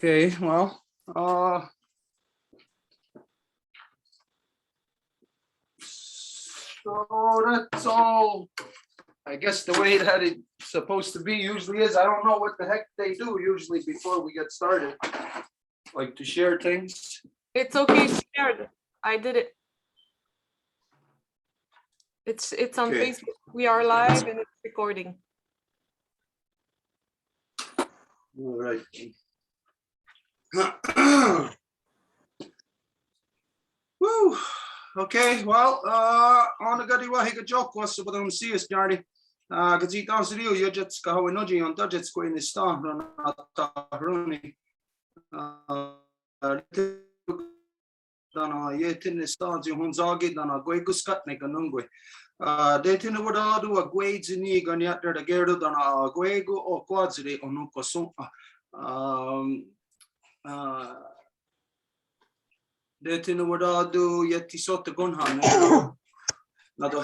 Okay, well, so that's all, I guess, the way that it's supposed to be usually is. I don't know what the heck they do usually before we get started, like to share things. It's okay, shared. I did it. It's on Okay. Facebook. We are live and it's recording. All right. Woo. Okay, well, on the gadi wa higa joke was so badam see us jardi. Gazi dan studio yo jets ka hawe noji on budgets ko in the star ta runi. Dana yetin the stars you hunzagi dana goi guskat ne ganungwe. De tin the wada do a grades in the ganyat der gerdo dana goego o quadzri onuko so de tin the wada do yeti sot gunhan na do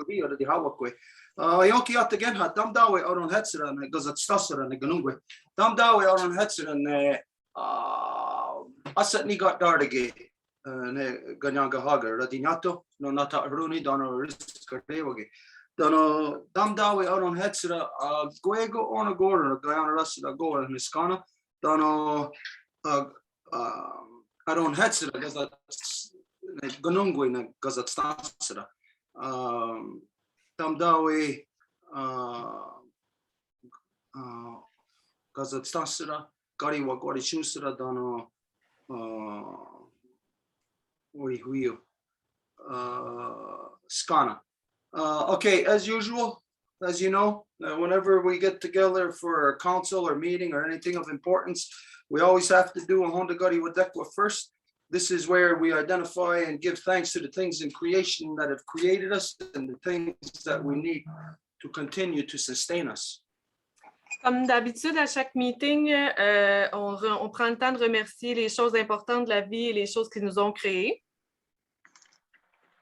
he or the hawakwe. Yoki at again had dam dawe or on hetzer and goes at stasser and ganungwe. Dam dawe or on hetzer and asat ni got dardige. Ganyanga Hager, Radinato, no Nata Runi, Dono Riskardewagi. Dono Damdawi out on Hetsera, Guego on a gore, Guyana Rasta Gore and Miskana, Dono I don't Hetsera, because that's Gununguin, because that's Stansera. Damdawi, because it's Stansera, Gari Wagori Shusera, Dono. Skana. Okay, as usual, as you know, whenever we get together for a council or meeting or anything of importance, we always have to do a Honda Gadi Wadekwa first. This is where we identify and give thanks to the things in creation that have created us and the things that we need to continue to sustain us. Comme d'habitude, à chaque meeting, on prend le temps de remercier les choses importantes de la vie et les choses qui nous ont créés.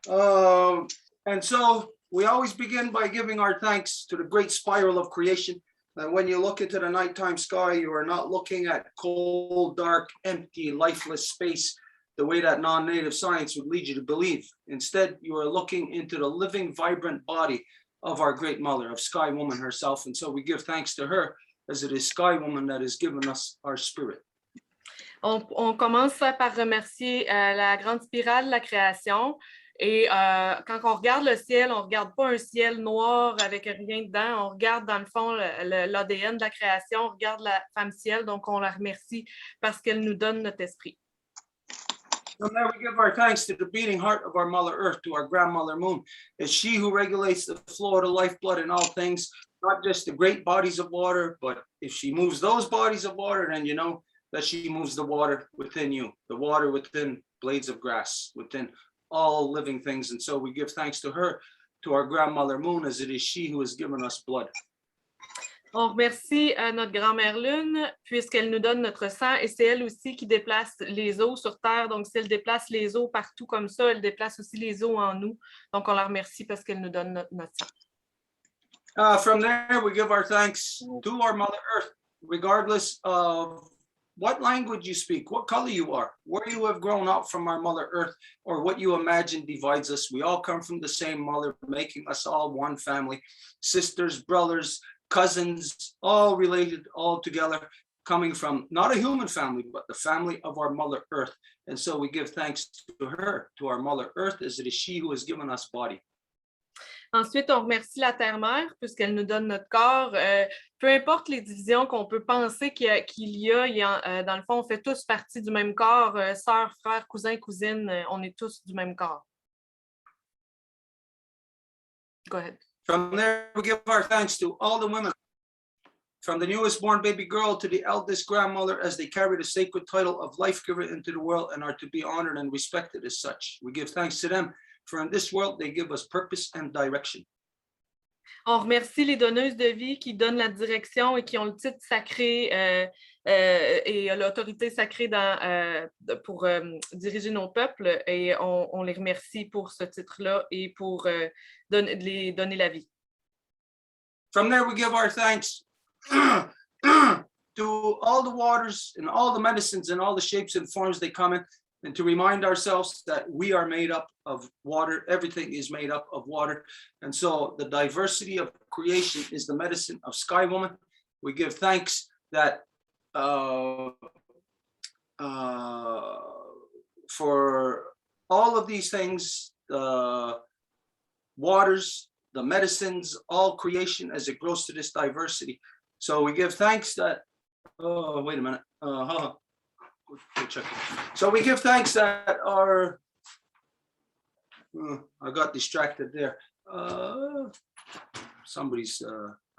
And so we always begin by giving our thanks to the great spiral of creation. That when you look into the nighttime sky, you are not looking at cold, dark, empty, lifeless space the way that non-native science would lead you to believe. Instead, you are looking into the living, vibrant body of our great mother, of Sky Woman herself. And so we give thanks to her as it is Sky Woman that has given us our spirit. On commence par remercier la grande spirale de la création. Et quand on regarde le ciel, on ne regarde pas un ciel noir avec rien dedans. On regarde dans le fond l'ADN de la création. On regarde la femme ciel. Donc, on la remercie parce qu'elle nous donne notre esprit. From there, we give our thanks to the beating heart of our Mother Earth, to our grandmother Moon. It's she who regulates the flow of the lifeblood in all things, not just the great bodies of water, but if she moves those bodies of water, then you know that she moves the water within you, the water within blades of grass, within all living things. And so we give thanks to her, to our grandmother Moon, as it is she who has given us blood. On remercie notre grand-mère Lune, puisqu'elle nous donne notre sang, et c'est elle aussi qui déplace les eaux sur Terre. Donc, si elle déplace les eaux partout comme ça, elle déplace aussi les eaux en nous. Donc, on la remercie parce qu'elle nous donne notre sang. From there, we give our thanks to our Mother Earth, regardless of what language you speak, what color you are, where you have grown up from our Mother Earth, or what you imagine divides us. We all come from the same mother, making us all one family, sisters, brothers, cousins, all related, all together, coming from not a human family, but the family of our Mother Earth. And so we give thanks to her, to our Mother Earth, as it is she who has given us body. Ensuite, on remercie la Terre-Mère puisqu'elle nous donne notre corps. Peu importe les divisions qu'on peut penser qu'il y a, dans le fond, on fait tous partie du même corps, sœurs, frères, cousins, cousines, on est tous du même corps. Go ahead. From there, we give our thanks to all the women, from the newest born baby girl to the eldest grandmother, as they carry the sacred title of life giver into the world and are to be honored and respected as such. We give thanks to them, for in this world, they give us purpose and direction. On remercie les donneuses de vie qui donnent la direction et qui ont le titre sacré et l'autorité sacrée pour diriger nos peuples. Et on les remercie pour ce titre-là et pour donner la vie. From there, we give our thanks to to all the waters and all the medicines and all the shapes and forms they come in, and to remind ourselves that we are made up of water. Everything is made up of water. And so the diversity of creation is the medicine of Sky Woman. We give thanks that for all of these things, the waters, the medicines, all creation as it grows to this diversity. So we give thanks that, oh, wait a minute. So we give thanks that our, I got distracted there. Somebody's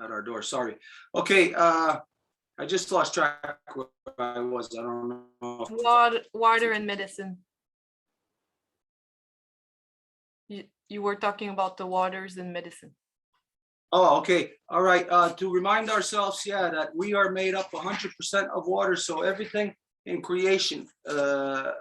at our door, sorry. Okay, I just lost track where I was, I don't know. Water and medicine. You were talking about the waters and medicine. Oh, okay, all right, to remind ourselves, yeah, that we are made up 100% of water, so everything in creation, the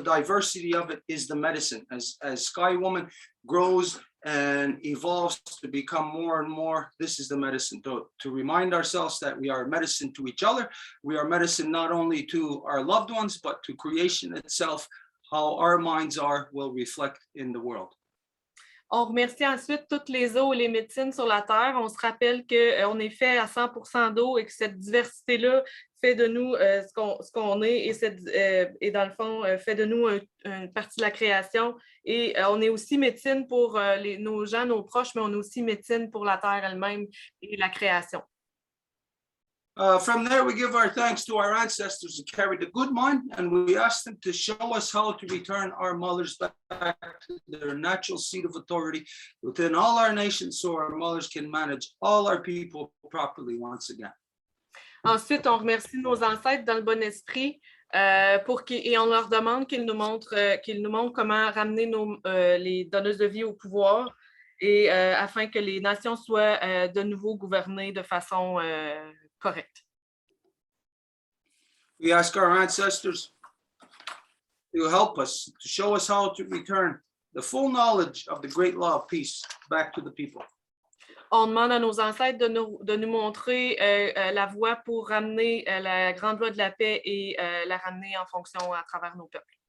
diversity of it is the medicine. As Sky Woman grows and evolves to become more and more, this is the medicine. To remind ourselves that we are medicine to each other, we are medicine not only to our loved ones, but to creation itself. How our minds are will reflect in the world. On remercie ensuite toutes les eaux et les médecines sur la Terre. On se rappelle qu'on est fait à 100% d'eau et que cette diversité-là fait de nous ce qu'on est et dans le fond, fait de nous une partie de la création. Et on est aussi médecine pour nos gens, nos proches, mais on est aussi médecine pour la Terre elle-même et la création. From there, we give our thanks to our ancestors who carried the good mind, and we ask them to show us how to return our mothers back to their natural seat of authority within all our nations, so our mothers can manage all our people properly once again. Ensuite, on remercie nos ancêtres dans le bon esprit et on leur demande qu'ils nous montrent comment ramener les donneuses de vie au pouvoir et afin que les nations soient de nouveau gouvernées de façon correcte. We ask our ancestors to help us, to show us how to return the full knowledge of the great law of peace back to the people. On demande à nos ancêtres de nous montrer la voie pour ramener la grande loi de la paix et la ramener en fonction à travers nos peuples.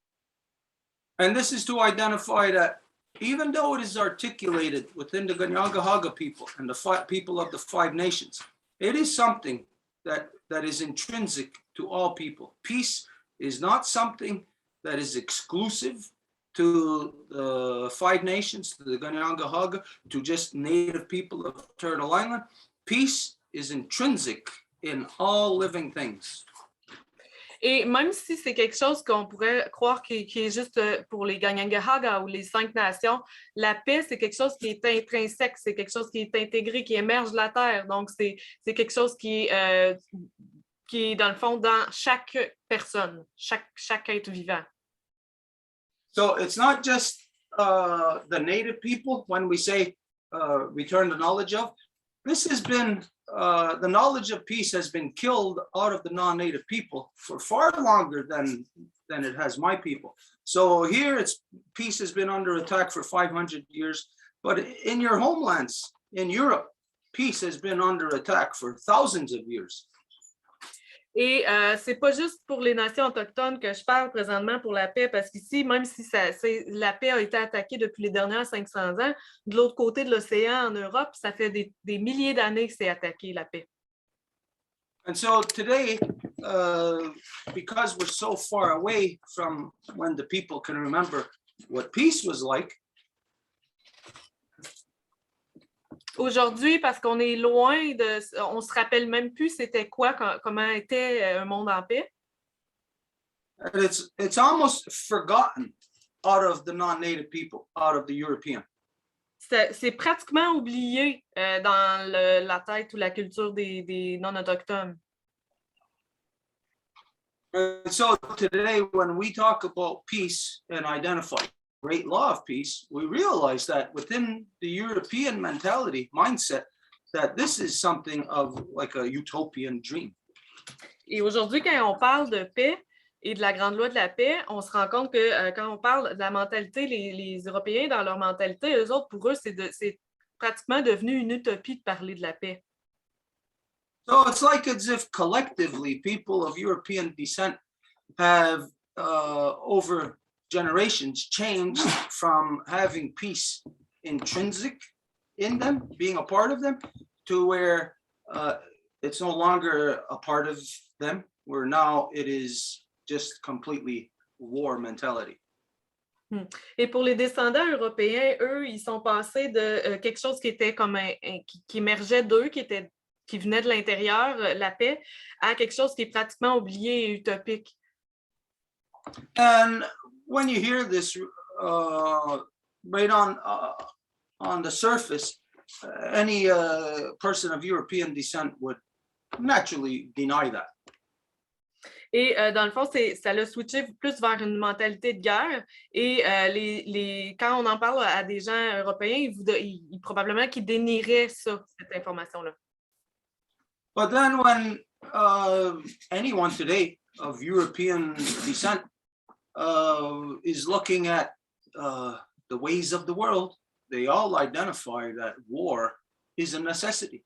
And this is to identify that even though it is articulated within the Ganyangahaga people and the people of the 5 nations, it is something that is intrinsic to all people. Peace is not something that is exclusive to the 5 nations, to the Ganyangahaga, to just native people of Turtle Island. Peace is intrinsic in all living things. Et même si c'est quelque chose qu'on pourrait croire qui est juste pour les Ganyangahaga ou les 5 nations, la paix, c'est quelque chose qui est intrinsèque, c'est quelque chose qui est intégré, qui émerge de la terre. Donc, c'est quelque chose qui est, dans le fond, dans chaque personne, chaque être vivant. So it's not just the native people when we say return the knowledge of. This has been, the knowledge of peace has been killed out of the non-native people for far longer than it has my people. So here peace has been under attack for 500 years, but in your homelands, in Europe, peace has been under attack for thousands of years. Et c'est pas juste pour les nations autochtones que je parle présentement pour la paix, parce qu'ici, même si la paix a été attaquée depuis les dernières 500 ans, de l'autre côté de l'océan en Europe, ça fait des milliers d'années que c'est attaqué, la paix. And so today, because we're so far away from when the people can remember what peace was like, aujourd'hui, parce qu'on est loin on se rappelle même plus c'était quoi, comment était un monde en paix. And it's almost forgotten out of the non-native people, out of the European. C'est pratiquement oublié dans la tête ou la culture des non-autochtones. And so today, when we talk about peace and identify great law of peace, we realize that within the European mindset, that this is something of like a utopian dream. Et aujourd'hui, quand on parle de paix et de la grande loi de la paix, on se rend compte que quand on parle de la mentalité, les Européens, dans leur mentalité, eux autres, pour eux, c'est pratiquement devenu une utopie de parler de la paix. So it's like as if collectively people of European descent have over generations changed from having peace intrinsic in them, being a part of them, to where it's no longer a part of them, where now it is just completely war mentality. Et pour les descendants européens, eux, ils sont passés de quelque chose qui était comme qui émergeait d'eux, qui venait de l'intérieur, la paix, à quelque chose qui est pratiquement oublié et utopique. And when you hear this right on the surface, any person of European descent would naturally deny that. Et dans le fond, ça l'a switché plus vers une mentalité de guerre. Et quand on en parle à des gens européens, probablement qu'ils dénieraient ça, cette information-là. But then when anyone today of European descent is looking at the ways of the world, they all identify that war is a necessity.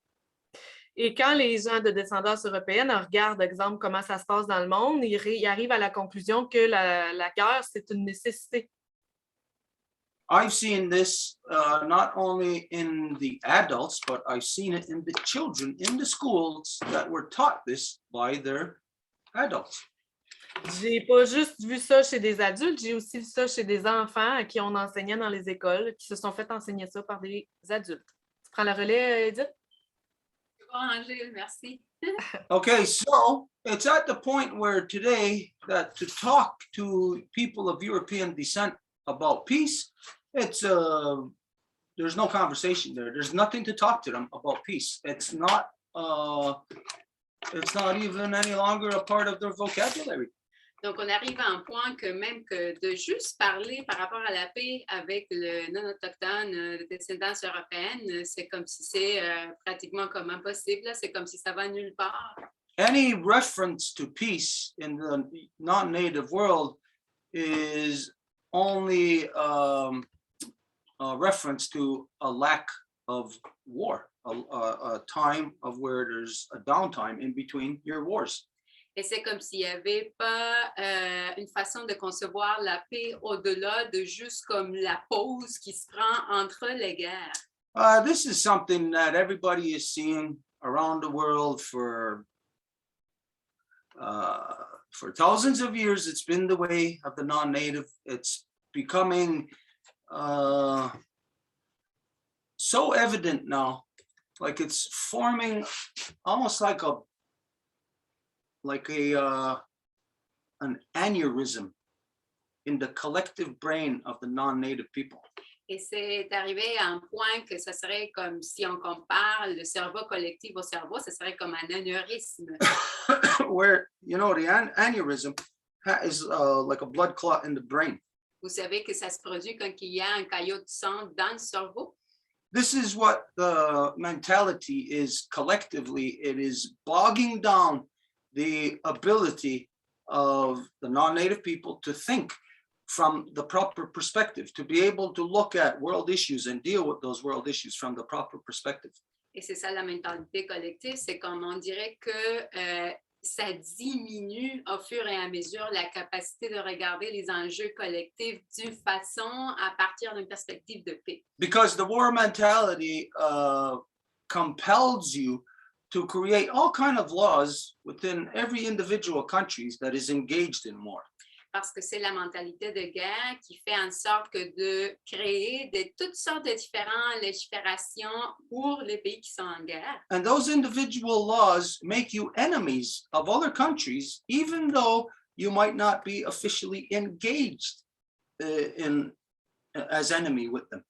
Et quand les gens de descendance européenne regardent, exemple, comment ça se passe dans le monde, ils arrivent à la conclusion que la guerre, c'est une nécessité. I've seen this not only in the adults, but I've seen it in the children in the schools that were taught this by their adults. J'ai pas juste vu ça chez des adultes, j'ai aussi vu ça chez des enfants à qui on enseignait dans les écoles, qui se sont fait enseigner ça par des adultes. Tu prends le relais, Edith? Angèle, merci. Okay, so it's at the point where today that to talk to people of European descent about peace, it's there's no conversation there. There's nothing to talk to them about peace. It's not even any longer a part of their vocabulary. Donc, on arrive à un point que même que de juste parler par rapport à la paix avec le non-autochtone de descendance européenne, c'est comme si c'est pratiquement comme impossible. C'est comme si ça va nulle part. Any reference to peace in the non-native world is only a reference to a lack of war, a time of where there's a downtime in between your wars. Et c'est comme s'il n'y avait pas une façon de concevoir la paix au-delà de juste comme la pause qui se prend entre les guerres. This is something that everybody is seeing around the world for thousands of years. It's been the way of the non-native. It's becoming so evident now, like it's forming almost like an aneurysm in the collective brain of the non-native people. Et c'est arrivé à un point que ça serait comme si on compare le cerveau collectif au cerveau, ça serait comme un anévrisme. Where, you know, the aneurysm is like a blood clot in the brain. Vous savez que ça se produit quand il y a un caillot de sang dans le cerveau. This is what the mentality is collectively. It is bogging down the ability of the non-native people to think from the proper perspective, to be able to look at world issues and deal with those world issues from the proper perspective. Et c'est ça la mentalité collective, c'est comme on dirait que ça diminue au fur et à mesure la capacité de regarder les enjeux collectifs d'une façon à partir d'une perspective de paix. Because the war mentality compels you to create all kinds of laws within every individual country that is engaged in war. Parce que c'est la mentalité de guerre qui fait en sorte que de créer toutes sortes de différentes légiférations pour les pays qui sont en guerre. And those individual laws make you enemies of other countries, even though you might not be officially engaged as enemy with them.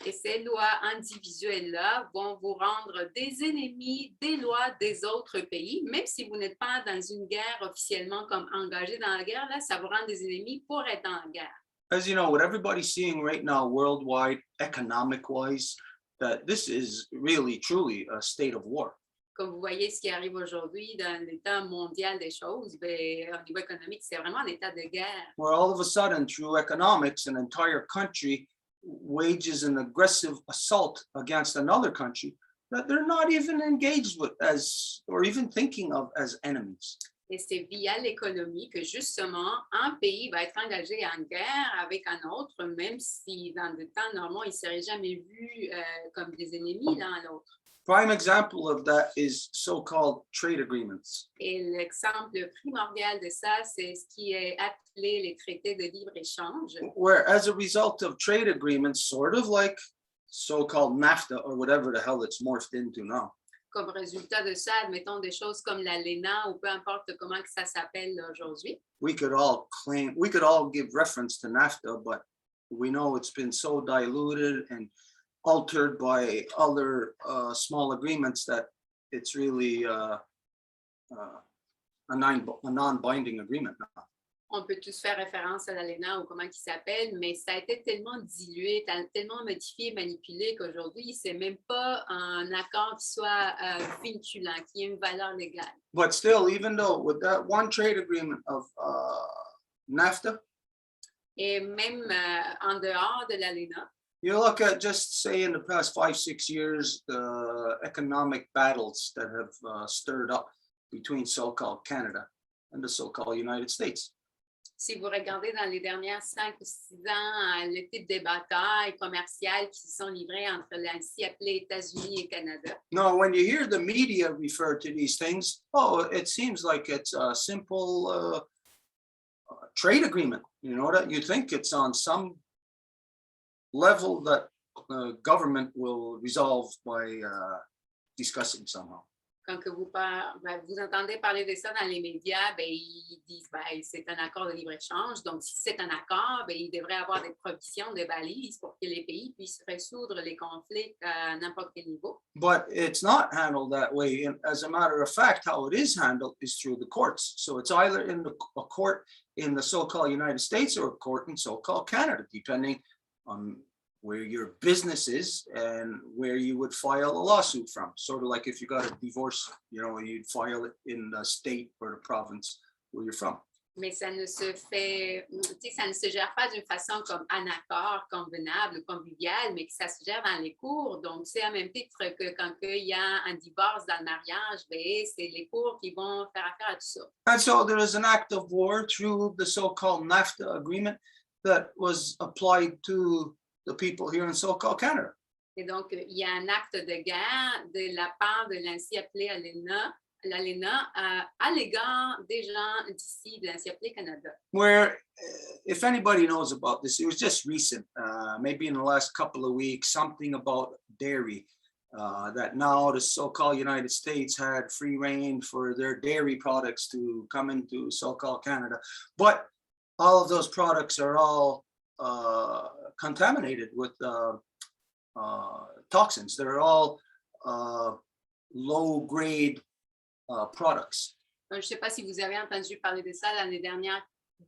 Et ces lois individuelles-là vont vous rendre des ennemis des lois des autres pays, même si vous n'êtes pas dans une guerre officiellement comme engagé dans la guerre, là, ça vous rend des ennemis pour être en guerre. As you know, what everybody's seeing right now worldwide, economic-wise, that this is really, truly a state of war. Comme vous voyez ce qui arrive aujourd'hui dans l'état mondial des choses, ben, au niveau économique, c'est vraiment un état de guerre. Where all of a sudden, through economics, an entire country wages an aggressive assault against another country that they're not even engaged with as, or even thinking of as enemies. Et c'est via l'économie que justement, un pays va être engagé en guerre avec un autre, même si dans des temps normaux, ils ne seraient jamais vus comme des ennemis l'un à l'autre. Prime example of that is so-called trade agreements. Et l'exemple primordial de ça, c'est ce qui est appelé les traités de libre-échange. Where as a result of trade agreements, sort of like so-called NAFTA or whatever the hell it's morphed into now, Comme résultat de ça, admettons des choses comme l'ALENA ou peu importe comment que ça s'appelle aujourd'hui. we could all give reference to NAFTA, but we know it's been so diluted and altered by other small agreements that it's really a non-binding agreement now. On peut tous faire référence à l'ALENA ou comment il s'appelle, mais ça a été tellement dilué, tellement modifié, manipulé qu'aujourd'hui, c'est même pas un accord qui soit vinculant, qui ait une valeur légale. But still, even though with that one trade agreement of NAFTA, Et même en dehors de l'ALENA, you look at just say in the past 5-6 years, the economic battles that have stirred up between so-called Canada and the so-called United States. si vous regardez dans les dernières 5 ou 6 ans, le type de batailles commerciales qui se sont livrées entre l'ainsi appelés États-Unis et Canada. No, when you hear the media refer to these things, oh, it seems like it's a simple trade agreement. You know, that you think it's on some level that the government will resolve by discussing somehow. Quand que vous entendez parler de ça dans les médias, ben, ils disent ben, c'est un accord de libre-échange. Donc, si c'est un accord, ben, il devrait avoir des provisions, des balises pour que les pays puissent résoudre les conflits à n'importe quel niveau. But it's not handled that way. And as a matter of fact, how it is handled is through the courts. So it's either in a court in the so-called United States or a court in so-called Canada, depending on where your business is and where you would file a lawsuit from. Sort of like if you got a divorce, you know, you'd file it in the state or the province where you're from. Mais ça ne se fait, ça ne se gère pas d'une façon comme un accord convenable, convivial, mais que ça se gère dans les cours. Donc, c'est à même titre que quand il y a un divorce dans le mariage, ben, c'est les cours qui vont faire affaire à tout ça. And so there is an act of war through the so-called NAFTA agreement that was applied to the people here in so-called Canada. Et donc, il y a un acte de guerre de la part de l'ainsi appelé l'ALENA à l'égard des gens d'ici, de l'ainsi appelé Canada. Where, if anybody knows about this, it was just recent, maybe in the last couple of weeks, something about dairy, that now the so-called United States had free reign for their dairy products to come into so-called Canada. But all of those products are all contaminated with toxins. They're all low-grade products. Je ne sais pas si vous avez entendu parler de ça l'année dernière,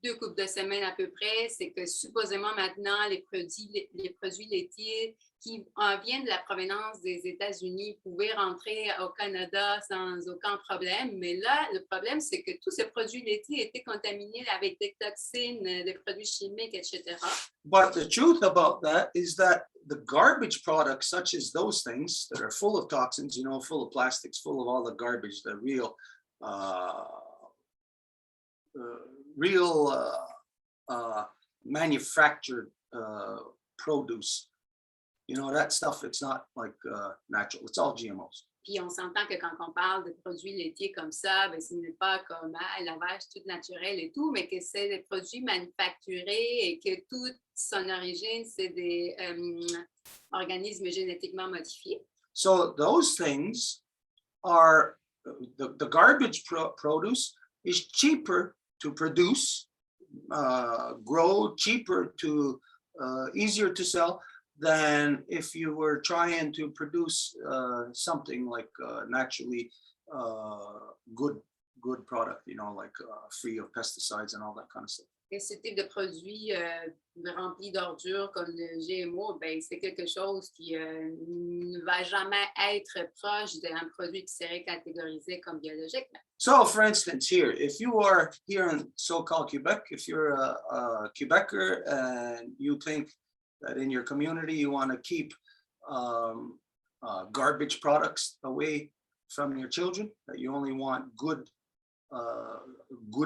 2 coupes de semaines à peu près. C'est que supposément maintenant, les produits laitiers qui viennent de la provenance des États-Unis pouvaient rentrer au Canada sans aucun problème. Mais là, le problème, c'est que tous ces produits laitiers étaient contaminés avec des toxines, des produits chimiques, etc. But the truth about that is that the garbage products, such as those things that are full of toxins, you know, full of plastics, full of all the garbage, the real manufactured produce, you know, that stuff, it's not like natural, it's all GMOs. Puis on s'entend que quand on parle de produits laitiers comme ça, ben, ce n'est pas comme la vache toute naturelle et tout, mais que c'est des produits manufacturés et que toute son origine, c'est des organismes génétiquement modifiés. So those things are, the garbage produce is cheaper to produce, grow, cheaper to, easier to sell than if you were trying to produce something like naturally good product, you know, like free of pesticides and all that kind of stuff. Et ce type de produit rempli d'ordures comme le GMO, ben, c'est quelque chose qui ne va jamais être proche d'un produit qui serait catégorisé comme biologique. So, for instance, here, if you are here in so-called Quebec, if you're a Quebecer and you think that in your community you want to keep garbage products away from your children, that you only want good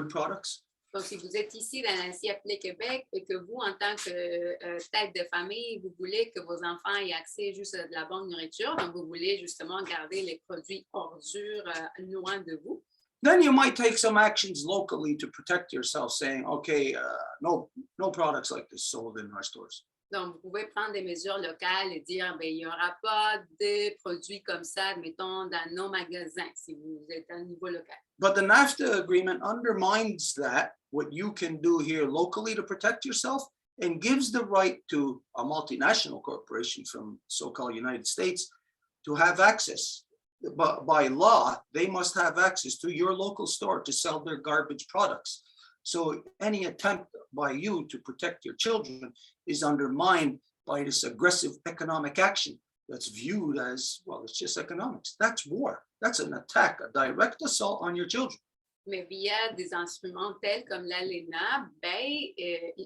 products. Donc, si vous êtes ici dans la CFL Québec et que vous, en tant que tête de famille, vous voulez que vos enfants aient accès juste à de la bonne nourriture, donc vous voulez justement garder les produits ordures loin de vous. Then you might take some actions locally to protect yourself, saying, okay, no products like this sold in our stores. Donc, vous pouvez prendre des mesures locales et dire, bien, il n'y aura pas de produits comme ça, admettons, dans nos magasins, si vous êtes à un niveau local. But the NAFTA agreement undermines that, what you can do here locally to protect yourself, and gives the right to a multinational corporation from so-called United States to have access. But by law, they must have access to your local store to sell their garbage products. So any attempt by you to protect your children is undermined by this aggressive economic action that's viewed as, well, it's just economics. That's war. That's an attack, a direct assault on your children. Mais via des instruments tels comme l'ALENA, ben,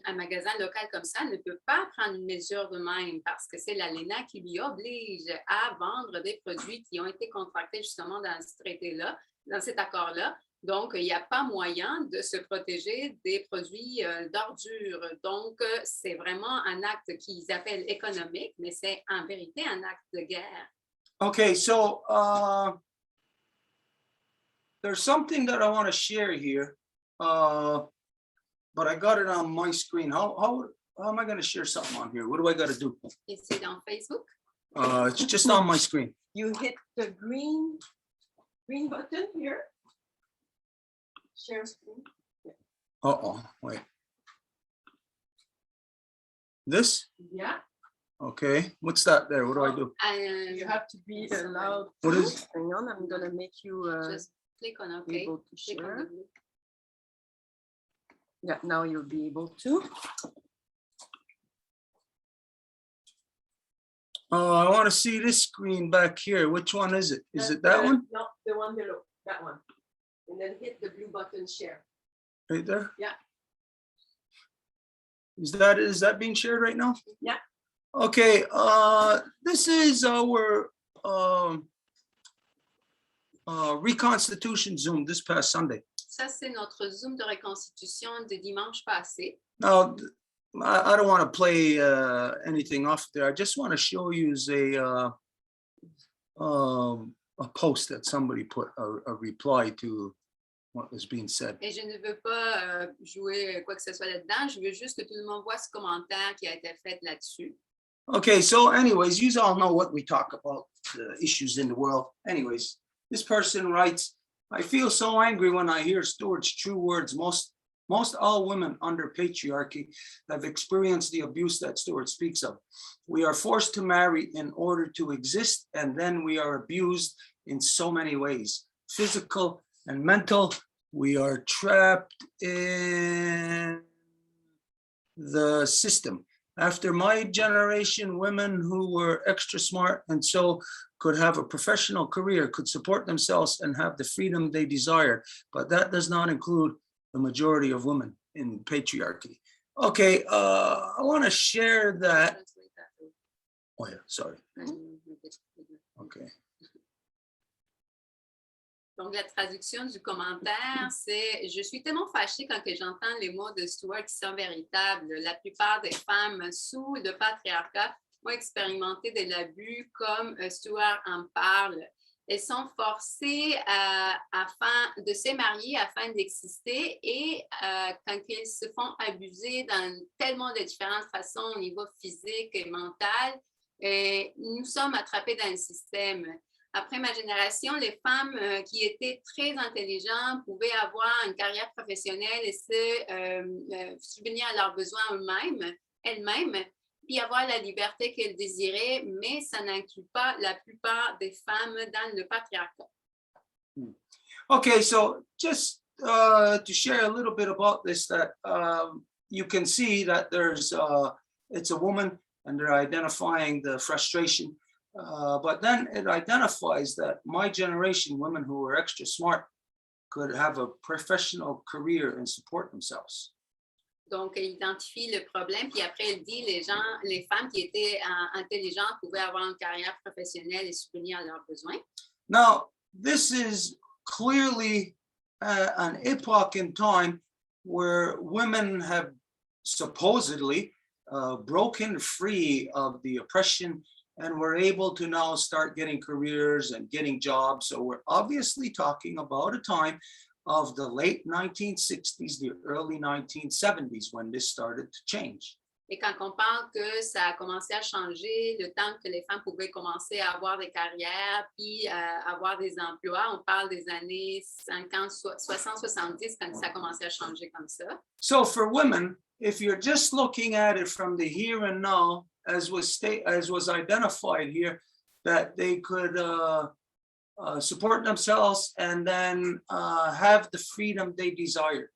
un magasin local comme ça ne peut pas prendre une mesure de même parce que c'est l'ALENA qui lui oblige à vendre des produits qui ont été contractés justement dans ce traité-là, dans cet accord-là. Donc, il n'y a pas moyen de se protéger des produits d'ordures. Donc, c'est vraiment un acte qu'ils appellent économique, mais c'est en vérité un acte de guerre. Okay, so there's something that I want to share here, but I got it on my screen. How am I going to share something on here? What do I got to do? Is it on Facebook? It's just on my screen. You hit the green button here. Share screen. Uh-oh, wait. This? Yeah. Okay, what's that there? What do I do? You have to be allowed. What is- Hang on, I'm gonna make you Just click on OK. able to Click on share. the blue. Yeah, now you'll be able to. I want to see this screen back here. Which one is it? Is it that one? No, the one below, that one. And then hit the blue button, share. Right there? Yeah. Is that being shared right now? Yeah. Okay, this is our reconstitution Zoom this past Sunday. Ça, c'est notre Zoom de reconstitution de dimanche passé. Now, I don't want to play anything off there. I just want to show you a post that somebody put, a reply to what was being said. Et je ne veux pas jouer quoi que ce soit là-dedans. Je veux juste que tout le monde voit ce commentaire qui a été fait là-dessus. Okay, so anyways, you all know what we talk about, the issues in the world. Anyways, this person writes, I feel so angry when I hear Stewart's true words. Most all women under patriarchy have experienced the abuse that Stewart speaks of. We are forced to marry in order to exist, and then we are abused in so many ways, physical and mental. We are trapped in the system. After my generation, women who were extra smart and so could have a professional career, could support themselves and have the freedom they desired. But that does not include the majority of women in patriarchy. Okay, I want to share that. Oh yeah, sorry. Okay. Donc, la traduction du commentaire, c'est « Je suis tellement fâchée quand que j'entends les mots de Stewart qui sont véritables. La plupart des femmes sous le patriarcat ont expérimenté de l'abus comme Stewart en parle. Elles sont forcées de se marier afin d'exister et quand elles se font abuser dans tellement de différentes façons au niveau physique et mental, nous sommes attrapés dans le système. Après ma génération, les femmes qui étaient très intelligentes pouvaient avoir une carrière professionnelle et subvenir à leurs besoins elles-mêmes, puis avoir la liberté qu'elles désiraient, mais ça n'inclut pas la plupart des femmes dans le patriarcat. Okay, so just to share a little bit about this, that you can see that there's it's a woman and they're identifying the frustration. But then it identifies that my generation, women who were extra smart, could have a professional career and support themselves. Donc, elle identifie le problème, puis après, elle dit les femmes qui étaient intelligentes pouvaient avoir une carrière professionnelle et subvenir à leurs besoins. Now, this is clearly an epoch in time where women have supposedly broken free of the oppression and were able to now start getting careers and getting jobs. So we're obviously talking about a time of the late 1960s, the early 1970s, when this started to change. Et quand on parle que ça a commencé à changer, le temps que les femmes pouvaient commencer à avoir des carrières, puis avoir des emplois, on parle des années 50, 60, 70, quand ça a commencé à changer comme ça. So for women, if you're just looking at it from the here and now, as was identified here, that they could support themselves and then have the freedom they desire.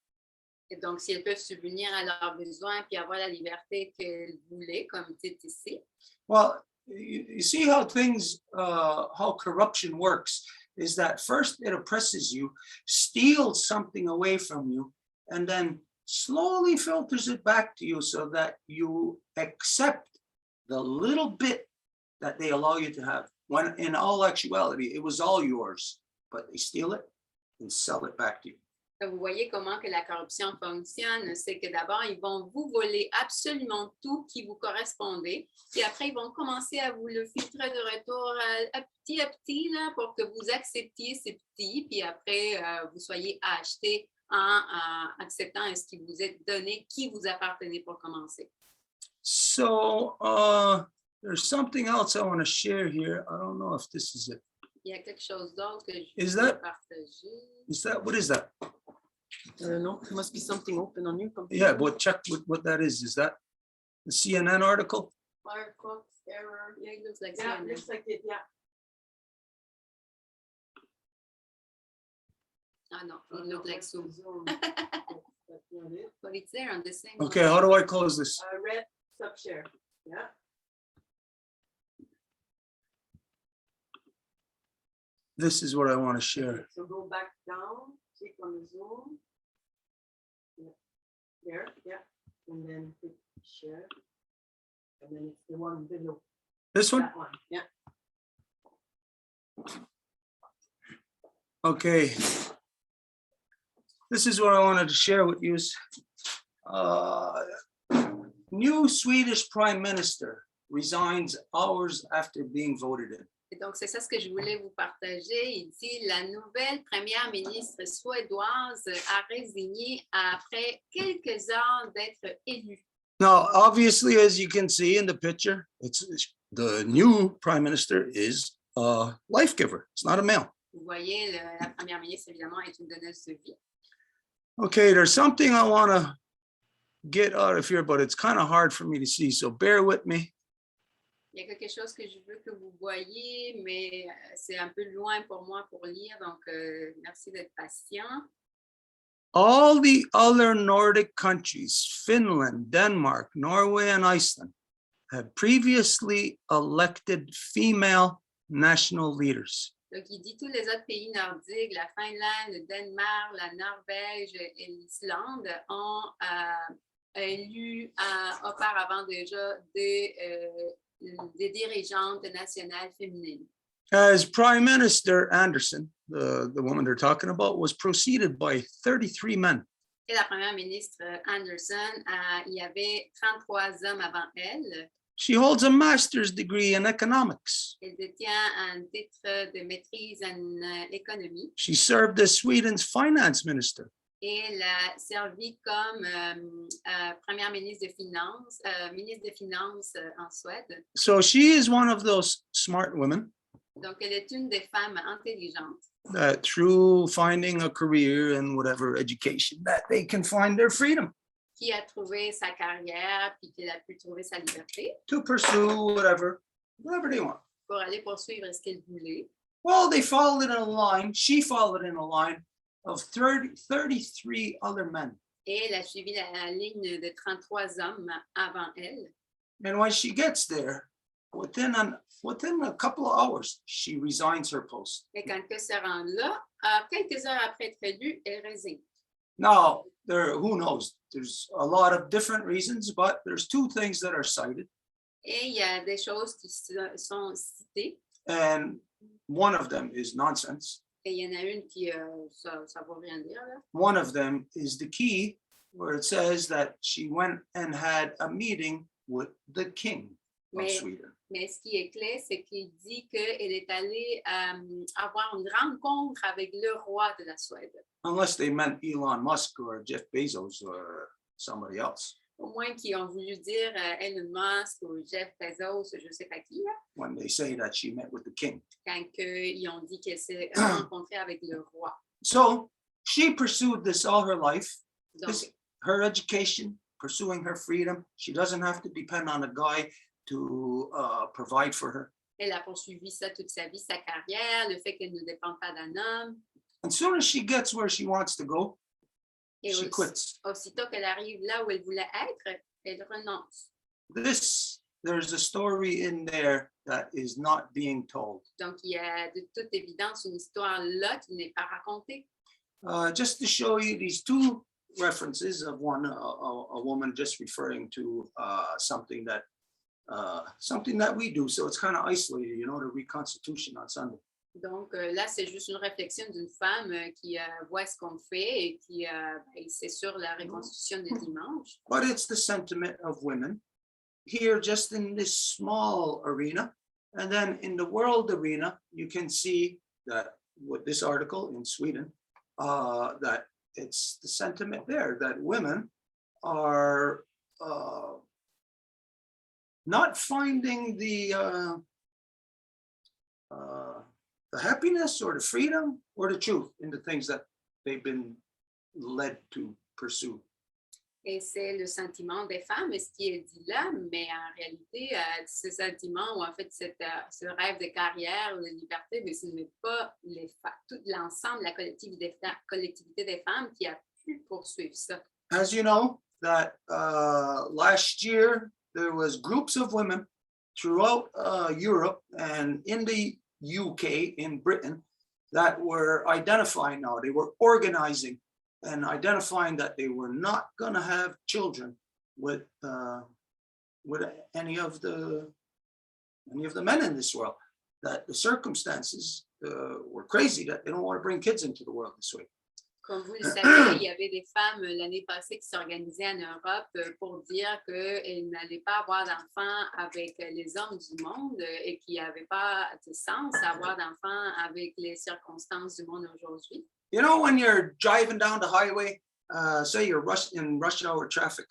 Et donc, si elles peuvent subvenir à leurs besoins puis avoir la liberté qu'elles voulaient, comme dit ici. Well, you see how things, how corruption works, is that first it oppresses you, steals something away from you, and then slowly filters it back to you so that you accept the little bit that they allow you to have. When in all actuality, it was all yours, but they steal it and sell it back to you. Vous voyez comment que la corruption fonctionne, c'est que d'abord, ils vont vous voler absolument tout qui vous correspondait, puis après, ils vont commencer à vous le filtrer de retour à petit là, pour que vous acceptiez ces petits, puis après, vous soyez acheté en acceptant ce qui vous est donné, qui vous appartenait pour commencer. So there's something else I want to share here. I don't know if this is it. Il y a quelque chose d'autre que je Is veux that- partager. What is that? No, there must be something open on your computer. Yeah, but check what that is. Is that the CNN article? Firefox error. Yeah, it looks like Yeah, CNN. looks like it, yeah. Ah non, it looks like Zoom. Zoom. That's not it. But it's there on the same. Okay, how do I close this? Red subshare, yeah. This is what I want to share. So go back down, click on the Zoom. Yeah. There, yeah, and then click share. And then it's the one below, This one? that one, yeah. Okay. This is what I wanted to share with you. New Swedish Prime Minister resigns hours after being voted in. Et donc, c'est ça ce que je voulais vous partager. Il dit, la nouvelle première ministre suédoise a résigné après quelques heures d'être élue. Now, obviously, as you can see in the picture, it's the new Prime Minister is a life giver. It's not a male. Vous voyez, la première ministre, évidemment, est une donneuse de vie. Okay, there's something I want to get out of here, but it's kind of hard for me to see, so bear with me. Il y a quelque chose que je veux que vous voyez, mais c'est un peu loin pour moi pour lire, donc merci d'être patient. All the other Nordic countries, Finland, Denmark, Norway, and Iceland, have previously elected female national leaders. Donc, il dit tous les autres pays nordiques, la Finlande, le Danemark, la Norvège et l'Islande ont élu auparavant déjà des dirigeantes nationales féminines. As Prime Minister Anderson, the woman they're talking about, was preceded by 33 men. Et la première ministre Anderson, il y avait 33 hommes avant elle. She holds a master's degree in economics. Elle détient un titre de maîtrise en économie. She served as Sweden's finance minister. Et elle a servi comme première ministre de Finances en Suède. So she is one of those smart women Donc, elle est une des femmes intelligentes that through finding a career and whatever education that they can find their freedom qui a trouvé sa carrière puis qu'elle a pu trouver sa liberté to pursue whatever they want. pour aller poursuivre ce qu'elle voulait. Well, they followed in a line. She followed in a line of 33 other men. Et elle a suivi la ligne de 33 hommes avant elle. And when she gets there, within a couple of hours, she resigns her post. Et quand elle se rend là, quelques heures après être élue, elle résigne. Now, who knows? There's a lot of different reasons, but there's two things that are cited. Et il y a des choses qui sont citées. And one of them is nonsense. Et il y en a une qui, ça vaut rien dire, là. One of them is the key, where it says that she went and had a meeting with the king of Mais, Sweden. mais ce qui est clair, c'est qu'il dit qu'elle est allée avoir une rencontre avec le roi de la Suède. Unless they meant Elon Musk or Jeff Bezos or somebody else. Au moins qui ont voulu dire Elon Musk ou Jeff Bezos, je ne sais pas qui, là, When they say that she met with the king. quand ils ont dit qu'elle s'est rencontrée avec le roi. So she pursued this all her life, Donc, her education, pursuing her freedom. She doesn't have to depend on a guy to provide for her. elle a poursuivi ça toute sa vie, sa carrière, le fait qu'elle ne dépend pas d'un homme. As soon as she gets where she wants to go, Et she quits. aussitôt qu'elle arrive là où elle voulait être, elle renonce. There's a story in there that is not being told. Donc, il y a de toute évidence une histoire là qui n'est pas racontée. Just to show you these two references of one, a woman just referring to something that we do. So it's kind of isolated, you know, the reconstitution on Sunday. Donc, là, c'est juste une réflexion d'une femme qui voit ce qu'on fait et qui c'est sur la reconstitution de dimanche. But it's the sentiment of women here just in this small arena. And then in the world arena, you can see that with this article in Sweden, that it's the sentiment there that women are not finding the happiness or the freedom or the truth in the things that they've been led to pursue. Et c'est le sentiment des femmes, ce qui est dit là, mais en réalité, ce sentiment ou en fait ce rêve de carrière ou de liberté, mais ce n'est pas tout l'ensemble de la collectivité des femmes qui a pu poursuivre ça. As you know, that last year there was groups of women throughout Europe and in the UK, in Britain, that were identifying now, they were organizing and identifying that they were not going to have children with any of the men in this world, that the circumstances were crazy, that they don't want to bring kids into the world this way. Comme vous le savez, il y avait des femmes l'année passée qui s'organisaient en Europe pour dire qu'elles n'allaient pas avoir d'enfants avec les hommes du monde et qu'il n'y avait pas de sens à avoir d'enfants avec les circonstances du monde aujourd'hui. You know, when you're driving down the highway, say you're in rush hour traffic.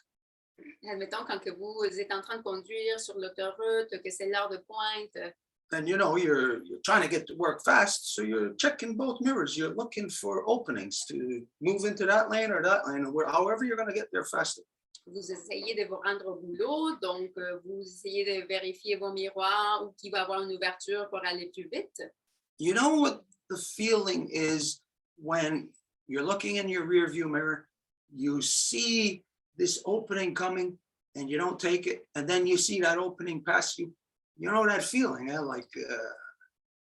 Admettons, quand que vous êtes en train de conduire sur l'autoroute, que c'est l'heure de pointe. And you know, you're trying to get to work fast, so you're checking both mirrors. You're looking for openings to move into that lane or that lane, or however you're going to get there faster. Vous essayez de vous rendre au boulot, donc vous essayez de vérifier vos miroirs ou qu'il va y avoir une ouverture pour aller plus vite. You know what the feeling is when you're looking in your rear view mirror, you see this opening coming and you don't take it, and then you see that opening past you. You know that feeling, like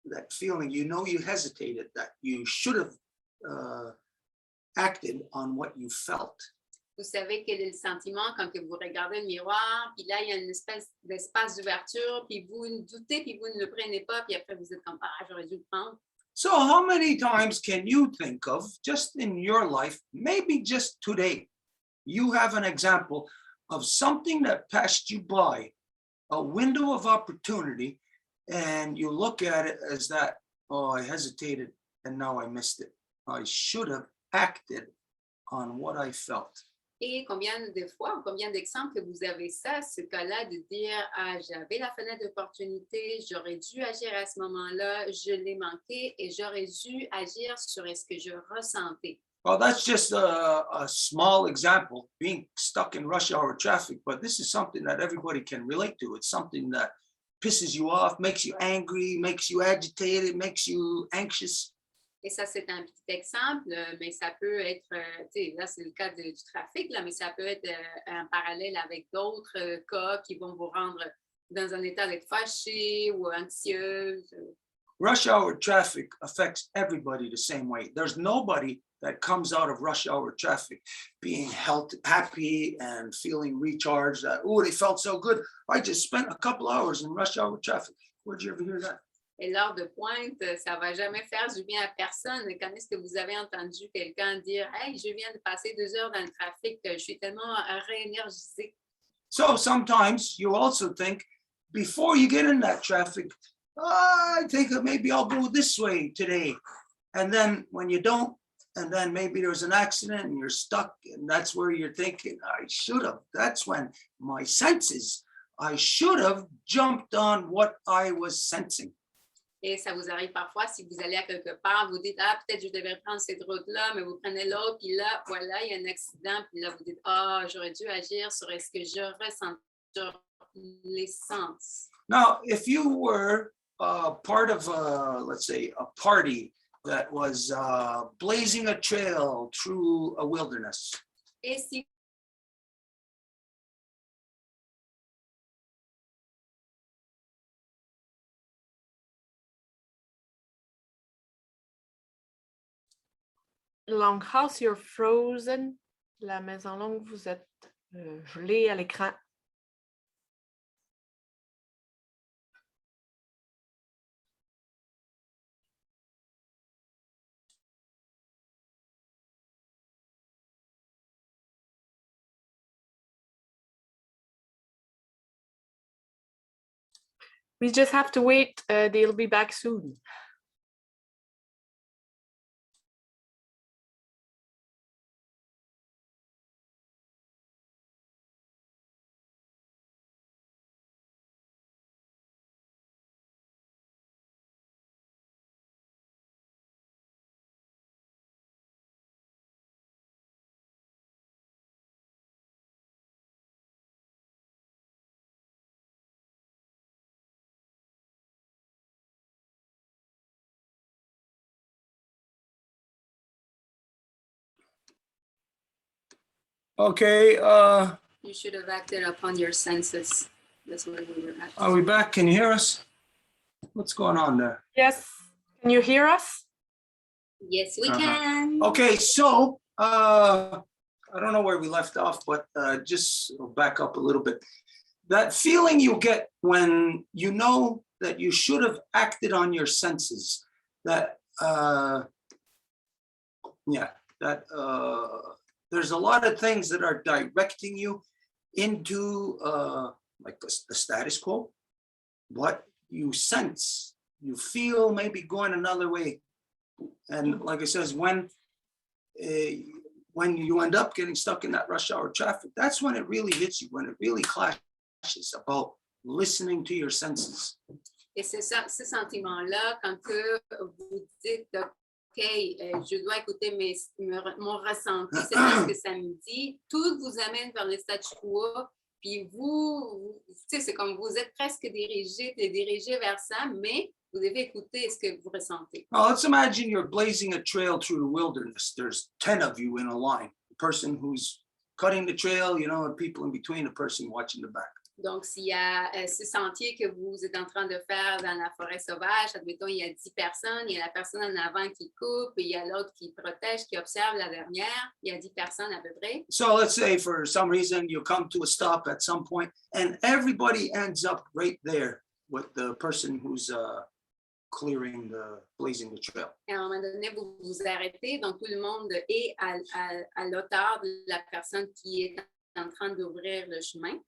that feeling, you know, you hesitated, that you should have acted on what you felt. Vous savez quel est le sentiment quand que vous regardez le miroir, puis là, il y a une espèce d'espace d'ouverture, puis vous doutez, puis vous ne le prenez pas, puis après, vous êtes comme, ah, j'aurais dû le prendre. So how many times can you think of, just in your life, maybe just today, you have an example of something that passed you by, a window of opportunity, and you look at it as that, oh, I hesitated and now I missed it. I should have acted on what I felt. Et combien de fois, combien d'exemples que vous avez ça, ce cas-là de dire, ah, j'avais la fenêtre d'opportunité, j'aurais dû agir à ce moment-là, je l'ai manqué et j'aurais dû agir sur ce que je ressentais. Well, that's just a small example, being stuck in rush hour traffic, but this is something that everybody can relate to. It's something that pisses you off, makes you angry, makes you agitated, makes you anxious. Et ça, c'est un petit exemple, mais ça peut être, là, c'est le cas du trafic, là, mais ça peut être un parallèle avec d'autres cas qui vont vous rendre dans un état d'être fâché ou anxieuse. Rush hour traffic affects everybody the same way. There's nobody that comes out of rush hour traffic, being happy and feeling recharged. That, oh, they felt so good. I just spent a couple hours in rush hour traffic. Where'd you ever hear that? Et l'heure de pointe, ça ne va jamais faire du bien à personne. Quand est-ce que vous avez entendu quelqu'un dire « Hey, je viens de passer 2 heures dans le trafic, je suis tellement réénergisé. » So sometimes you also think, before you get in that traffic, I think maybe I'll go this way today. And then when you don't, and then maybe there's an accident and you're stuck, and that's where you're thinking, I should have. That's when my senses, I should have jumped on what I was sensing. Et ça vous arrive parfois, si vous allez à quelque part, vous dites « Ah, peut-être je devrais prendre cette route-là, mais vous prenez l'autre, puis là, voilà, il y a un accident, puis là, vous dites « Ah, j'aurais dû agir sur ce que je ressens, sur les sens. » Now, if you were part of, let's say, a party that was blazing a trail through a wilderness, Et si Long house, you're frozen. La maison longue, vous êtes gelé à l'écran. We just have to wait. They'll be back soon. okay, you should have acted upon your senses. That's where we were at. are we back? Can you hear us? What's going on there? Yes. Can you hear us? Yes, we Uh-huh. can. Okay, so I don't know where we left off, but just back up a little bit. That feeling you get when you know that you should have acted on your senses, that there's a lot of things that are directing you into like the status quo, what you sense, you feel maybe going another way. And like I says, when you end up getting stuck in that rush hour traffic, that's when it really hits you, when it really clashes about listening to your senses. Et c'est ça, ce sentiment-là, quand que vous dites, OK, je dois écouter mon ressenti, c'est ce que ça me dit, tout vous amène vers le statu quo, puis vous tu sais, c'est comme vous êtes presque dirigé vers ça, mais vous devez écouter ce que vous ressentez. Now, let's imagine you're blazing a trail through the wilderness. There's 10 of you in a line, the person who's cutting the trail, you know, and people in between, the person watching the back. Donc, s'il y a ce sentier que vous êtes en train de faire dans la forêt sauvage, admettons, il y a 10 personnes, il y a la personne en avant qui coupe, et il y a l'autre qui protège, qui observe la dernière, il y a 10 personnes à peu près. So let's say for some reason you come to a stop at some point and everybody ends up right there with the person who's blazing the trail. Et à un moment donné, vous vous arrêtez, donc tout le monde est à l'auteur de la personne qui est en train d'ouvrir le chemin.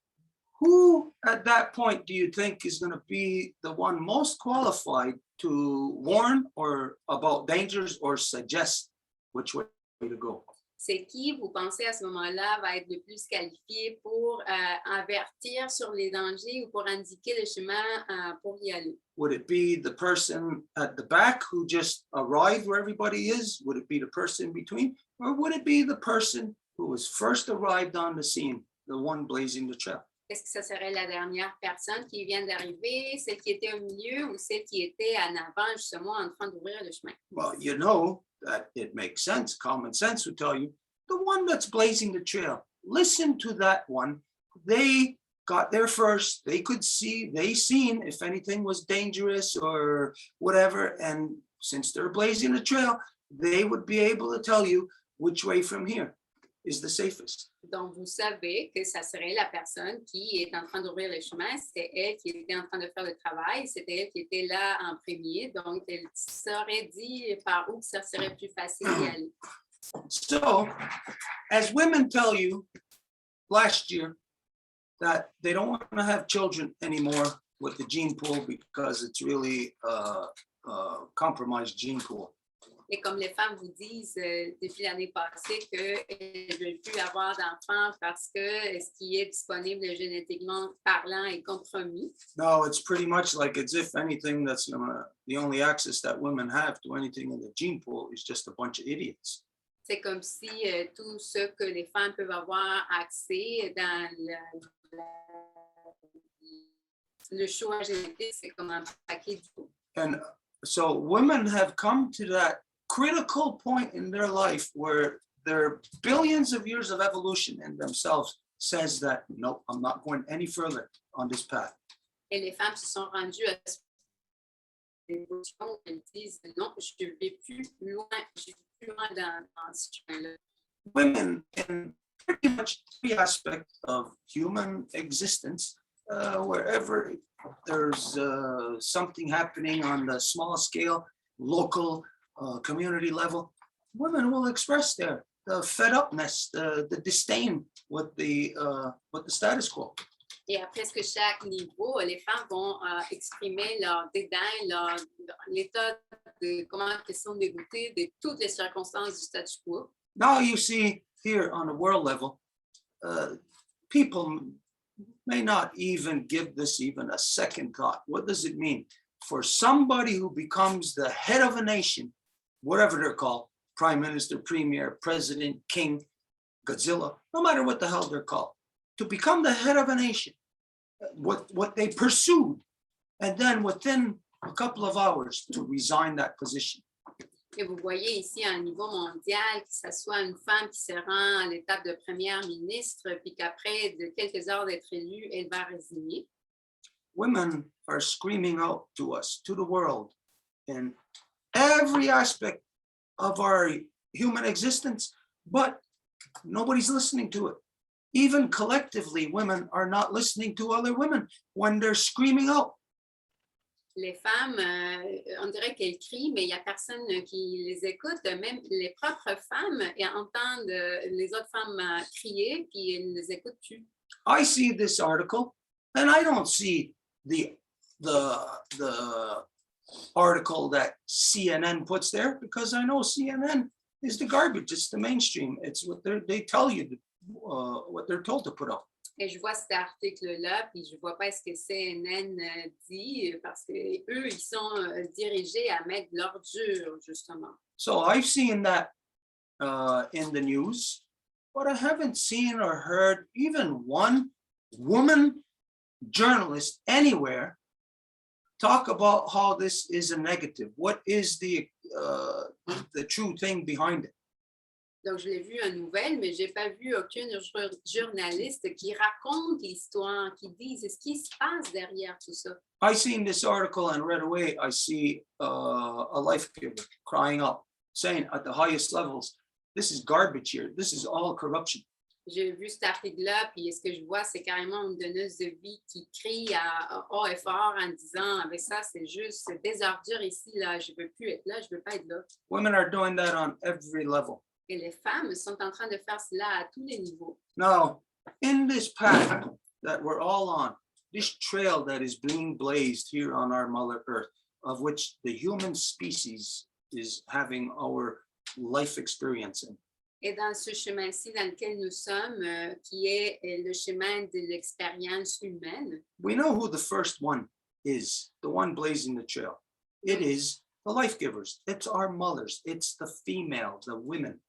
Who at that point do you think is going to be the one most qualified to warn or about dangers or suggest which way to go? C'est qui, vous pensez à ce moment-là, va être le plus qualifié pour avertir sur les dangers ou pour indiquer le chemin pour y aller? Would it be the person at the back who just arrived where everybody is? Would it be the person in between? Or would it be the person who was first arrived on the scene, the one blazing the trail? Est-ce que ça serait la dernière personne qui vient d'arriver, celle qui était au milieu ou celle qui était en avant, justement, en train d'ouvrir le chemin? Well, you know that it makes sense. Common sense would tell you the one that's blazing the trail. Listen to that one. They got there first. They could see, they seen if anything was dangerous or whatever. And since they're blazing the trail, they would be able to tell you which way from here is the safest. Donc, vous savez que ça serait la personne qui est en train d'ouvrir le chemin. C'était elle qui était en train de faire le travail. C'était elle qui était là en premier. Donc, elle saurait dire par où ça serait plus facile d'y aller. So, as women tell you last year that they don't want to have children anymore with the gene pool because it's really a compromised gene pool. Et comme les femmes vous disent depuis l'année passée qu'elles ne veulent plus avoir d'enfants parce que ce qui est disponible génétiquement parlant est compromis. No, it's pretty much like as if anything that's the only access that women have to anything in the gene pool is just a bunch of idiots. C'est comme si tout ce que les femmes peuvent avoir accès dans le choix génétique, c'est comme un paquet de tout. And so women have come to that critical point in their life where their billions of years of evolution in themselves says that, nope, I'm not going any further on this path. Et les femmes se sont rendues à cette évolution, elles disent non, je ne vais plus loin, dans ce chemin-là. Women in pretty much every aspect of human existence, wherever there's something happening on the small scale, local, community level, women will express the fed upness, the disdain with the status quo. Et à presque chaque niveau, les femmes vont exprimer leur dédain, l'état de comment elles sont dégoûtées de toutes les circonstances du statu quo. Now you see here on a world level, people may not even give this even a second thought. What does it mean for somebody who becomes the head of a nation, whatever they're called, prime minister, premier, president, king, Godzilla, no matter what the hell they're called, to become the head of a nation, what they pursued, and then within a couple of hours to resign that position. Et vous voyez ici à un niveau mondial, que ce soit une femme qui se rend à l'étape de première ministre, puis qu'après de quelques heures d'être élue, elle va résigner. Women are screaming out to us, to the world, in every aspect of our human existence, but nobody's listening to it. Even collectively, women are not listening to other women when they're screaming out. Les femmes, on dirait qu'elles crient, mais il n'y a personne qui les écoute. Même les propres femmes entendent les autres femmes crier, puis elles ne les écoutent plus. I see this article, and I don't see the article that CNN puts there, because I know CNN is the garbage. It's the mainstream. It's what they tell you, what they're told to put up. Et je vois cet article-là, puis je ne vois pas ce que CNN dit, parce qu'eux, ils sont dirigés à mettre de l'ordure, justement. So I've seen that in the news, but I haven't seen or heard even one woman journalist anywhere talk about how this is a negative. What is the true thing behind it? Donc, je l'ai vu en nouvelle, mais je n'ai pas vu aucune journaliste qui raconte l'histoire, qui dise ce qui se passe derrière tout ça. I seen this article and right away I see a life giver crying out, saying at the highest levels, this is garbage here. This is all corruption. J'ai vu cet article-là, puis ce que je vois, c'est carrément une donneuse de vie qui crie à haut et fort en disant, mais ça, c'est juste des ordures ici, là, je ne veux plus être là, je ne veux pas être là. Women are doing that on every level. Et les femmes sont en train de faire cela à tous les niveaux. Now, in this path that we're all on, this trail that is being blazed here on our Mother Earth, of which the human species is having our life experience in. Et dans ce chemin-ci dans lequel nous sommes, qui est le chemin de l'expérience humaine, We know who the first one is, the one blazing the trail. It is the life givers. It's our mothers. It's the female, the women.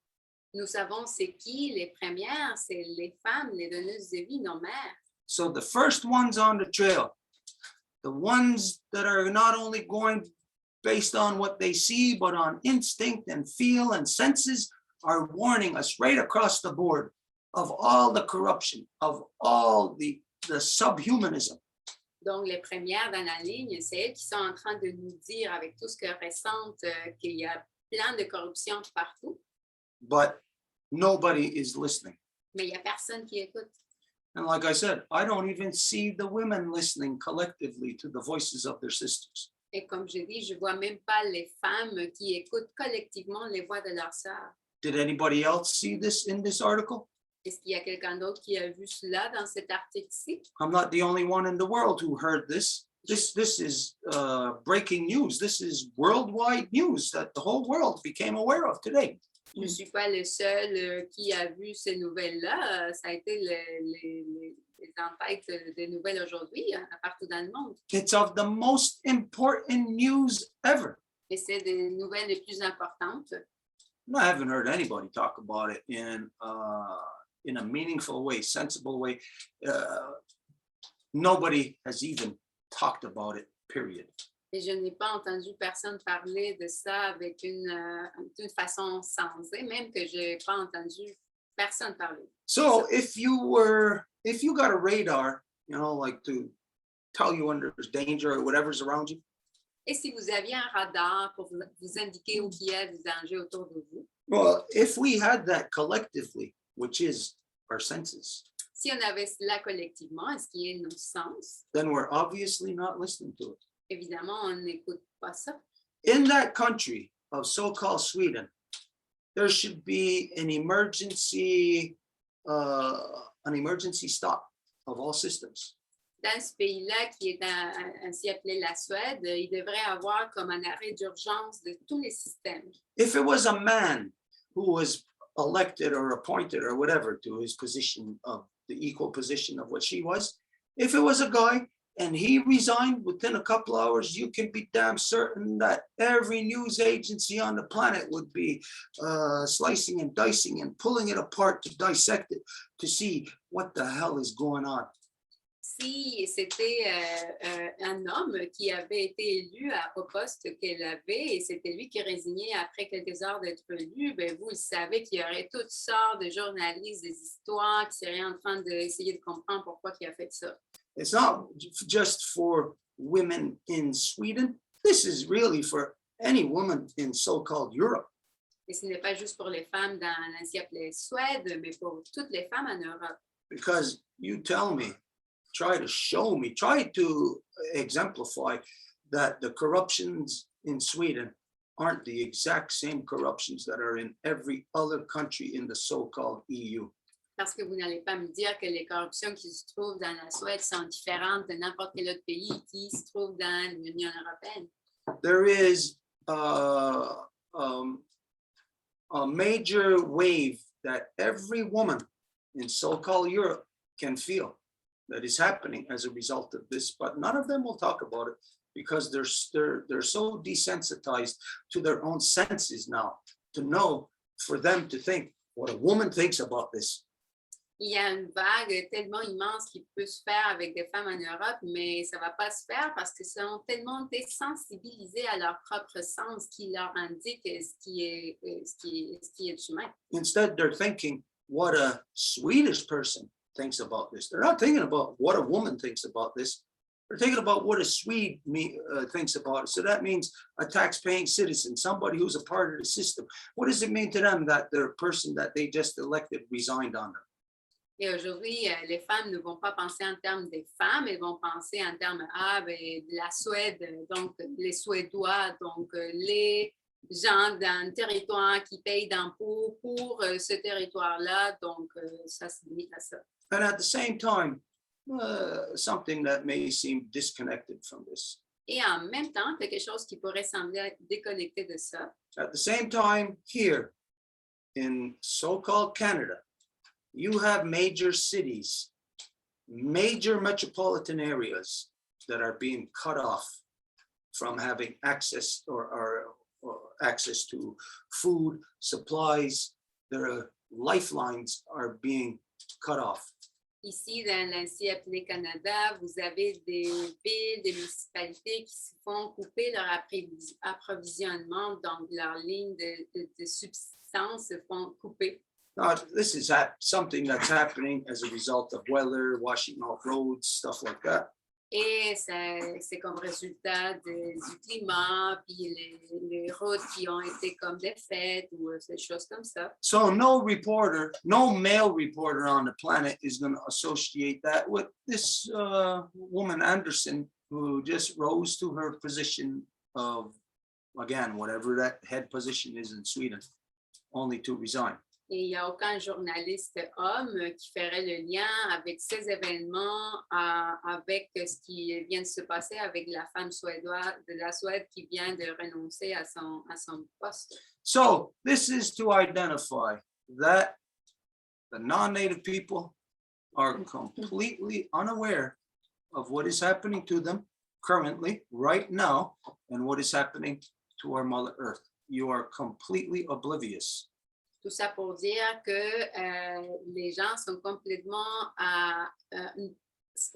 nous savons c'est qui les premières, c'est les femmes, les donneuses de vie, nos mères. So the first ones on the trail, the ones that are not only going based on what they see, but on instinct and feel and senses, are warning us right across the board of all the corruption, of all the subhumanism. Donc, les premières dans la ligne, c'est elles qui sont en train de nous dire, avec tout ce qu'elles ressentent, qu'il y a plein de corruption partout, but nobody is listening. mais il n'y a personne qui écoute. And like I said, I don't even see the women listening collectively to the voices of their sisters. Et comme je dis, je ne vois même pas les femmes qui écoutent collectivement les voix de leurs sœurs. Did anybody else see this in this article? Est-ce qu'il y a quelqu'un d'autre qui a vu cela dans cet article-ci? I'm not the only one in the world who heard this. This is breaking news. This is worldwide news that the whole world became aware of today. Je ne suis pas le seul qui a vu ces nouvelles-là. Ça a été les entêtes de nouvelles aujourd'hui, partout dans le monde. It's of the most important news ever. Et c'est des nouvelles les plus importantes. I haven't heard anybody talk about it in a meaningful way, sensible way. Nobody has even talked about it, period. Et je n'ai pas entendu personne parler de ça avec d'une façon sensée, même que je n'ai pas entendu personne parler. So if you got a radar, like to tell you when there's danger or whatever's around you, Et si vous aviez un radar pour vous indiquer où il y a des dangers autour de vous, well, if we had that collectively, which is our senses, si on avait cela collectivement, ce qui est nos sens, then we're obviously not listening to it. évidemment, on n'écoute pas ça. In that country of so-called Sweden, there should be an emergency stop of all systems. Dans ce pays-là, qui est ainsi appelé la Suède, il devrait avoir comme un arrêt d'urgence de tous les systèmes. If it was a man who was elected or appointed or whatever to his position of the equal position of what she was, if it was a guy and he resigned within a couple hours, you can be damn certain that every news agency on the planet would be slicing and dicing and pulling it apart to dissect it to see what the hell is going on. Si c'était un homme qui avait été élu au poste qu'elle avait et c'était lui qui résignait après quelques heures d'être élu, ben vous le savez qu'il y aurait toutes sortes de journalistes, des histoires qui seraient en train d'essayer de comprendre pourquoi il a fait ça. It's not just for women in Sweden. This is really for any woman in so-called Europe. Et ce n'est pas juste pour les femmes dans l'ancien appelé Suède, mais pour toutes les femmes en Europe. Because you tell me, try to exemplify that the corruptions in Sweden aren't the exact same corruptions that are in every other country in the so-called EU. Parce que vous n'allez pas me dire que les corruptions qui se trouvent dans la Suède sont différentes de n'importe quel autre pays qui se trouve dans l'Union européenne. There is a major wave that every woman in so-called Europe can feel that is happening as a result of this, but none of them will talk about it because they're so desensitized to their own senses now to know, for them to think what a woman thinks about this. Il y a une vague tellement immense qui peut se faire avec des femmes en Europe, mais ça ne va pas se faire parce qu'ils sont tellement désensibilisés à leur propre sens qui leur indique ce qui est humain. Instead, they're thinking what a Swedish person thinks about this. They're not thinking about what a woman thinks about this. They're thinking about what a Swede thinks about it. So that means a tax-paying citizen, somebody who's a part of the system. What does it mean to them that the person that they just elected resigned on them? Et aujourd'hui, les femmes ne vont pas penser en termes des femmes, elles vont penser en termes de la Suède, donc les Suédois, donc les gens dans le territoire qui payent d'impôts pour ce territoire-là, donc ça se limite à ça. And at the same time, something that may seem disconnected from this. Et en même temps, quelque chose qui pourrait sembler déconnecté de ça. At the same time, here in so-called Canada, you have major cities, major metropolitan areas that are being cut off from having access or access to food, supplies. Their lifelines are being cut off. Ici, dans l'ancien appelé Canada, vous avez des villes, des municipalités qui se font couper leur approvisionnement, donc leurs lignes de subsistance se font couper. This is something that's happening as a result of weather, washing off roads, stuff like that. Et c'est comme résultat du climat, puis les routes qui ont été comme défaites ou ces choses comme ça. So no reporter, no male reporter on the planet is going to associate that with this woman Anderson, who just rose to her position of, again, whatever that head position is in Sweden, only to resign. Et il n'y a aucun journaliste homme qui ferait le lien avec ces événements, avec ce qui vient de se passer avec la femme suédoise de la Suède qui vient de renoncer à son poste. So this is to identify that the non-native people are completely unaware of what is happening to them currently, right now, and what is happening to our Mother Earth. You are completely oblivious. Tout ça pour dire que les gens sont complètement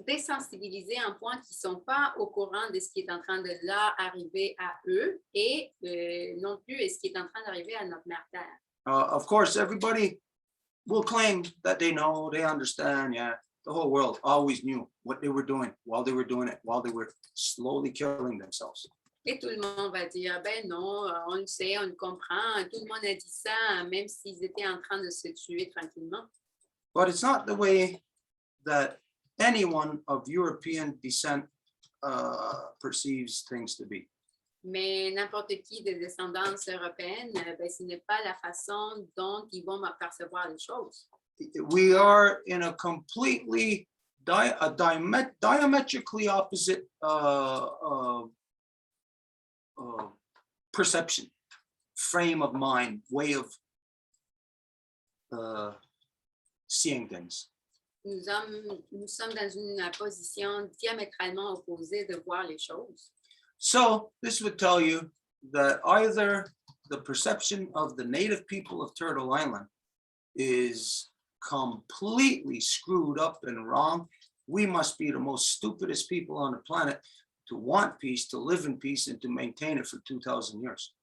désensibilisés à un point qu'ils ne sont pas au courant de ce qui est en train de là arriver à eux et non plus de ce qui est en train d'arriver à notre mère Terre. Of course, everybody will claim that they know, they understand. Yeah, the whole world always knew what they were doing while they were doing it, while they were slowly killing themselves. Et tout le monde va dire, ben non, on le sait, on le comprend. Tout le monde a dit ça, même s'ils étaient en train de se tuer tranquillement. But it's not the way that anyone of European descent perceives things to be. Mais n'importe qui de descendance européenne, ben, ce n'est pas la façon dont ils vont percevoir les choses. We are in a completely diametrically opposite perception, frame of mind, way of seeing things. Nous sommes dans une position diamétralement opposée de voir les choses. So this would tell you that either the perception of the native people of Turtle Island is completely screwed up and wrong. We must be the most stupidest people on the planet to want peace, to live in peace, and to maintain it for 2,000 years.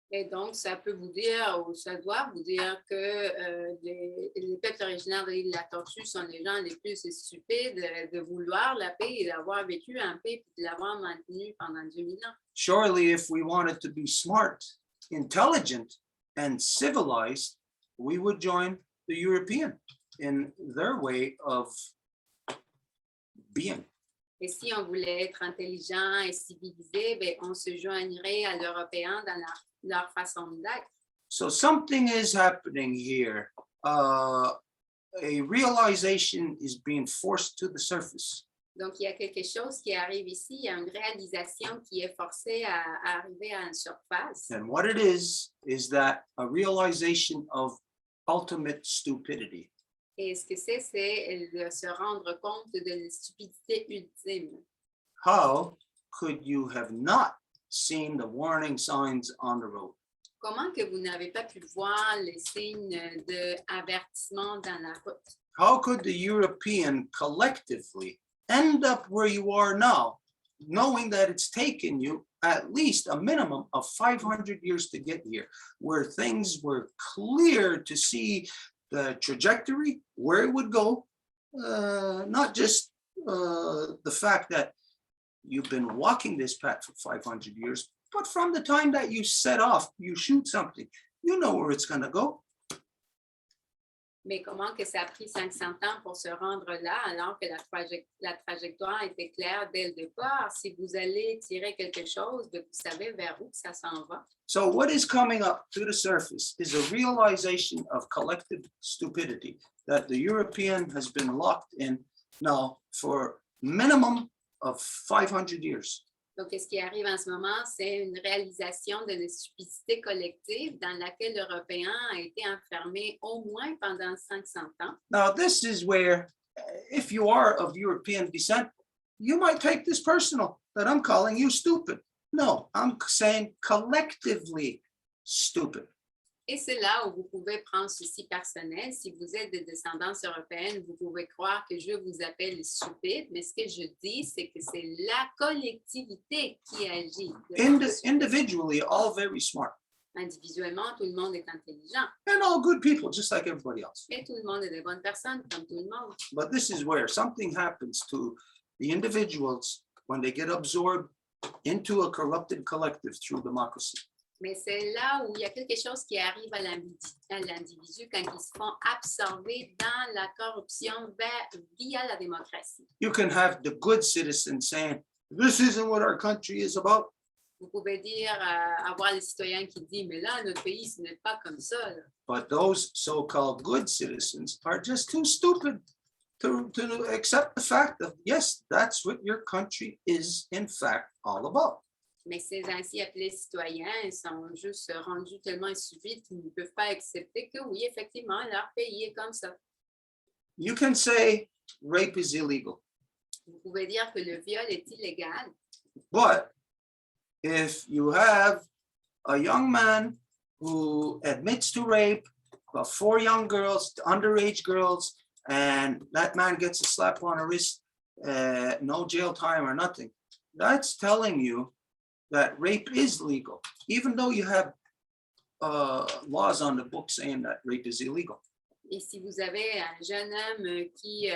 Et donc, ça peut vous dire, ou ça doit vous dire que les peuples originaires de l'île de la Tortue sont les gens les plus stupides de vouloir la paix et d'avoir vécu en paix et de l'avoir maintenue pendant 2000 ans. Surely, if we wanted to be smart, intelligent, and civilized, we would join the European in their way of being. Et si on voulait être intelligent et civilisé, ben, on se joindrait à l'Européen dans leur façon d'être. So something is happening here. A realization is being forced to the surface. Donc, il y a quelque chose qui arrive ici. Il y a une réalisation qui est forcée à arriver à une surface. And what it is that a realization of ultimate stupidity. Et ce que c'est de se rendre compte de la stupidité ultime. How could you have not seen the warning signs on the road? Comment que vous n'avez pas pu voir les signes d'avertissement dans la route? How could the European collectively end up where you are now, knowing that it's taken you at least a minimum of 500 years to get here, where things were clear to see the trajectory, where it would go, not just the fact that you've been walking this path for 500 years, but from the time that you set off, you shoot something, you know where it's going to go. Mais comment que ça a pris 500 ans pour se rendre là, alors que la trajectoire était claire dès le départ? Si vous allez tirer quelque chose, vous savez vers où ça s'en va. So what is coming up to the surface is a realization of collective stupidity that the European has been locked in now for minimum of 500 years. Donc, ce qui arrive en ce moment, c'est une réalisation de la stupidité collective dans laquelle l'Européen a été enfermé au moins pendant 500 ans. Now, this is where, if you are of European descent, you might take this personal, that I'm calling you stupid. No, I'm saying collectively stupid. Et c'est là où vous pouvez prendre ceci personnel. Si vous êtes de descendance européenne, vous pouvez croire que je vous appelle stupide, mais ce que je dis, c'est que c'est la collectivité qui agit. Individually, all very smart. Individuellement, tout le monde est intelligent. And all good people, just like everybody else. Et tout le monde est de bonnes personnes, comme tout le monde. But this is where something happens to the individuals when they get absorbed into a corrupted collective through democracy. Mais c'est là où il y a quelque chose qui arrive à l'individu quand ils se font absorber dans la corruption via la démocratie. You can have the good citizens saying, this isn't what our country is about. Vous pouvez dire, avoir les citoyens qui disent, mais là, notre pays, ce n'est pas comme ça. Là. But those so-called good citizens are just too stupid to accept the fact that, yes, that's what your country is in fact all about. Mais ces ainsi appelés citoyens sont juste rendus tellement stupides qu'ils ne peuvent pas accepter que oui, effectivement, leur pays est comme ça. You can say rape is illegal, Vous pouvez dire que le viol est illégal, but if you have a young man who admits to rape 4 young girls, underage girls, and that man gets a slap on the wrist, no jail time or nothing, that's telling you that rape is legal, even though you have laws on the book saying that rape is illegal. et si vous avez un jeune homme qui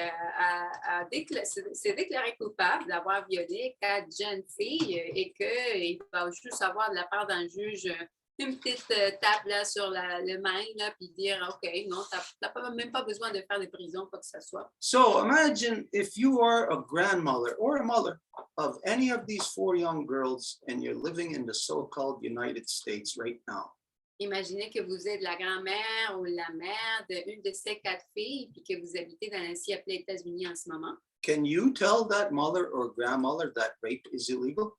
s'est déclaré coupable d'avoir violé 4 jeunes filles et qu'il va juste avoir de la part d'un juge une petite tape là sur le main, là, puis dire, OK, non, t'as même pas besoin de faire de prison, quoi que ce soit. So imagine if you are a grandmother or a mother of any of these 4 young girls and you're living in the so-called United States right now. Imaginez que vous êtes la grand-mère ou la mère d'une de ces 4 filles, puis que vous habitez dans l'ainsi appelé États-Unis en ce moment. Can you tell that mother or grandmother that rape is illegal?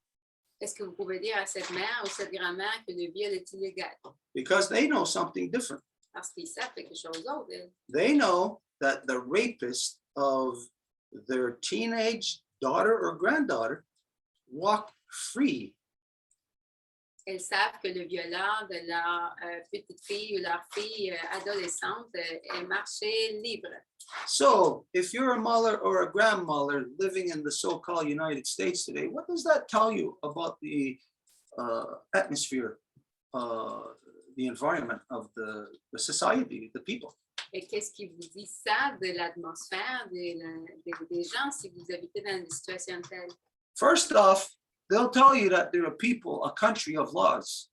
Est-ce que vous pouvez dire à cette mère ou cette grand-mère que le viol est illégal? Because they know something different. Parce qu'ils savent quelque chose d'autre. They know that the rapist of their teenage daughter or granddaughter walked free. Elles savent que le violeur de leur petite fille ou leur fille adolescente est marché libre. So if you're a mother or a grandmother living in the so-called United States today, what does that tell you about the atmosphere, the environment of the society, the people? Et qu'est-ce qui vous dit ça de l'atmosphère des gens si vous habitez dans une situation telle? First off, they'll tell you that they're a people, a country of laws.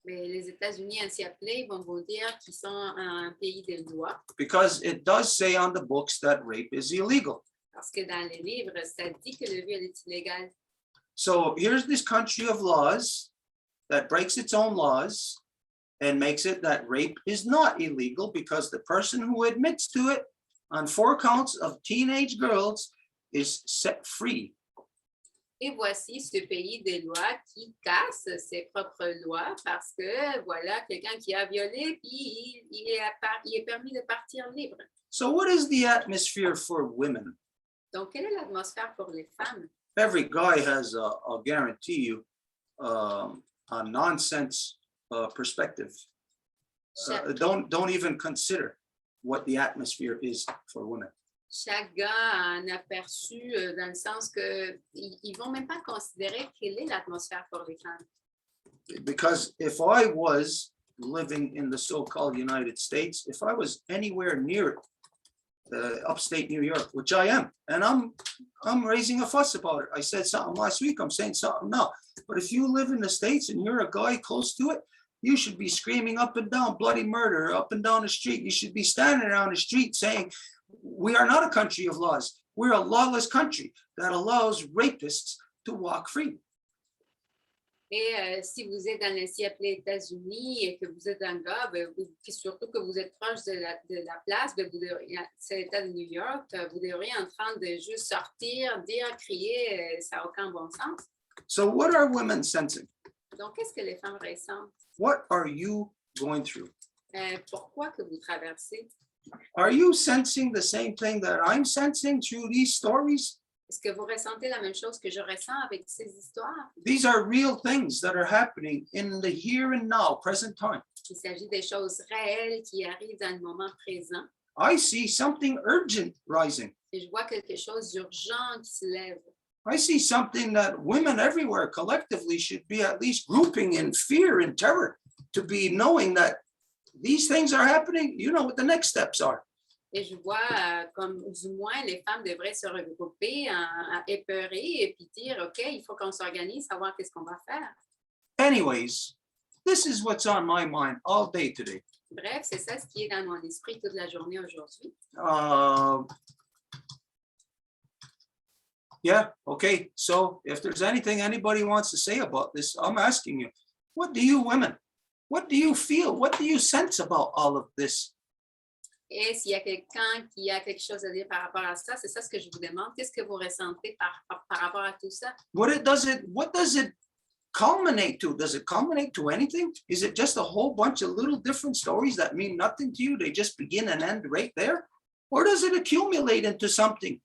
Mais les États-Unis ainsi appelés vont vous dire qu'ils sont un pays de loi. Because it does say on the books that rape is illegal. Parce que dans les livres, ça dit que le viol est illégal. So here's this country of laws that breaks its own laws and makes it that rape is not illegal because the person who admits to it on 4 counts of teenage girls is set free. Et voici ce pays de loi qui casse ses propres lois parce que voilà quelqu'un qui a violé puis il est permis de partir libre. So what is the atmosphere for women? Donc, quelle est l'atmosphère pour les femmes? Every guy has, I'll guarantee you, a nonsense perspective. Don't even consider what the atmosphere is for women. Chaque gars a un aperçu dans le sens que ils vont même pas considérer quelle est l'atmosphère pour les femmes. Because if I was living in the so-called United States, if I was anywhere near upstate New York, which I am, and I'm raising a fuss about it. I said something last week, I'm saying something now. But if you live in the States and you're a guy close to it, you should be screaming up and down bloody murder up and down the street. You should be standing around the street saying, we are not a country of laws. We're a lawless country that allows rapists to walk free. Et si vous êtes dans l'ainsi appelé États-Unis et que vous êtes un gars, surtout que vous êtes proche de la place, c'est l'État de New York, vous devriez en train de juste sortir, dire, crier, ça n'a aucun bon sens. So what are women sensing? Donc, qu'est-ce que les femmes ressentent? What are you going through? Pourquoi que vous traversez? Are you sensing the same thing that I'm sensing through these stories? Est-ce que vous ressentez la même chose que je ressens avec ces histoires? These are real things that are happening in the here and now, present time. Il s'agit des choses réelles qui arrivent dans le moment présent. I see something urgent rising. Et je vois quelque chose d'urgent qui se lève. I see something that women everywhere collectively should be at least grouping in fear and terror to be knowing that these things are happening. You know what the next steps are. Et je vois comme du moins les femmes devraient se regrouper, épeurées et puis dire, OK, il faut qu'on s'organise, savoir qu'est-ce qu'on va faire. Anyways, this is what's on my mind all day today. Bref, c'est ça ce qui est dans mon esprit toute la journée aujourd'hui. Yeah, okay. So if there's anything anybody wants to say about this, I'm asking you, what do you women, what do you feel? What do you sense about all of this? Et s'il y a quelqu'un qui a quelque chose à dire par rapport à ça, c'est ça ce que je vous demande. Qu'est-ce que vous ressentez par rapport à tout ça? What does it culminate to? Does it culminate to anything? Is it just a whole bunch of little different stories that mean nothing to you? They just begin and end right there? Or does it accumulate into something?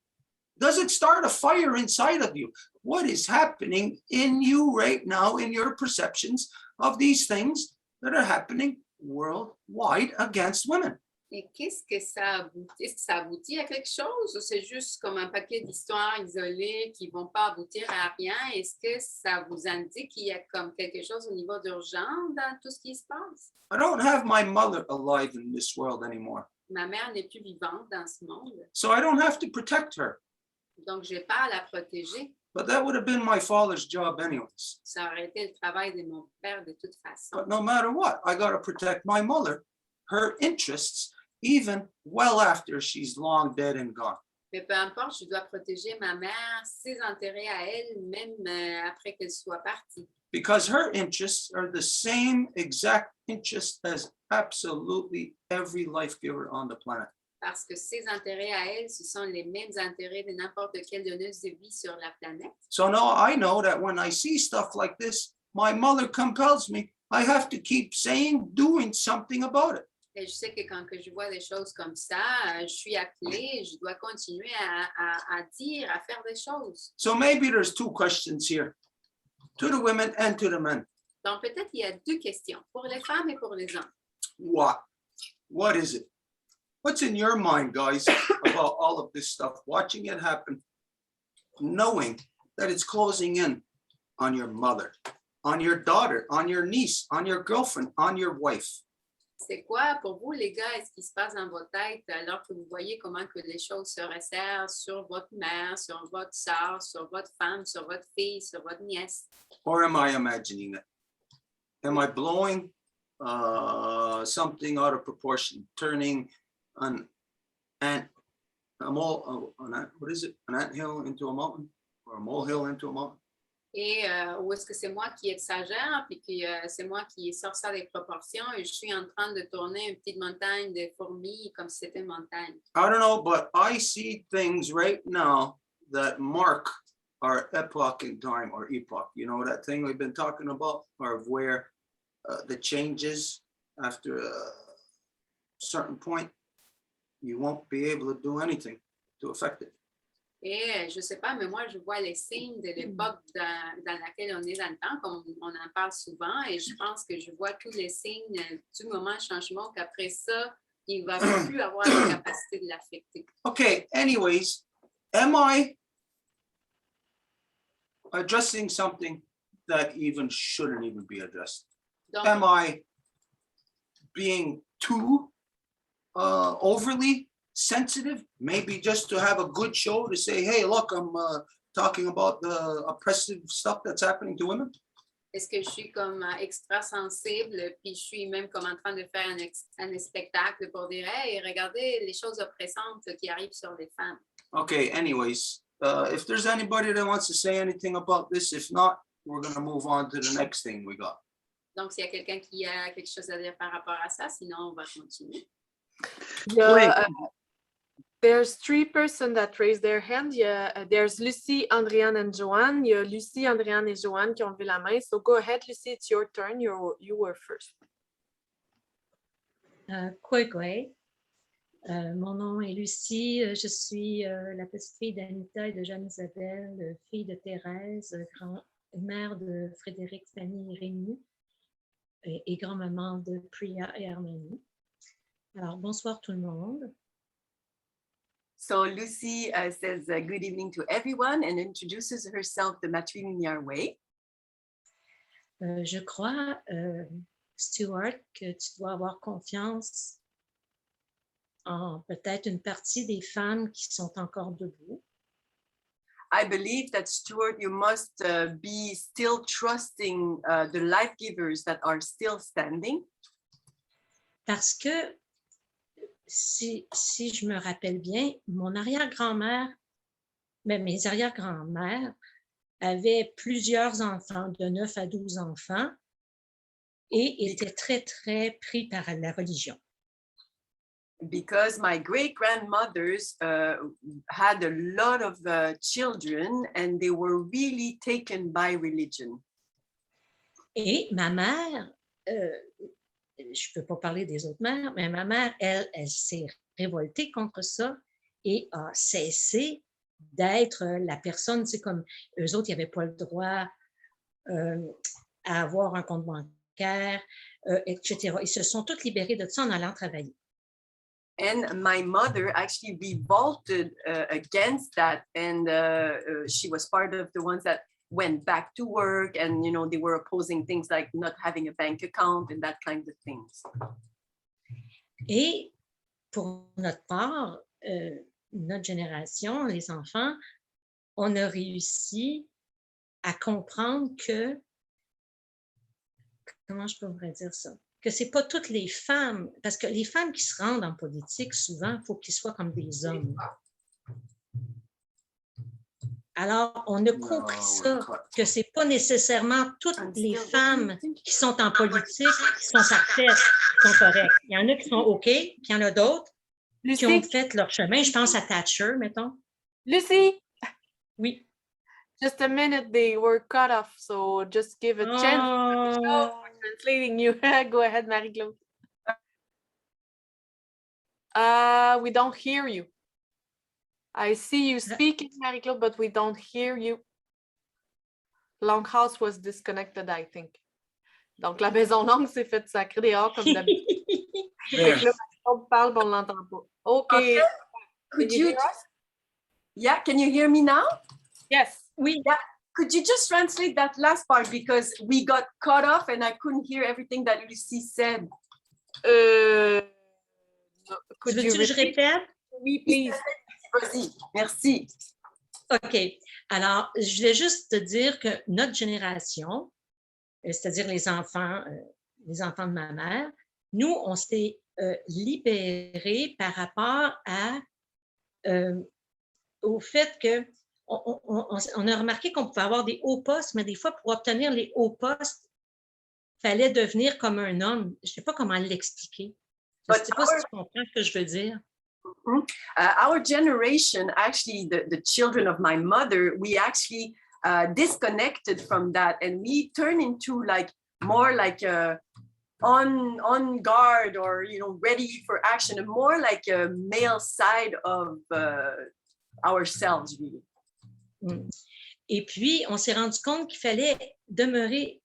Does it start a fire inside of you? What is happening in you right now in your perceptions of these things that are happening worldwide against women? Et qu'est-ce que ça aboutit? Est-ce que ça aboutit à quelque chose ou c'est juste comme un paquet d'histoires isolées qui ne vont pas aboutir à rien? Est-ce que ça vous indique qu'il y a comme quelque chose au niveau d'urgence dans tout ce qui se passe? I don't have my mother alive in this world anymore, Ma mère n'est plus vivante dans ce monde, so I don't have to protect her. donc je n'ai pas à la protéger. But that would have been my father's job anyways. Ça aurait été le travail de mon père de toute façon. But no matter what, I got to protect my mother, her interests, even well after she's long dead and gone. Mais peu importe, je dois protéger ma mère, ses intérêts à elle, même après qu'elle soit partie. Because her interests are the same exact interests as absolutely every life giver on the planet. Parce que ses intérêts à elle, ce sont les mêmes intérêts de n'importe quelle donneuse de vie sur la planète. So now I know that when I see stuff like this, my mother compels me. I have to keep saying, doing something about it. Et je sais que quand que je vois des choses comme ça, je suis appelée, je dois continuer à dire, à faire des choses. So maybe there's two questions here, to the women and to the men. Donc peut-être il y a deux questions, pour les femmes et pour les hommes. What is it? What's in your mind, guys, about all of this stuff, watching it happen, knowing that it's closing in on your mother, on your daughter, on your niece, on your girlfriend, on your wife? C'est quoi pour vous, les gars, ce qui se passe dans votre tête alors que vous voyez comment que les choses se resserrent sur votre mère, sur votre sœur, sur votre femme, sur votre fille, sur votre nièce? Or am I imagining it? Am I blowing something out of proportion, turning an what is it? An anthill into a mountain, or a molehill into a mountain? Et ou est-ce que c'est moi qui exagère, puis que c'est moi qui sors ça des proportions et je suis en train de tourner une petite montagne de fourmis comme si c'était une montagne? I don't know, but I see things right now that mark our epoch in time, or epoch. You know that thing we've been talking about, or where the changes after a certain point, you won't be able to do anything to affect it. Et je ne sais pas, mais moi, je vois les signes de l'époque dans laquelle on est dans le temps, comme on en parle souvent, et je pense que je vois tous les signes du moment de changement, qu'après ça, il ne va plus avoir la capacité de l'affecter. Okay, anyways, am I addressing something that even shouldn't even be addressed? Donc, Am I being too overly sensitive, maybe just to have a good show to say, hey, look, I'm talking about the oppressive stuff that's happening to women? est-ce que je suis comme extra sensible, puis je suis même comme en train de faire un spectacle pour dire, hey, regardez les choses oppressantes qui arrivent sur les femmes? Okay, anyways, if there's anybody that wants to say anything about this, if not, we're going to move on to the next thing we got. Donc, s'il y a quelqu'un qui a quelque chose à dire par rapport à ça, sinon on va continuer. There's three persons that raised their hand. There's Lucy, Andréane, and Joanne. Il y a Lucy, Andréane et Joanne qui ont levé la main. So go ahead, Lucy, it's your turn. You were first. Kwekwe. Mon nom est Lucie. Je suis la petite fille d'Anita et de Jeanne-Isabelle, fille de Thérèse, mère de Frédéric, Fanny et Rémi, et grand-maman de Priya et Harmonie. Alors, bonsoir tout le monde. So Lucy says good evening to everyone and introduces herself the matrilinear way. Je crois, Stuart, que tu dois avoir confiance peut-être une partie des femmes qui sont encore debout. I believe that, Stuart, you must be still trusting the life givers that are still standing. Parce que, si je me rappelle bien, mon arrière-grand-mère, mes arrière-grand-mères avaient plusieurs enfants, de 9 à 12 enfants, et étaient très, très pris par la religion. Because my great-grandmothers had a lot of children and they were really taken by religion. Et ma mère, je ne peux pas parler des autres mères, mais ma mère, elle s'est révoltée contre ça et a cessé d'être la personne, c'est comme eux autres, ils n'avaient pas le droit à avoir un compte bancaire, etc. Ils se sont tous libérés de ça en allant travailler. And my mother actually revolted against that, and she was part of the ones that went back to work, and you know they were opposing things like not having a bank account and that kind of things. Et pour notre part, notre génération, les enfants, on a réussi à comprendre que, comment je pourrais dire ça? Que ce n'est pas toutes les femmes, parce que les femmes qui se rendent en politique, souvent, il faut qu'ils soient comme des hommes. Alors, on a compris ça, que ce n'est pas nécessairement toutes les femmes qui sont en politique, qui sont parfaites, qui sont correctes. Il y en a qui sont OK, puis il y en a d'autres qui ont fait leur chemin. Je pense à Thatcher, mettons. Lucy, Oui. just a minute, they were cut off, so just give a chance for translating you. Go ahead, Marie-Claude. We don't hear you. I see you speaking, Marie-Claude, but we don't hear you. Longhouse was disconnected, I think. Donc, la maison longue s'est faite sacrer dehors comme d'habitude. Fait que là, on parle, mais on ne l'entend pas. OK. Could you? Yeah, can you hear me now? Yes. Oui. Yeah. Could you just translate that last part because we got cut off and I couldn't hear everything that Lucy said. Could you que je répète? Oui, please. Vas-y, merci. OK. Alors, je voulais juste te dire que notre génération, c'est-à-dire les enfants de ma mère, nous, on s'est libérés par rapport au fait que on a remarqué qu'on pouvait avoir des hauts postes, mais des fois, pour obtenir les hauts postes, il fallait devenir comme un homme. Je ne sais pas comment l'expliquer. Je ne sais pas si tu comprends ce que je veux dire. Our generation, actually, the children of my mother, we actually disconnected from that, and we turned into more like on guard, or ready for action, and more like a male side of ourselves, really. Et puis, on s'est rendu compte qu'il fallait demeurer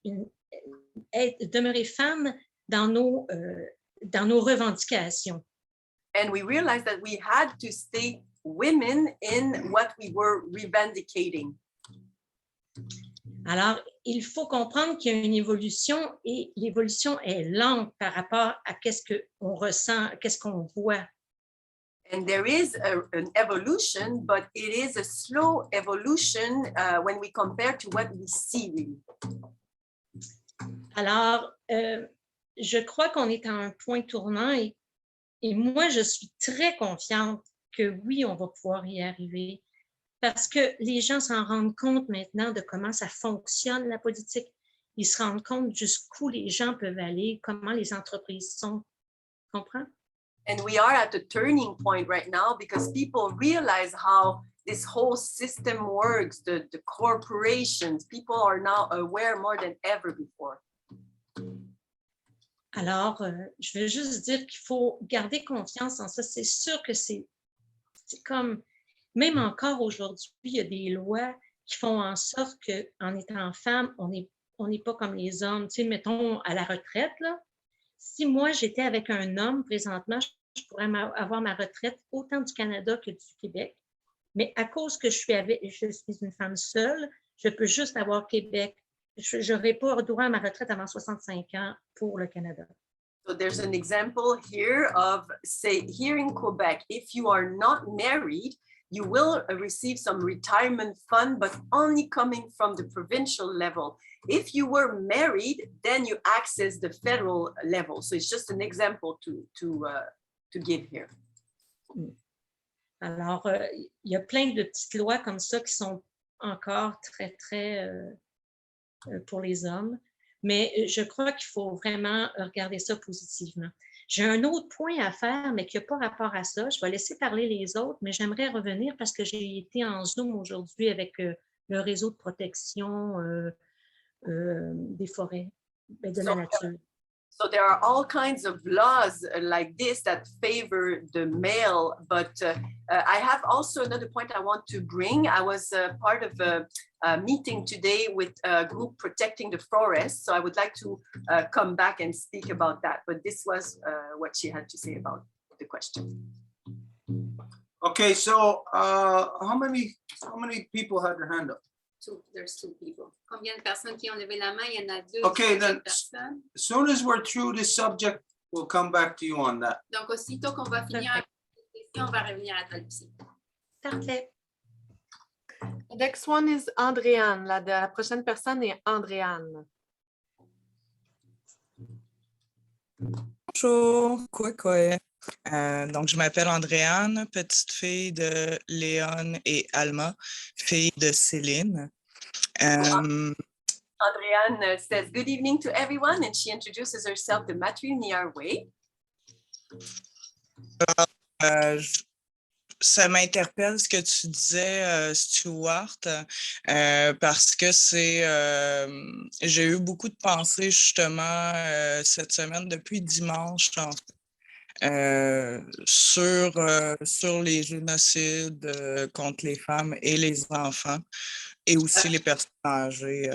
femme dans nos revendications. And we realized that we had to stay women in what we were revendicating. Alors, il faut comprendre qu'il y a une évolution et l'évolution est lente par rapport à qu'est-ce qu'on ressent, qu'est-ce qu'on voit. And there is an evolution, but it is a slow evolution when we compare to what we see, really. Alors, je crois qu'on est à un point tournant et moi, je suis très confiante que oui, on va pouvoir y arriver parce que les gens s'en rendent compte maintenant de comment ça fonctionne, la politique. Ils se rendent compte jusqu'où les gens peuvent aller, comment les entreprises sont. Tu comprends? And we are at a turning point right now because people realize how this whole system works, the corporations. People are now aware more than ever before. Alors, je veux juste dire qu'il faut garder confiance en ça. C'est sûr que c'est comme, même encore aujourd'hui, il y a des lois qui font en sorte qu'en étant femme, on n'est pas comme les hommes. Tu sais, mettons, à la retraite, là, si moi, j'étais avec un homme présentement, je pourrais avoir ma retraite autant du Canada que du Québec. Mais à cause que je suis une femme seule, je peux juste avoir Québec. Je n'aurai pas droit à ma retraite avant 65 ans pour le Canada. So there's an example here of, say, here in Quebec, if you are not married, you will receive some retirement fund, but only coming from the provincial level. If you were married, then you access the federal level. So it's just an example to give here. Alors, il y a plein de petites lois comme ça qui sont encore très pour les hommes, mais je crois qu'il faut vraiment regarder ça positivement. J'ai un autre point à faire, mais qui n'a pas rapport à ça. Je vais laisser parler les autres, mais j'aimerais revenir parce que j'ai été en Zoom aujourd'hui avec le réseau de protection des forêts, de la nature. So there are all kinds of laws like this that favor the male, but I have also another point I want to bring. I was part of a meeting today with a group protecting the forest, so I would like to come back and speak about that, but this was what she had to say about the question. Okay, so how many people had their hand up? There's two people. Combien de personnes qui ont levé la main? Il y en a deux. Okay, then Personnes. as soon as we're through this subject, we'll come back to you on that. Donc, aussitôt qu'on va finir avec cette question, on va revenir à toi, Lucie. Parfait. The next one is Andréane. La prochaine personne est Andréane. Bonjour, quoi. Donc, je m'appelle Andréane, petite fille de Léon et Alma, fille de Céline. Andréane says, good evening to everyone, and she introduces herself the matrilinear way. Ça m'interpelle ce que tu disais, Stuart, parce que j'ai eu beaucoup de pensées justement cette semaine, depuis dimanche, sur les génocides contre les femmes et les enfants, et aussi les personnes âgées.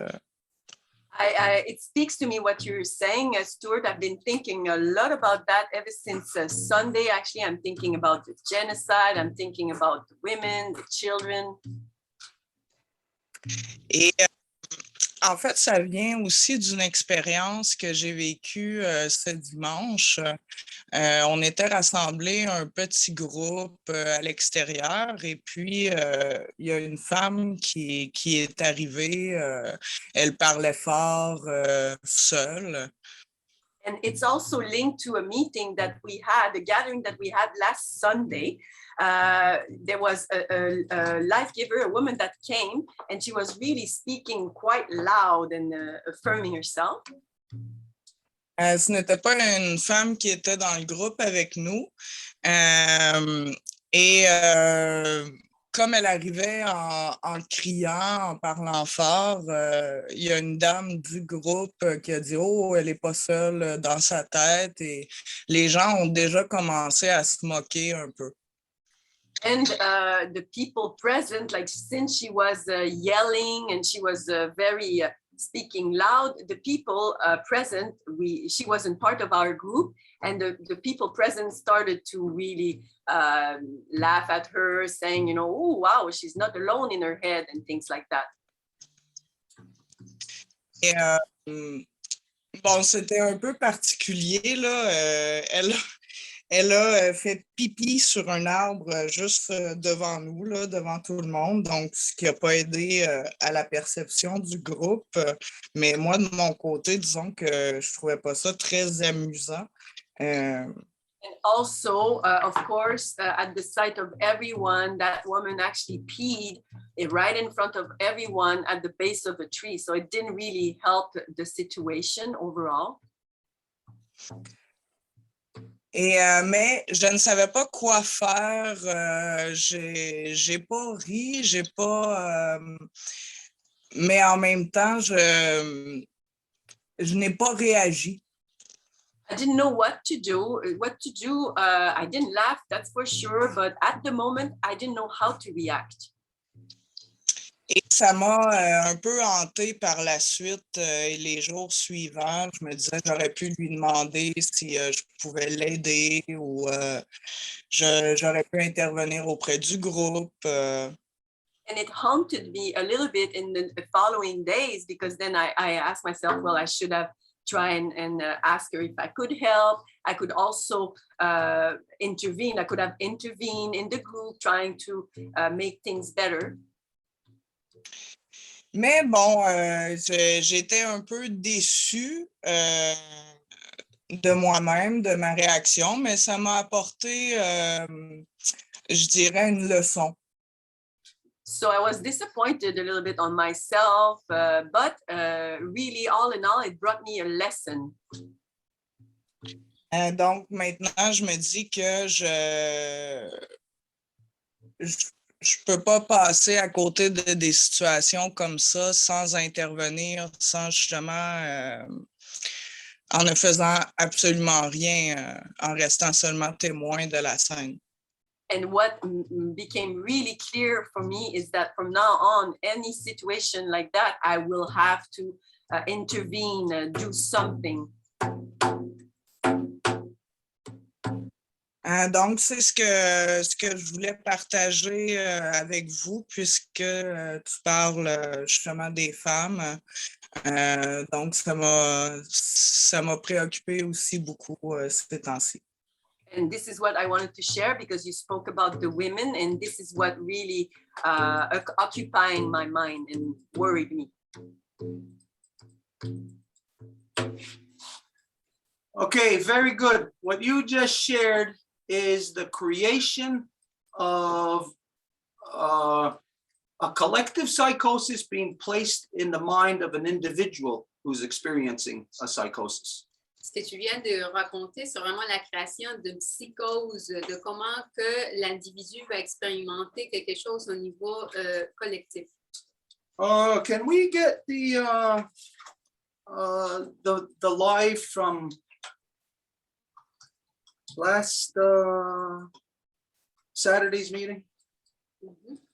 It speaks to me what you're saying, Stuart. I've been thinking a lot about that ever since Sunday. Actually, I'm thinking about the genocide. I'm thinking about the women, the children. Et en fait, ça vient aussi d'une expérience que j'ai vécue ce dimanche. On était rassemblés, un petit groupe à l'extérieur, et puis il y a une femme qui est arrivée. Elle parlait fort, seule. And it's also linked to a meeting that we had, a gathering that we had last Sunday. There was a life giver, a woman that came, and she was really speaking quite loud and affirming herself. Ce n'était pas une femme qui était dans le groupe avec nous. Comme elle arrivait en criant, en parlant fort, il y a une dame du groupe qui a dit « Oh, elle n'est pas seule dans sa tête » et les gens ont déjà commencé à se moquer un peu. And the people present, like since she was yelling and she was very speaking loud, the people present, she wasn't part of our group, and the people present started to really laugh at her, saying, you know, oh, wow, she's not alone in her head and things like that. Et bon, c'était un peu particulier, là. Elle a fait pipi sur un arbre juste devant nous, là, devant tout le monde, donc ce qui n'a pas aidé à la perception du groupe. Mais moi, de mon côté, disons que je ne trouvais pas ça très amusant. And also, of course, at the sight of everyone, that woman actually peed right in front of everyone at the base of a tree. So it didn't really help the situation overall. Mais je ne savais pas quoi faire. J'ai pas ri, mais en même temps, je n'ai pas réagi. I didn't know what to do. I didn't laugh, that's for sure, but at the moment, I didn't know how to react. Et ça m'a un peu hanté par la suite et les jours suivants. Je me disais, j'aurais pu lui demander si je pouvais l'aider ou j'aurais pu intervenir auprès du groupe. And it haunted me a little bit in the following days, because then I asked myself, well, I should have try and ask her if I could help. I could also intervene. I could have intervened in the group, trying to make things better. Mais bon, j'étais un peu déçue de moi-même, de ma réaction, mais ça m'a apporté, je dirais, une leçon. So I was disappointed a little bit on myself, but really, all in all, it brought me a lesson. Donc maintenant, je me dis que je peux pas passer à côté de des situations comme ça sans intervenir, sans justement en ne faisant absolument rien, en restant seulement témoin de la scène. And what became really clear for me is that from now on, any situation like that, I will have to intervene, do something. Donc, c'est ce que je voulais partager avec vous, puisque tu parles justement des femmes. Donc, ça m'a préoccupé aussi beaucoup ces temps-ci. And this is what I wanted to share because you spoke about the women, and this is what really occupying my mind and worried me. Okay, very good. What you just shared is the creation of a collective psychosis being placed in the mind of an individual who's experiencing a psychosis. Ce que tu viens de raconter, c'est vraiment la création d'une psychose, de comment que l'individu va expérimenter quelque chose au niveau collectif. Can we get the live from last Saturday's meeting?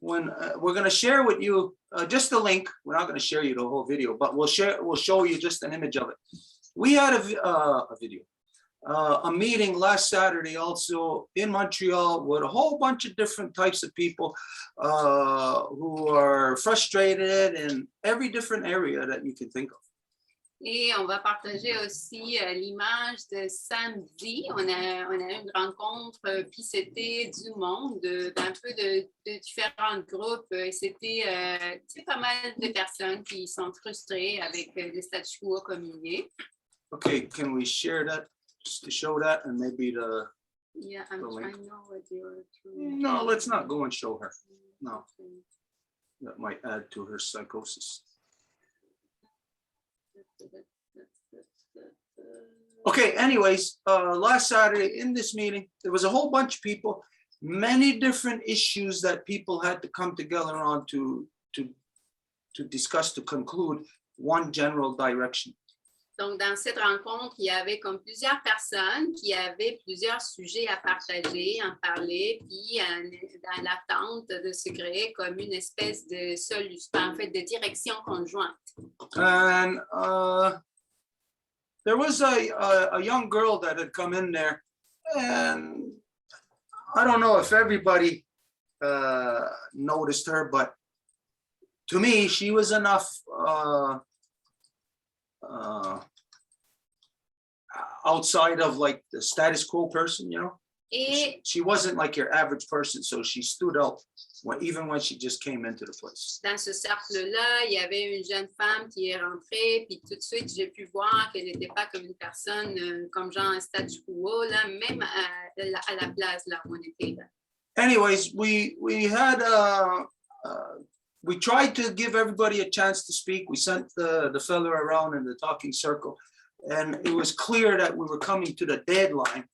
When we're going to share with you just the link. We're not going to share you the whole video, but we'll show you just an image of it. We had a meeting last Saturday also in Montreal with a whole bunch of different types of people who are frustrated in every different area that you can think of. Et on va partager aussi l'image de samedi. On a eu une rencontre, puis c'était du monde, d'un peu de différents groupes. C'était pas mal de personnes qui sont frustrées avec le statu quo comme il est. Okay, can we share that just to show that and maybe the... Yeah, I'm trying now what you're doing. No, let's not go and show her. No, that might add to her psychosis. Okay, anyways, last Saturday in this meeting, there was a whole bunch of people, many different issues that people had to come together on to discuss, to conclude one general direction. Donc, dans cette rencontre, il y avait comme plusieurs personnes qui avaient plusieurs sujets à partager, en parler, puis dans l'attente de se créer comme une espèce de solution, en fait, de direction conjointe. And there was a young girl that had come in there, and I don't know if everybody noticed her, but to me, she was enough outside of like the status quo person, you know. Et She wasn't like your average person, so she stood out even when she just came into the place. dans ce cercle-là, il y avait une jeune femme qui est rentrée, puis tout de suite, j'ai pu voir qu'elle n'était pas comme une personne comme genre un statu quo, là, même à la place là où on était là. Anyways, we tried to give everybody a chance to speak. We sent the fella around in the talking circle, and it was clear that we were coming to the deadline.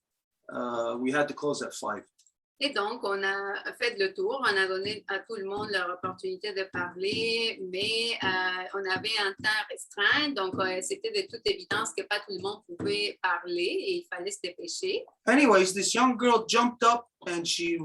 We had to close at 5. Et donc, on a fait le tour, on a donné à tout le monde leur opportunité de parler, mais on avait un temps restreint, donc c'était de toute évidence que pas tout le monde pouvait parler et il fallait se dépêcher. Anyways, this young girl jumped up and she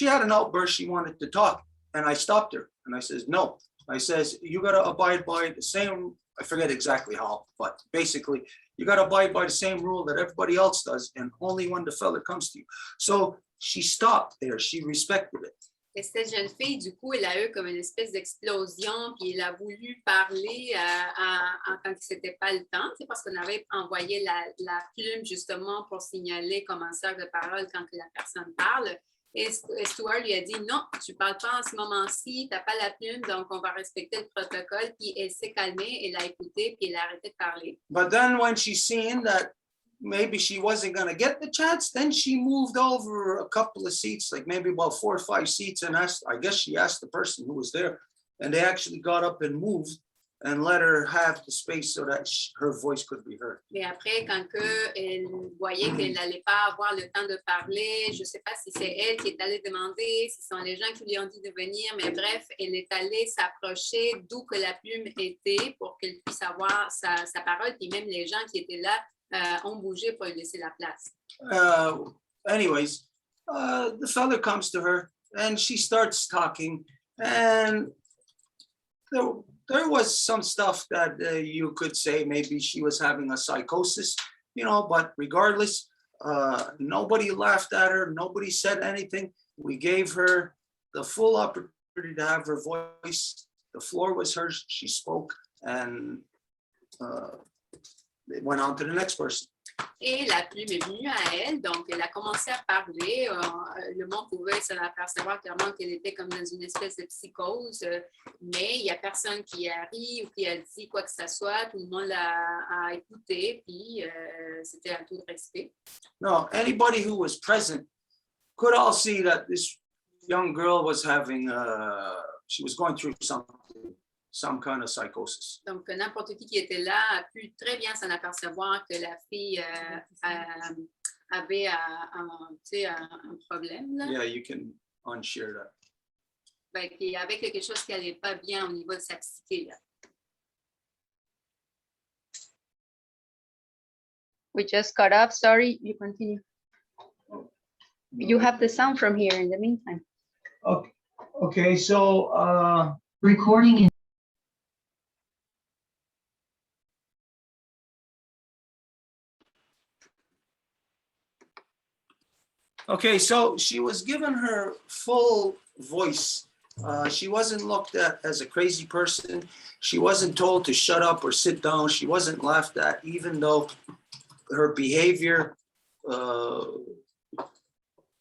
had an outburst. She wanted to talk, and I stopped her and I says, no. I says, you got to abide by the same, I forget exactly how, but basically you got to abide by the same rule that everybody else does, and only when the fella comes to you. So she stopped there. She respected it. Et cette jeune fille, du coup, elle a eu comme une espèce d'explosion, puis elle a voulu parler quand c'était pas le temps, c'est parce qu'on avait envoyé la plume justement pour signaler comme un cercle de parole quand la personne parle. Et Stuart lui a dit non, tu ne parles pas en ce moment-ci, tu n'as pas la plume, donc on va respecter le protocole. Puis elle s'est calmée, elle a écouté, puis elle a arrêté de parler. But then when she seen that maybe she wasn't going to get the chance, then she moved over a couple of seats, like maybe about 4 or 5 seats, and I guess she asked the person who was there, and they actually got up and moved and let her have the space so that her voice could be heard. Mais après, quand elle voyait qu'elle n'allait pas avoir le temps de parler, je ne sais pas si c'est elle qui est allée demander, si ce sont les gens qui lui ont dit de venir, mais bref, elle est allée s'approcher d'où que la plume était pour qu'elle puisse avoir sa parole, puis même les gens qui étaient là ont bougé pour lui laisser la place. Anyways, the fella comes to her and she starts talking, and there was some stuff that you could say maybe she was having a psychosis, but regardless, nobody laughed at her, nobody said anything. We gave her the full opportunity to have her voice. The floor was hers, she spoke, and it went on to the next person. Et la plume est venue à elle, donc elle a commencé à parler. Le monde pouvait s'en apercevoir clairement qu'elle était comme dans une espèce de psychose, mais il n'y a personne qui a ri ou qui a dit quoi que ce soit. Tout le monde a écouté, puis c'était un tout de respect. No, anybody who was present could all see that this young girl was having, she was going through some kind of psychosis. Donc, n'importe qui était là a pu très bien s'en apercevoir que la fille avait un problème. Là. Yeah, you can unshare that. Ben, qu'il y avait quelque chose qui n'allait pas bien au niveau de sa psyché. Là. We just cut off. Sorry, you continue. You have the sound from here in the meantime. Okay, so Recording in okay, so she was given her full voice. She wasn't looked at as a crazy person. She wasn't told to shut up or sit down. She wasn't laughed at, even though her behavior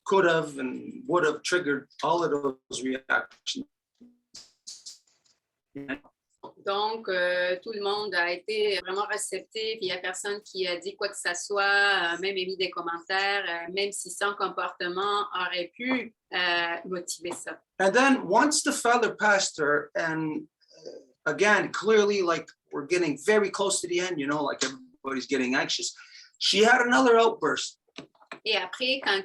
could have and would have triggered all of those reactions. Donc, tout le monde a été vraiment réceptif. Il n'y a personne qui a dit quoi que ce soit, même émis des commentaires, même si son comportement aurait pu motiver ça. And then once the fella passed her, and again, clearly, like we're getting very close to the end, like everybody's getting anxious, she had another outburst. Et après, quand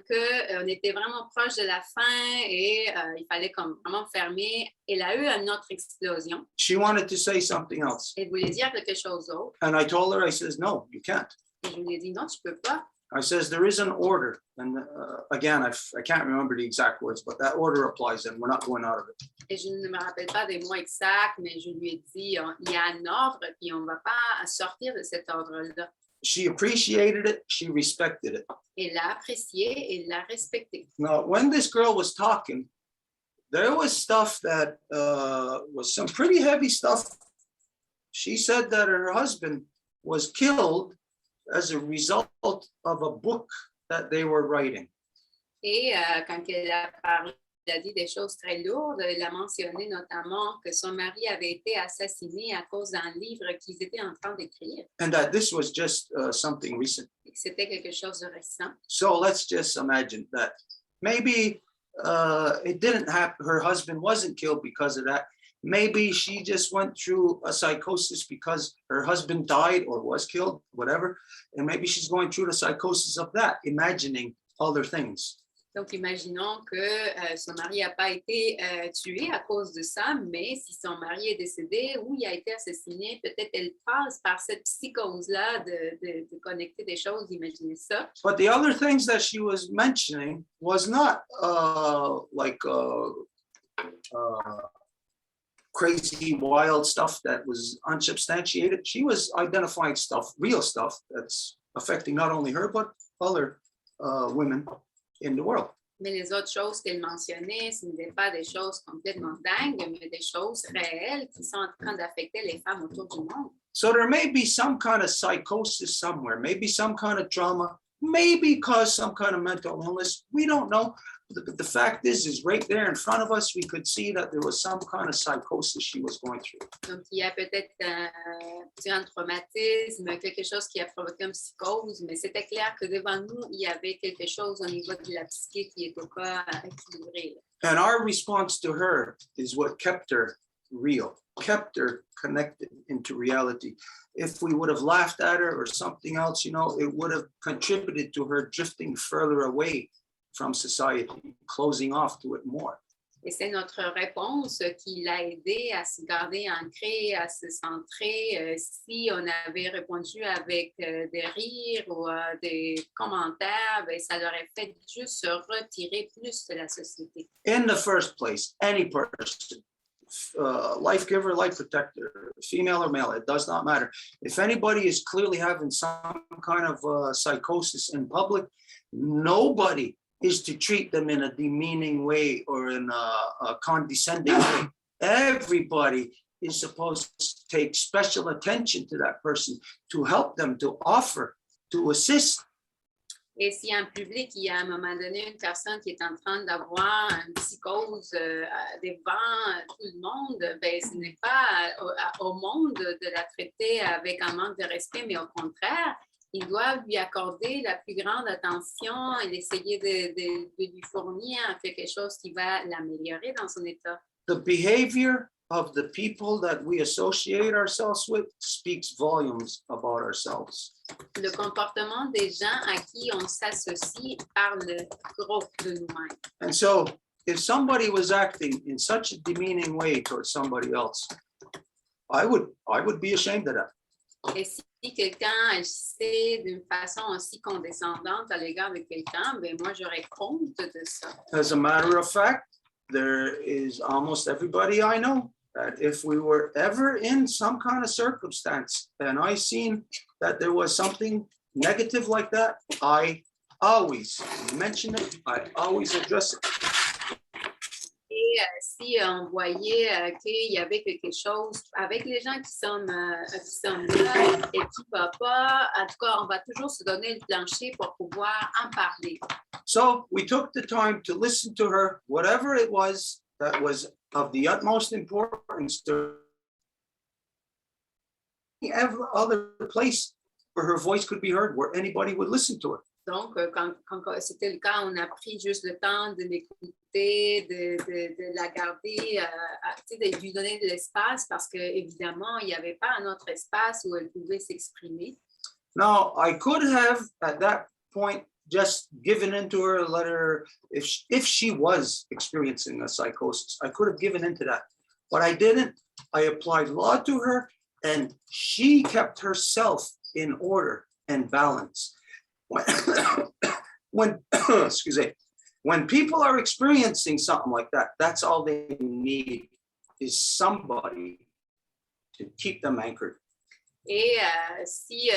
on était vraiment proche de la fin et il fallait comme vraiment fermer, elle a eu une autre explosion. She wanted to say something else. Elle voulait dire quelque chose d'autre. And I told her, I says, no, you can't. Et je lui ai dit, non, tu peux pas. I says, there is an order. And again, I can't remember the exact words, but that order applies and we're not going out of it. Et je ne me rappelle pas des mots exacts, mais je lui ai dit, il y a un ordre, puis on ne va pas sortir de cet ordre-là. She appreciated it. She respected it. Elle l'a apprécié et l'a respecté. Now, when this girl was talking, there was stuff that was some pretty heavy stuff. She said that her husband was killed as a result of a book that they were writing. Et quand elle a parlé, elle a dit des choses très lourdes. Elle a mentionné notamment que son mari avait été assassiné à cause d'un livre qu'ils étaient en train d'écrire. And that this was just something recent. Et que c'était quelque chose de récent. So let's just imagine that maybe it didn't happen. Her husband wasn't killed because of that. Maybe she just went through a psychosis because her husband died or was killed, whatever. And maybe she's going through the psychosis of that, imagining other things. Donc, imaginons que son mari n'a pas été tué à cause de ça, mais si son mari est décédé ou il a été assassiné, peut-être elle passe par cette psychose-là de connecter des choses, d'imaginer ça. But the other things that she was mentioning was not crazy, wild stuff that was unsubstantiated. She was identifying stuff, real stuff, that's affecting not only her, but other women in the world. Mais les autres choses qu'elle mentionnait, ce n'étaient pas des choses complètement dingues, mais des choses réelles qui sont en train d'affecter les femmes autour du monde. So there may be some kind of psychosis somewhere, maybe some kind of trauma, maybe cause some kind of mental illness. We don't know. But the fact is right there in front of us, we could see that there was some kind of psychosis she was going through. Donc, il y a peut-être un traumatisme, quelque chose qui a provoqué une psychose, mais c'était clair que devant nous, il y avait quelque chose au niveau de la psyché qui n'était pas équilibré. And our response to her is what kept her real, kept her connected into reality. If we would have laughed at her or something else, you know, it would have contributed to her drifting further away from society, closing off to it more. Et c'est notre réponse qui l'a aidé à se garder ancré, à se centrer. Si on avait répondu avec des rires ou des commentaires, ben, ça l'aurait fait juste se retirer plus de la société. In the first place, any person, life giver, life protector, female or male, it does not matter. If anybody is clearly having some kind of psychosis in public, nobody is to treat them in a demeaning way or in a condescending way. Everybody is supposed to take special attention to that person, to help them, to offer, to assist. Et si en public, il y a à un moment donné une personne qui est en train d'avoir une psychose devant tout le monde, ben, ce n'est pas au monde de la traiter avec un manque de respect, mais au contraire, ils doivent lui accorder la plus grande attention et essayer de lui fournir quelque chose qui va l'améliorer dans son état. The behavior of the people that we associate ourselves with speaks volumes about ourselves. Le comportement des gens à qui on s'associe parle gros de nous-mêmes. And so if somebody was acting in such a demeaning way towards somebody else, I would be ashamed of that. Et si quelqu'un agissait d'une façon aussi condescendante à l'égard de quelqu'un, ben moi j'aurais honte de ça. As a matter of fact, there is almost everybody I know that if we were ever in some kind of circumstance and I seen that there was something negative like that, I always mention it, I always address it. Et si on voyait qu'il y avait quelque chose avec les gens qui sont là et qui ne va pas, en tout cas, on va toujours se donner le plancher pour pouvoir en parler. So we took the time to listen to her, whatever it was that was of the utmost importance to every other place where her voice could be heard, where anybody would listen to her. Donc, quand c'était le cas, on a pris juste le temps de l'écouter, de la garder, de lui donner de l'espace parce qu'évidemment, il n'y avait pas un autre espace où elle pouvait s'exprimer. Now, I could have, at that point, just given into her, let her, if she was experiencing a psychosis, I could have given into that. But I didn't. I applied law to her, and she kept herself in order and balance. When excuse me, when people are experiencing something like that, that's all they need is somebody to keep them anchored. Et si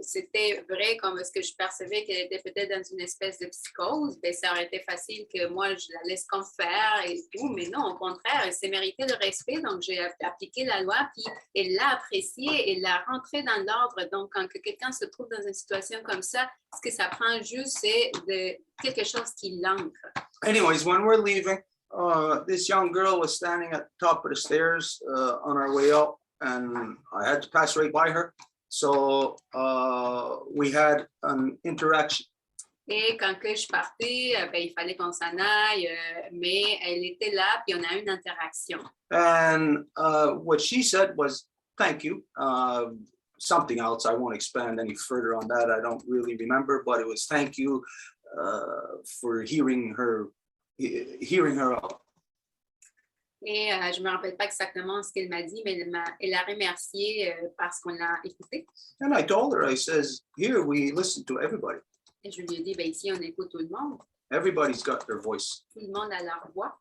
c'était vrai comme ce que je percevais qu'elle était peut-être dans une espèce de psychose, ben, ça aurait été facile que moi je la laisse comme faire et tout, mais non, au contraire, elle s'est méritée le respect, donc j'ai appliqué la loi, puis elle l'a appréciée, elle l'a rentrée dans l'ordre. Donc quand quelqu'un se trouve dans une situation comme ça, ce que ça prend juste, c'est quelque chose qui l'ancre. Anyways, when we're leaving, this young girl was standing at the top of the stairs on our way out. And I had to pass right by her. So we had an interaction. Et quand que je partais, ben, il fallait qu'on s'en aille, mais elle était là, puis on a eu une interaction. And what she said was, thank you. Something else, I won't expand any further on that. I don't really remember, but it was thank you for hearing her out. Et je ne me rappelle pas exactement ce qu'elle m'a dit, mais elle a remercié parce qu'on l'a écouté. And I told her, I says, here we listen to everybody. Et je lui ai dit, ben, ici, on écoute tout le monde. Everybody's got their voice. Tout le monde a leur voix.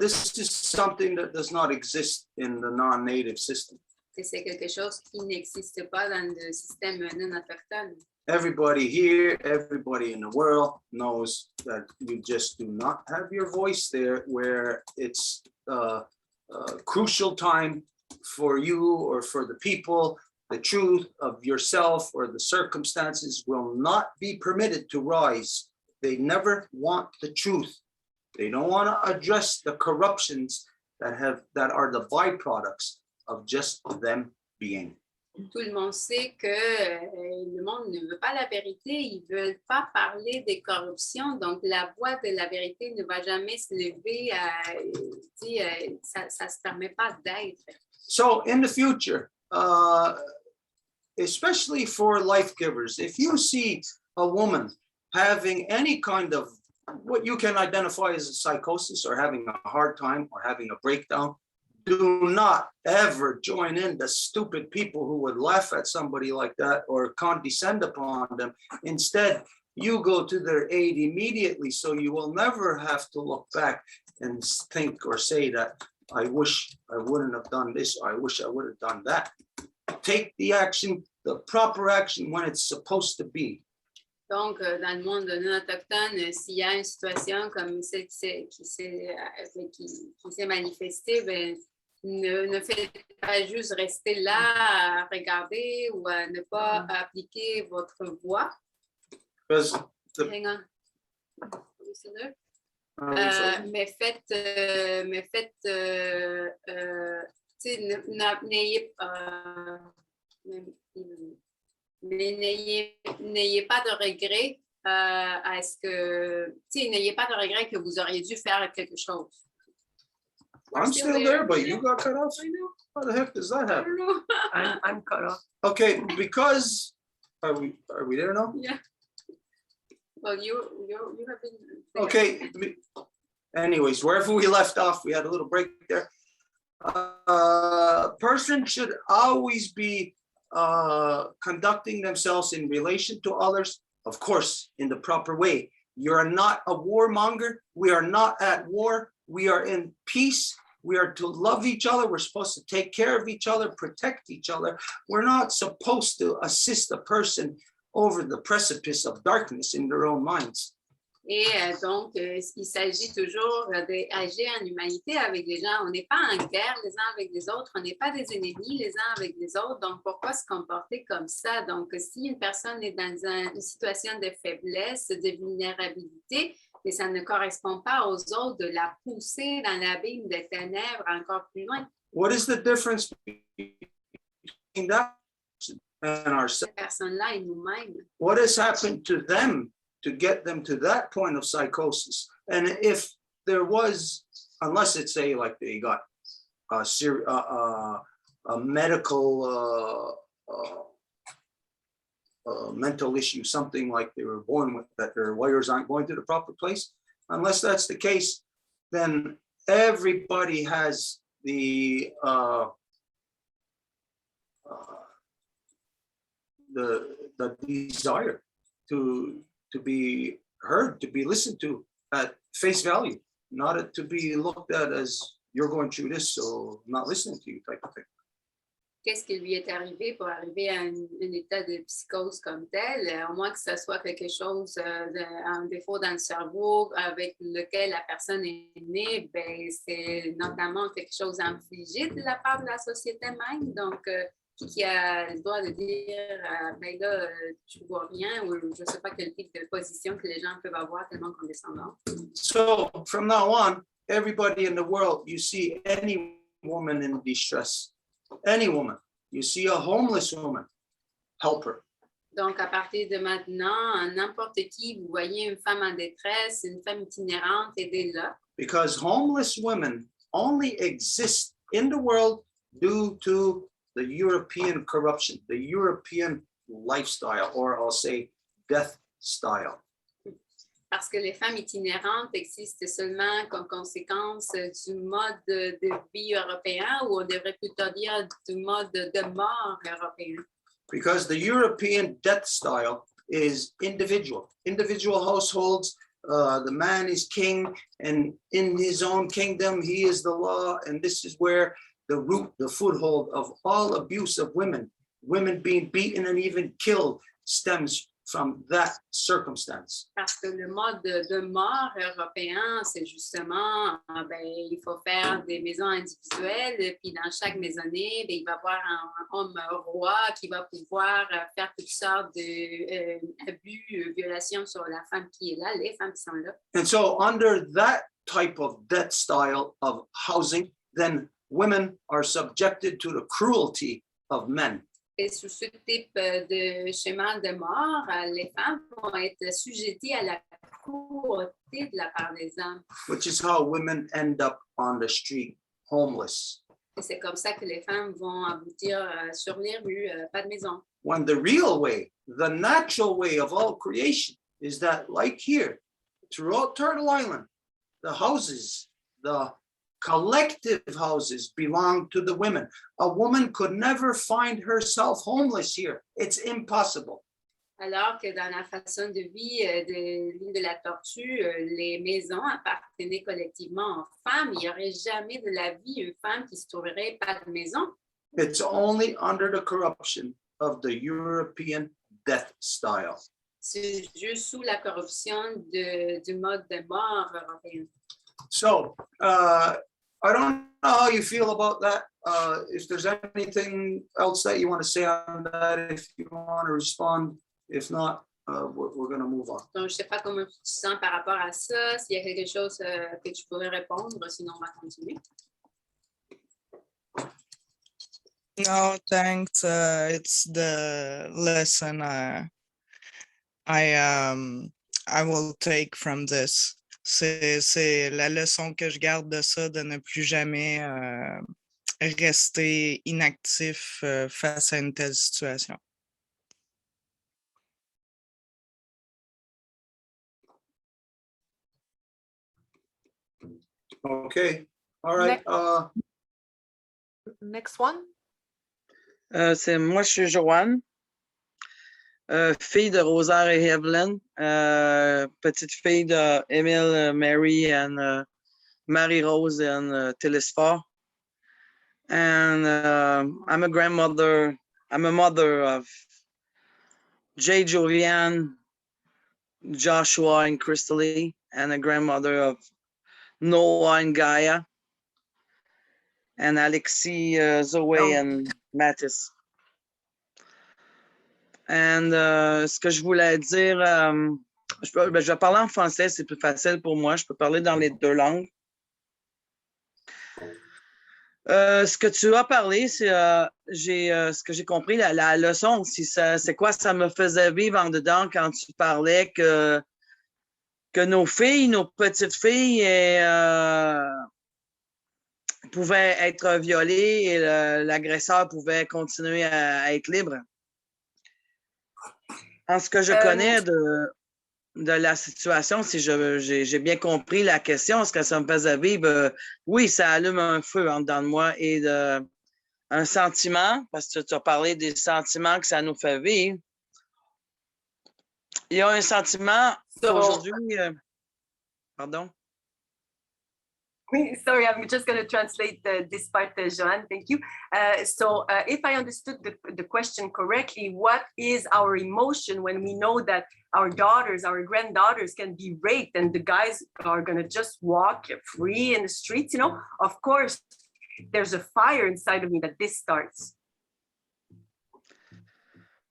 This is something that does not exist in the non-native system. que c'est quelque chose qui n'existe pas dans le système non autochtone. Everybody here, everybody in the world knows that you just do not have your voice there where it's a crucial time for you or for the people. The truth of yourself or the circumstances will not be permitted to rise. They never want the truth. They don't want to address the corruptions that are the byproducts of just them being. Tout le monde sait que le monde ne veut pas la vérité, ils ne veulent pas parler des corruptions, donc la voix de la vérité ne va jamais se lever, ça ne se permet pas d'être. So in the future, especially for life givers, if you see a woman having any kind of what you can identify as a psychosis or having a hard time or having a breakdown, do not ever join in the stupid people who would laugh at somebody like that or condescend upon them. Instead, you go to their aid immediately, so you will never have to look back and think or say that, I wish I wouldn't have done this, or I wish I would have done that. Take the action, the proper action when it's supposed to be. Donc, dans le monde non autochtone, s'il y a une situation comme celle qui s'est manifestée, ben, ne faites pas juste rester là à regarder ou à ne pas appliquer votre voix. Hang on. Mais faites, n'ayez pas de regret à ce que, n'ayez pas de regret que vous auriez dû faire quelque chose. I'm still there, but you got cut off. How the heck does that happen? I'm cut off. Okay, because are we there now? Yeah. Well, you have been there. Okay. Anyways, wherever we left off, we had a little break there. Person should always be conducting themselves in relation to others, of course, in the proper way. You are not a warmonger. We are not at war. We are in peace. We are to love each other. We're supposed to take care of each other, protect each other. We're not supposed to assist a person over the precipice of darkness in their own minds. Et donc, il s'agit toujours d'agir en humanité avec les gens. On n'est pas en guerre les uns avec les autres. On n'est pas des ennemis les uns avec les autres. Donc, pourquoi se comporter comme ça? Donc, si une personne est dans une situation de faiblesse, de vulnérabilité, et ça ne correspond pas aux autres de la pousser dans l'abîme des ténèbres encore plus loin. What is the difference between that and ourselves? Cette personne-là et nous-mêmes. What has happened to them to get them to that point of psychosis? And if there was, unless it's say like they got a medical mental issue, something like they were born with, that their wires aren't going to the proper place, unless that's the case, then everybody has the desire to be heard, to be listened to at face value, not to be looked at as you're going through this, so I'm not listening to you type of thing. Qu'est-ce qui lui est arrivé pour arriver à un état de psychose comme tel, au moins que ce soit quelque chose, un défaut dans le cerveau avec lequel la personne est née, ben, c'est notamment quelque chose infligé de la part de la société même. Donc, qui a le droit de dire, ben là, tu vois rien, ou je ne sais pas quel type de position que les gens peuvent avoir tellement condescendant. So, from now on, everybody in the world, you see any woman in distress, any woman, you see a homeless woman, help her. Donc, à partir de maintenant, n'importe qui, vous voyez une femme en détresse, une femme itinérante, aidez-la. Because homeless women only exist in the world due to the European corruption, the European lifestyle, or I'll say death style. Parce que les femmes itinérantes existent seulement comme conséquence du mode de vie européen, ou on devrait plutôt dire du mode de mort européen. Because the European death style is individual households. The man is king, and in his own kingdom, he is the law. And this is where the root, the foothold of all abuse of women. Women being beaten and even killed stems from that circumstance. Parce que le mode de mort européen, c'est justement, il faut faire des maisons individuelles, puis dans chaque maisonnée, il va y avoir un homme roi qui va pouvoir faire toutes sortes d'abus, violations sur la femme qui est là, les femmes qui sont là. And so under that type of death style of housing, then women are subjected to the cruelty of men. Et sous ce type de schéma de mort, les femmes vont être sujettées à la cruauté de la part des hommes. Which is how women end up on the street, homeless. Et c'est comme ça que les femmes vont aboutir sur les rues, pas de maison. When the real way, the natural way of all creation is that, like here, throughout Turtle Island, the houses, the collective houses belong to the women. A woman could never find herself homeless here. It's impossible. Alors que dans la façon de vie de l'île de la Tortue, les maisons appartenaient collectivement aux femmes. Il n'y aurait jamais de la vie une femme qui ne se trouverait pas de maison. It's only under the corruption of the European death style. C'est juste sous la corruption du mode de mort européen. So, I don't know how you feel about that. If there's anything else that you want to say on that, if you want to respond, if not, we're going to move on. Donc, je ne sais pas comment tu te sens par rapport à ça, s'il y a quelque chose que tu pourrais répondre, sinon on va continuer. No, thanks. It's the lesson I will take from this. C'est la leçon que je garde de ça, de ne plus jamais rester inactif face à une telle situation. Okay. All right. Next one. Moi, je suis Joanne, fille de Rosaire et Evelyn, petite fille de Emile, Mary, and Marie-Rose and Telesphore. And I'm a grandmother. I'm a mother of Jay, Jovian, Joshua, and Crystalie, and a grandmother of Noah and Gaia, and Alexis, Zoé, and Mathis. And ce que je voulais dire, je vais parler en français, c'est plus facile pour moi. Je peux parler dans les deux langues. Ce que tu as parlé, c'est ce que j'ai compris, la leçon, c'est quoi ça me faisait vivre en dedans quand tu parlais que nos filles, nos petites filles, pouvaient être violées et l'agresseur pouvait continuer à être libre. En ce que je connais de la situation, si j'ai bien compris la question, ce que ça me faisait vivre, oui, ça allume un feu en dedans de moi et un sentiment, parce que tu as parlé des sentiments que ça nous fait vivre. Il y a un sentiment aujourd'hui, pardon. Sorry, I'm just going to translate this part, Joanne. Thank you. So if I understood the question correctly, what is our emotion when we know that our daughters, our granddaughters can be raped and the guys are going to just walk free in the streets? You know, of course, there's a fire inside of me that this starts.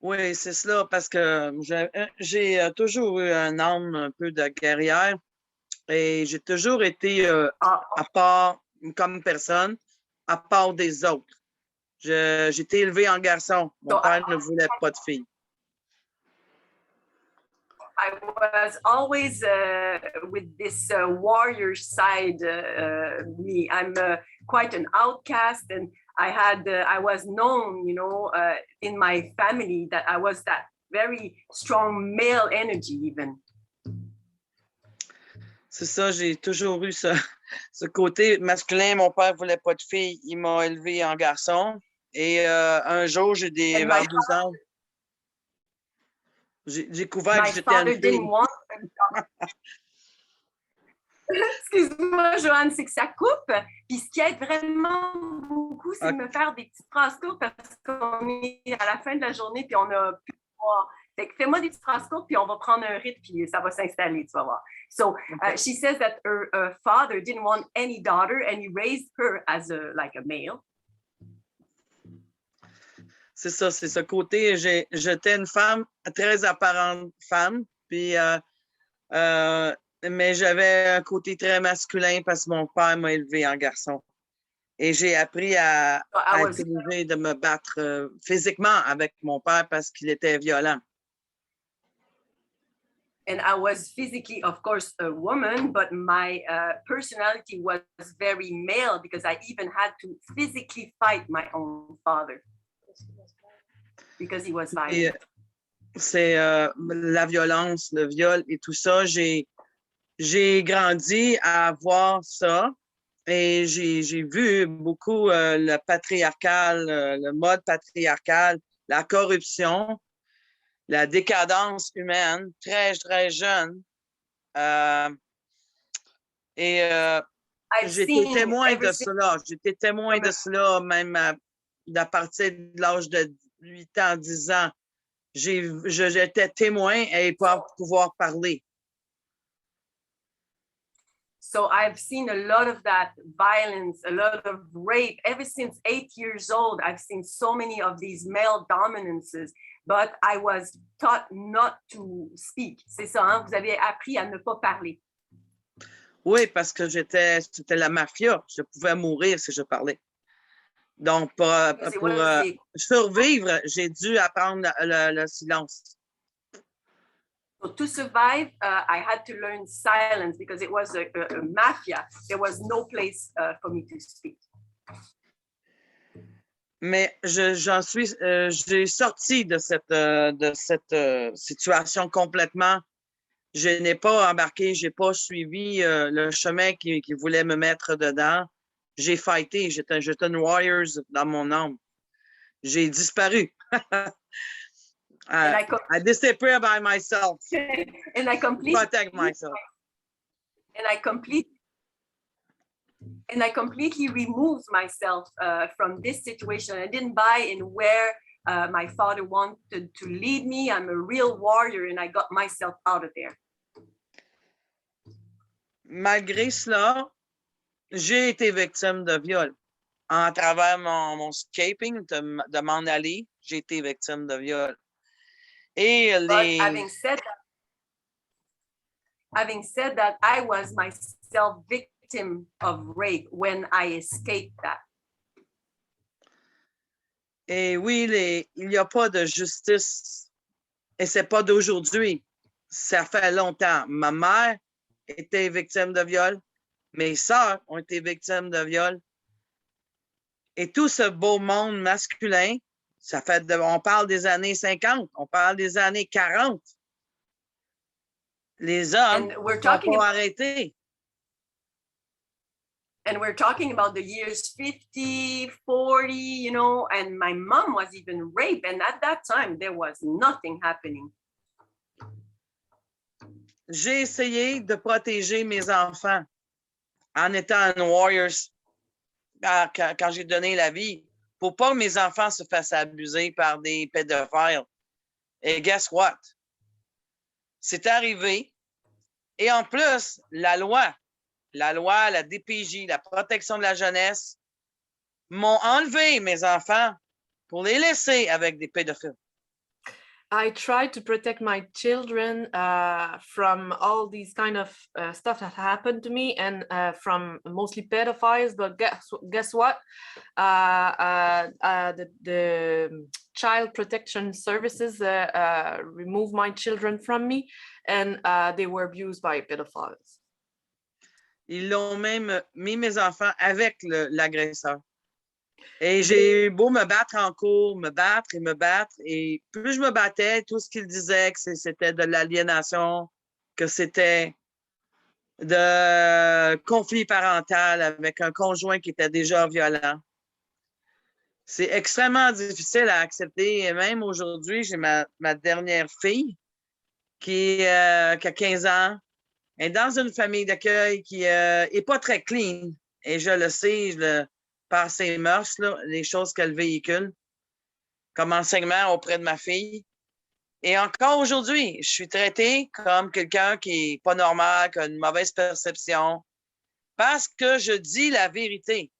Oui, c'est cela, parce que j'ai toujours eu un âme un peu de guerrière. Et j'ai toujours été à part comme personne, à part des autres. J'ai été élevée en garçon. Mon père ne voulait pas de fille. I was always with this warrior side. Me, I'm quite an outcast, and I was known, you know, in my family that I was that very strong male energy, even. C'est ça, j'ai toujours eu ce côté masculin. Mon père ne voulait pas de fille. Il m'a élevé en garçon. Et un jour, vers 12 ans, j'ai découvert que j'étais une fille. Excuse-moi, Joanne, c'est que ça coupe. Puis ce qui aide vraiment beaucoup, c'est de me faire des petites phrases courtes parce qu'on est à la fin de la journée puis on a plus de voir. Fait que fais-moi des petites phrases courtes puis on va prendre un rythme puis ça va s'installer, tu vas voir. So she says that her father didn't want any daughter and he raised her as like a male. C'est ça, c'est ce côté. J'étais une femme, très apparente femme, puis, mais j'avais un côté très masculin parce que mon père m'a élevé en garçon. Et j'ai appris à être obligée de me battre physiquement avec mon père parce qu'il était violent. And I was physically, of course, a woman, but my personality was very male because I even had to physically fight my own father. Because he was violent. C'est la violence, le viol et tout ça. J'ai grandi à voir ça et j'ai vu beaucoup le patriarcal, le mode patriarcal, la corruption, la décadence humaine, très, très jeune. J'étais témoin de cela. J'étais témoin de cela même à partir de l'âge de 8 ans, 10 ans. J'étais témoin et pas pouvoir parler. So I've seen a lot of that violence, a lot of rape. Ever since 8 years old, I've seen so many of these male dominances, but I was taught not to speak. C'est ça, hein? Vous avez appris à ne pas parler. Oui, parce que c'était la mafia. Je pouvais mourir si je parlais. Donc, pour survivre, j'ai dû apprendre le silence. So to survive, I had to learn silence because it was a mafia. There was no place for me to speak. Mais j'ai sorti de cette situation complètement. Je n'ai pas embarqué, je n'ai pas suivi le chemin qui voulait me mettre dedans. J'ai fighté, j'étais une warrior dans mon âme. J'ai disparu. I disappear by myself. And I protect myself. And I completely removed myself from this situation. I didn't buy in where my father wanted to lead me. I'm a real warrior and I got myself out of there. Malgré cela, j'ai été victime de viol. En travers mon escaping, de m'en aller, j'ai été victime de viol. Et having said that, I was myself victim of rape when I escaped that. Et oui, il n'y a pas de justice. Et c'est pas d'aujourd'hui. Ça fait longtemps. Ma mère était victime de viol. Mes sœurs ont été victimes de viol. Et tout ce beau monde masculin, on parle des années 50, on parle des années 40. Les hommes sont pas arrêtés. And we're talking about the years 50, 40, you know, and my mom was even raped. And at that time, there was nothing happening. J'ai essayé de protéger mes enfants en étant un warrior quand j'ai donné la vie pour pas que mes enfants se fassent abuser par des pédophiles. Et guess what? C'est arrivé. Et en plus, la loi, la DPJ, la protection de la jeunesse, m'ont enlevé mes enfants pour les laisser avec des pédophiles. I tried to protect my children from all these kind of stuff that happened to me and from mostly pedophiles, but guess what? The child protection services removed my children from me and they were abused by pedophiles. Ils l'ont même mis mes enfants avec l'agresseur. Et j'ai eu beau me battre en cours, me battre. Et plus je me battais, tout ce qu'ils disaient, que c'était de l'aliénation, que c'était de conflit parental avec un conjoint qui était déjà violent. C'est extrêmement difficile à accepter. Et même aujourd'hui, j'ai ma dernière fille qui a 15 ans. est dans une famille d'accueil qui est pas très clean. Et je le sais, par ses mœurs, là, les choses qu'elle véhicule comme enseignement auprès de ma fille. Et encore aujourd'hui, je suis traitée comme quelqu'un qui est pas normal, qui a une mauvaise perception, parce que je dis la vérité,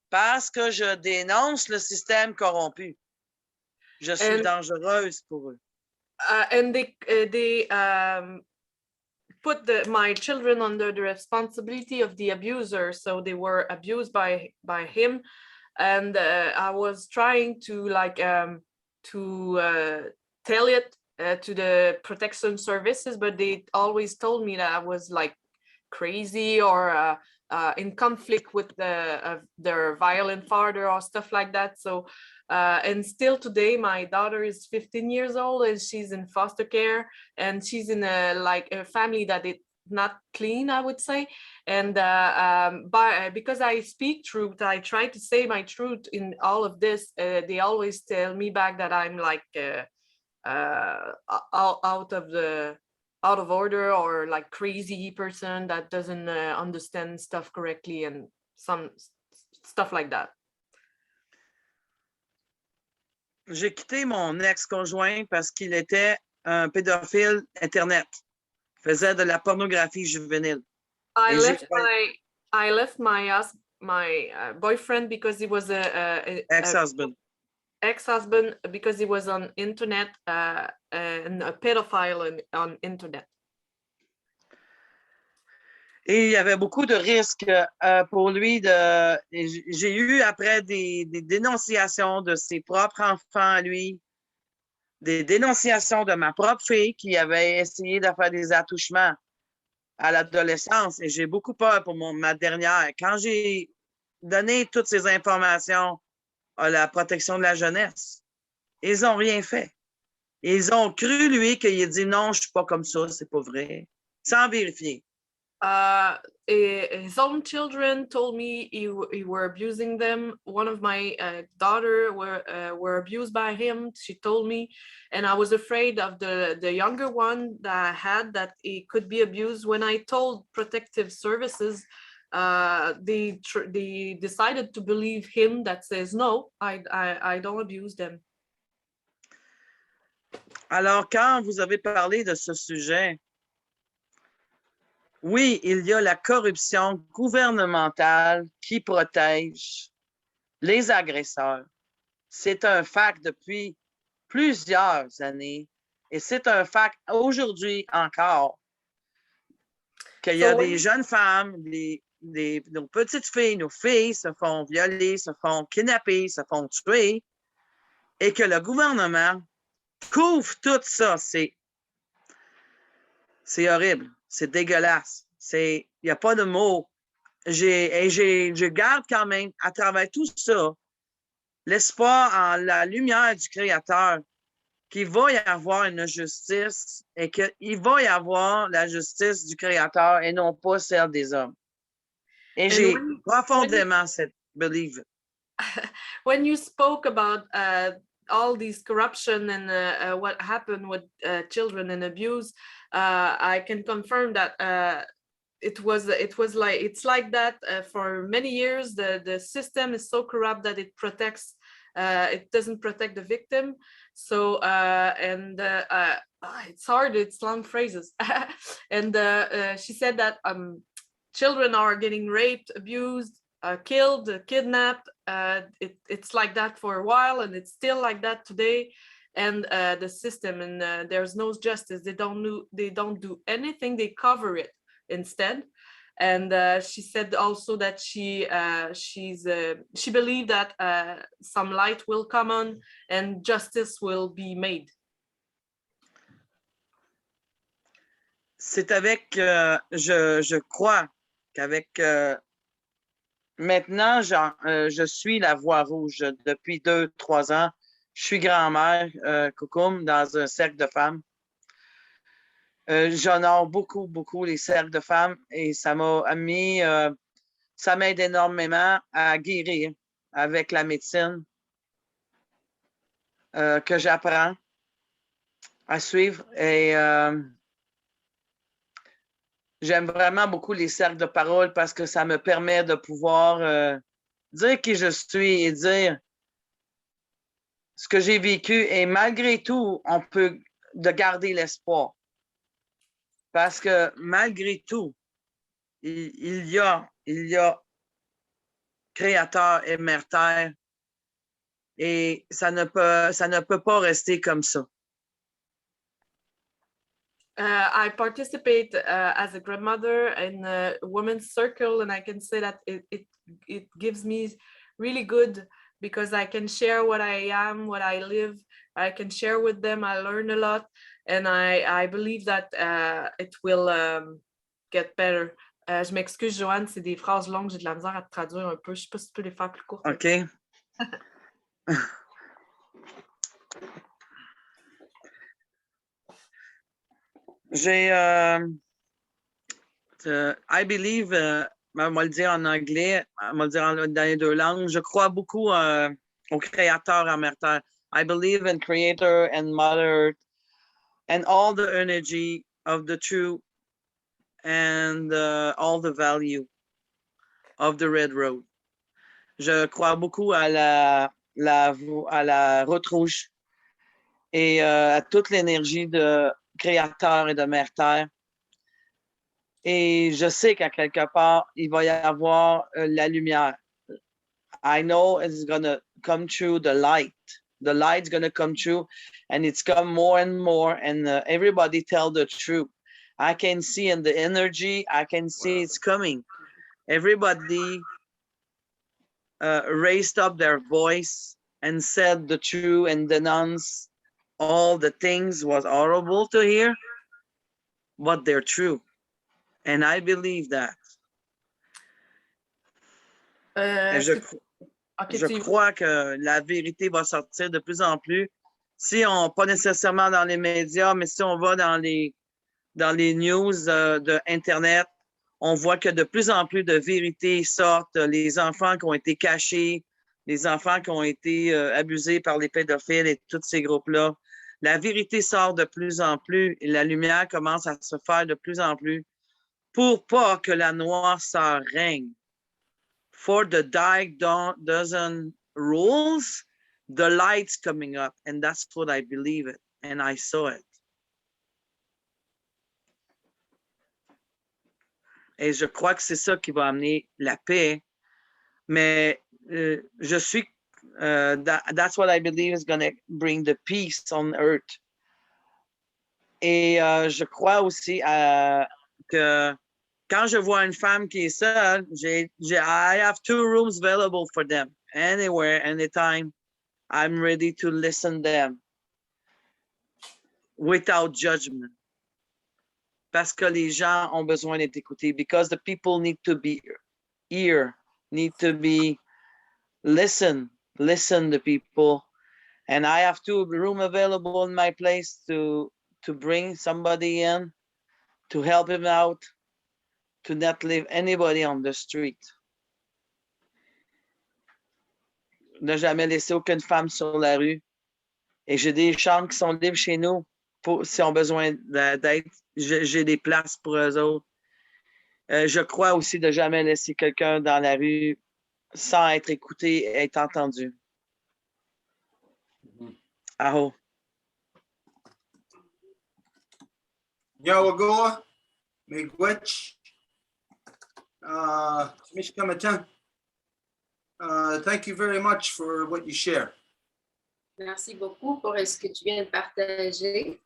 parce que je dénonce le système corrompu. Je suis dangereuse pour eux. And they put my children under the responsibility of the abuser, so they were abused by him, and I was trying to tell it to the protection services, but they always told me that I was like crazy or in conflict with their violent father or stuff like that. So and still today my daughter is 15 years old and she's in foster care, and she's in a family that is not clean, I would say. And because I speak truth, I try to say my truth in all of this. They always tell me back that I'm like out of order or like crazy person that doesn't understand stuff correctly and some stuff like that. J'ai quitté mon ex-conjoint parce qu'il était un pédophile Internet. Il faisait de la pornographie juvénile. I left my boyfriend because he was a ex-husband because he was on internet and a pedophile on internet. Et il y avait beaucoup de risques pour lui. J'ai eu après des dénonciations de ses propres enfants à lui, des dénonciations de ma propre fille qui avait essayé de faire des attouchements à l'adolescence. Et j'ai beaucoup peur pour ma dernière. Quand j'ai donné toutes ces informations à la protection de la jeunesse, ils n'ont rien fait. Ils ont cru, lui, qu'il a dit non, je ne suis pas comme ça, c'est pas vrai, sans vérifier. His own children told me he were abusing them. One of my daughter were abused by him. She told me, and I was afraid of the younger one that I had, that he could be abused. When I told protective services, they decided to believe him. That says no, I don't abuse them. Alors, quand vous avez parlé de ce sujet, oui, il y a la corruption gouvernementale qui protège les agresseurs. C'est un fact depuis plusieurs années et c'est un fact aujourd'hui encore qu'il y a des jeunes femmes, nos petites filles, nos filles se font violer, se font kidnapper, se font tuer et que le gouvernement couvre tout ça. C'est horrible. C'est dégueulasse. Il n'y a pas de mots. Je garde quand même, à travers tout ça, l'espoir en la lumière du Créateur qu'il va y avoir une justice et qu'il va y avoir la justice du Créateur et non pas celle des hommes. Et j'ai profondément cette belief. When you spoke about all these corruption and what happened with children and abuse, I can confirm that it's like that for many years. The system is so corrupt that it doesn't protect the victim. So it's hard, it's long phrases. And she said that children are getting raped, abused, killed, kidnapped. It's like that for a while, and it's still like that today. And the system, and there's no justice. They don't do anything. They cover it instead. And she said also that she believed that some light will come on and justice will be made. C'est avec, je crois qu'avec maintenant, je suis la voix rouge depuis 2-3 ans. Je suis grand-mère, Coucoum, dans un cercle de femmes. J'honore beaucoup, beaucoup les cercles de femmes et ça m'aide énormément à guérir avec la médecine que j'apprends à suivre. Et J'aime vraiment beaucoup les cercles de parole parce que ça me permet de pouvoir dire qui je suis et dire ce que j'ai vécu. Et malgré tout, on peut de garder l'espoir. Parce que malgré tout, il y a Créateur et Mère Terre et ça ne peut pas rester comme ça. I participate as a grandmother in a women's circle, and I can say that it gives me really good because I can share what I am, what I live. I can share with them. I learn a lot, and I believe that it will get better. Je m'excuse, Joanne, c'est des phrases longues, j'ai de la misère à te traduire un peu. Je ne sais pas si tu peux les faire plus courtes. OK. J'ai, I believe, on va le dire en anglais, on va le dire dans les deux langues. Je crois beaucoup au Créateur, à Mère Terre. I believe in Creator and Mother Earth and all the energy of the true and all the value of the Red Road. Je crois beaucoup à la route rouge et à toute l'énergie de Créateur et de Mère Terre. Et je sais qu'à quelque part, il va y avoir la lumière. I know it's going to come through the light. The light's going to come through and it's come more and more and everybody tell the truth. I can see in the energy, I can see it's coming. Everybody raised up their voice and said the truth and denounced all the things was horrible to hear, but they're true. And I believe that. Je crois que la vérité va sortir de plus en plus. Si on, pas nécessairement dans les médias, mais si on va dans les news de Internet, on voit que de plus en plus de vérités sortent. Les enfants qui ont été cachés, les enfants qui ont été abusés par les pédophiles et tous ces groupes-là. La vérité sort de plus en plus et la lumière commence à se faire de plus en plus pour pas que la noirceur règne. For the dark doesn't rules, the light's coming up, and that's what I believe it, and I saw it. Et je crois que c'est ça qui va amener la paix, mais je suis, that's what I believe is going to bring the peace on earth. Et je crois aussi que quand je vois une femme qui est seule, I have 2 rooms available for them. Anywhere, anytime, I'm ready to listen to them without judgment. Parce que les gens ont besoin d'être écoutés. Because the people need to be here, need to be listen to people. And I have 2 rooms available in my place to bring somebody in, to help him out, to not leave anybody on the street. Ne jamais laisser aucune femme sur la rue. Et j'ai des chambres qui sont libres chez nous si on a besoin d'aide. J'ai des places pour eux autres. Je crois aussi de jamais laisser quelqu'un dans la rue sans être écouté et être entendu. Aho. Yawagoa, Miigwech, Mishkamatan. Thank you very much for what you share. Merci beaucoup pour ce que tu viens de partager.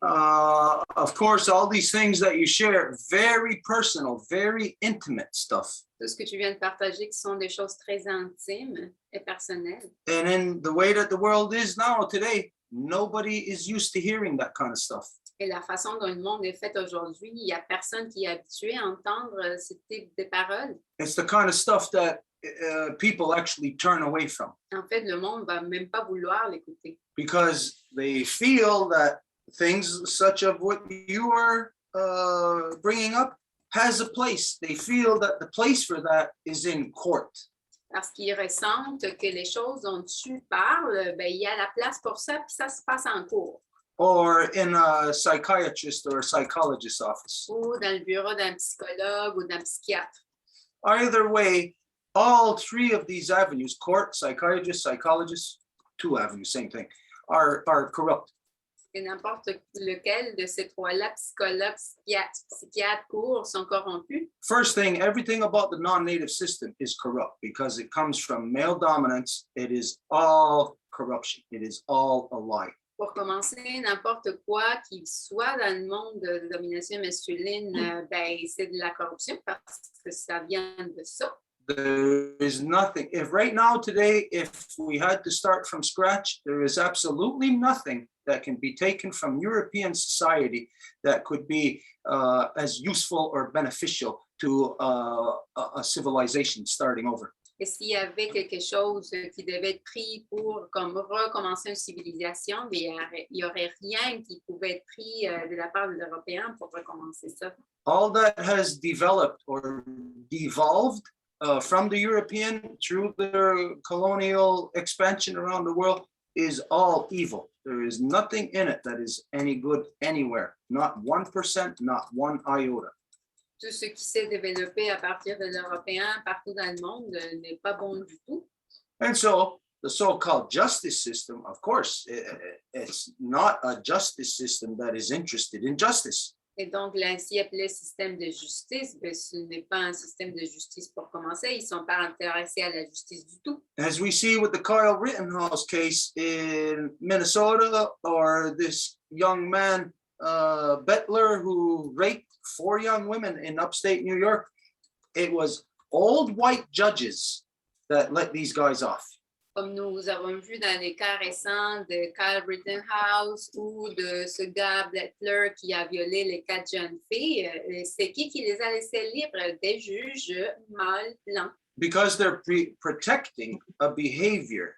Of course, all these things that you share, very personal, very intimate stuff. Tout ce que tu viens de partager qui sont des choses très intimes et personnelles. And in the way that the world is now today, nobody is used to hearing that kind of stuff. Et la façon dont le monde est fait aujourd'hui, il n'y a personne qui est habitué à entendre ce type de paroles. It's the kind of stuff that people actually turn away from. En fait, le monde ne va même pas vouloir l'écouter. Because they feel that things such as what you are bringing up has a place. They feel that the place for that is in court. Parce qu'ils ressentent que les choses dont tu parles, ben, il y a la place pour ça, puis ça se passe en cours. or in a psychiatrist or a psychologist's office. ou dans le bureau d'un psychologue ou d'un psychiatre. Either way, all three of these avenues, court, psychiatrist, psychologist, two avenues, same thing, are corrupt. Et n'importe lequel de ces trois-là, psychologue, psychiatre, cour, sont corrompus. First thing, everything about the non-native system is corrupt because it comes from male dominance. It is all corruption. It is all a lie. Pour commencer, n'importe quoi qui soit dans le monde de domination masculine, ben, c'est de la corruption parce que ça vient de ça. There is nothing. If right now, today, if we had to start from scratch, there is absolutely nothing that can be taken from European society that could be as useful or beneficial to a civilization starting over. Et s'il y avait quelque chose qui devait être pris pour comme recommencer une civilisation, mais il n'y aurait rien qui pouvait être pris de la part des Européens pour recommencer ça. All that has developed or devolved from the European through their colonial expansion around the world is all evil. There is nothing in it that is any good anywhere. Not 1%, not one iota. Tout ce qui s'est développé à partir de l'Européen partout dans le monde n'est pas bon du tout. And so the so-called justice system, of course, it's not a justice system that is interested in justice. Et donc, l'ainsi appelé système de justice, ben, ce n'est pas un système de justice pour commencer. Ils ne sont pas intéressés à la justice du tout. As we see with the Kyle Rittenhouse case in Minnesota, or this young man, Bettler, who raped 4 young women in upstate New York, it was old white judges that let these guys off. Comme nous avons vu dans les cas récents de Kyle Rittenhouse ou de ce gars Bettler qui a violé les 4 jeunes filles, c'est qui les a laissés libres? Des juges mâles blancs. Because they're protecting a behavior.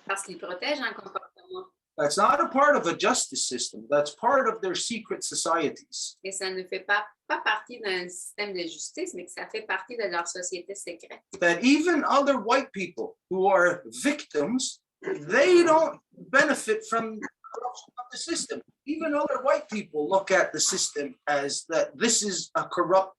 Parce qu'ils protègent un comportement. That's not a part of a justice system. That's part of their secret societies. Et ça ne fait pas partie d'un système de justice, mais que ça fait partie de leur société secrète. That even other white people who are victims, they don't benefit from the corruption of the system. Even other white people look at the system as that this is a corrupt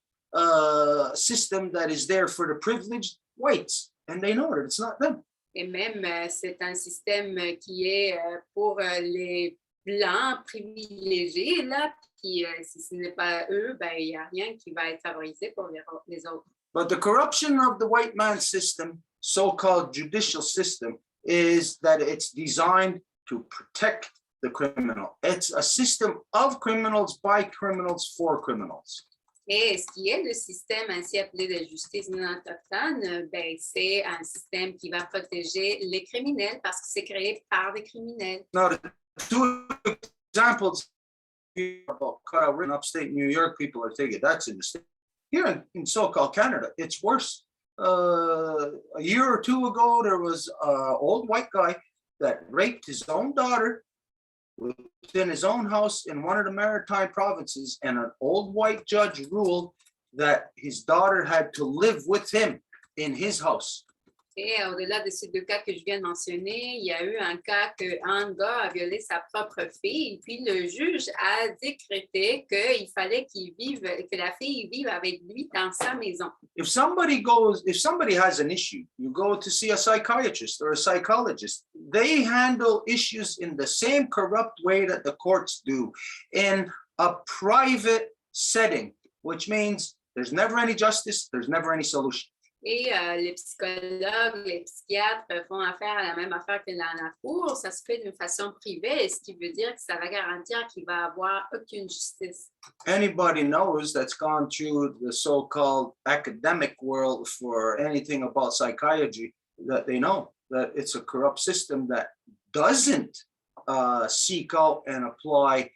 system that is there for the privileged whites, and they know that it's not them. Et même, c'est un système qui est pour les blancs privilégiés, là, puis si ce n'est pas eux, ben, il n'y a rien qui va être favorisé pour les autres. But the corruption of the white man's system, so-called judicial system, is that it's designed to protect the criminal. It's a system of criminals, by criminals, for criminals. Et ce qui est le système ainsi appelé de justice non autochtone, ben, c'est un système qui va protéger les criminels parce que c'est créé par des criminels. Now, the 2 examples about Kyle Rittenhouse in upstate New York, people are thinking that's in the state. Here in so-called Canada, it's worse. A year or 2 ago, there was an old white guy that raped his own daughter within his own house in one of the maritime provinces, and an old white judge ruled that his daughter had to live with him in his house. Et au-delà de ces 2 cas que je viens de mentionner, il y a eu un cas qu'un gars a violé sa propre fille, puis le juge a décrété qu'il fallait que la fille vive avec lui dans sa maison. If somebody has an issue, you go to see a psychiatrist or a psychologist. They handle issues in the same corrupt way that the courts do, in a private setting, which means there's never any justice, there's never any solution. Et les psychologues, les psychiatres font affaire à la même affaire que dans la cour. Ça se fait d'une façon privée, ce qui veut dire que ça va garantir qu'il va y avoir aucune justice. Anybody knows that's gone through the so-called academic world for anything about psychiatry, that they know that it's a corrupt system that doesn't seek out and apply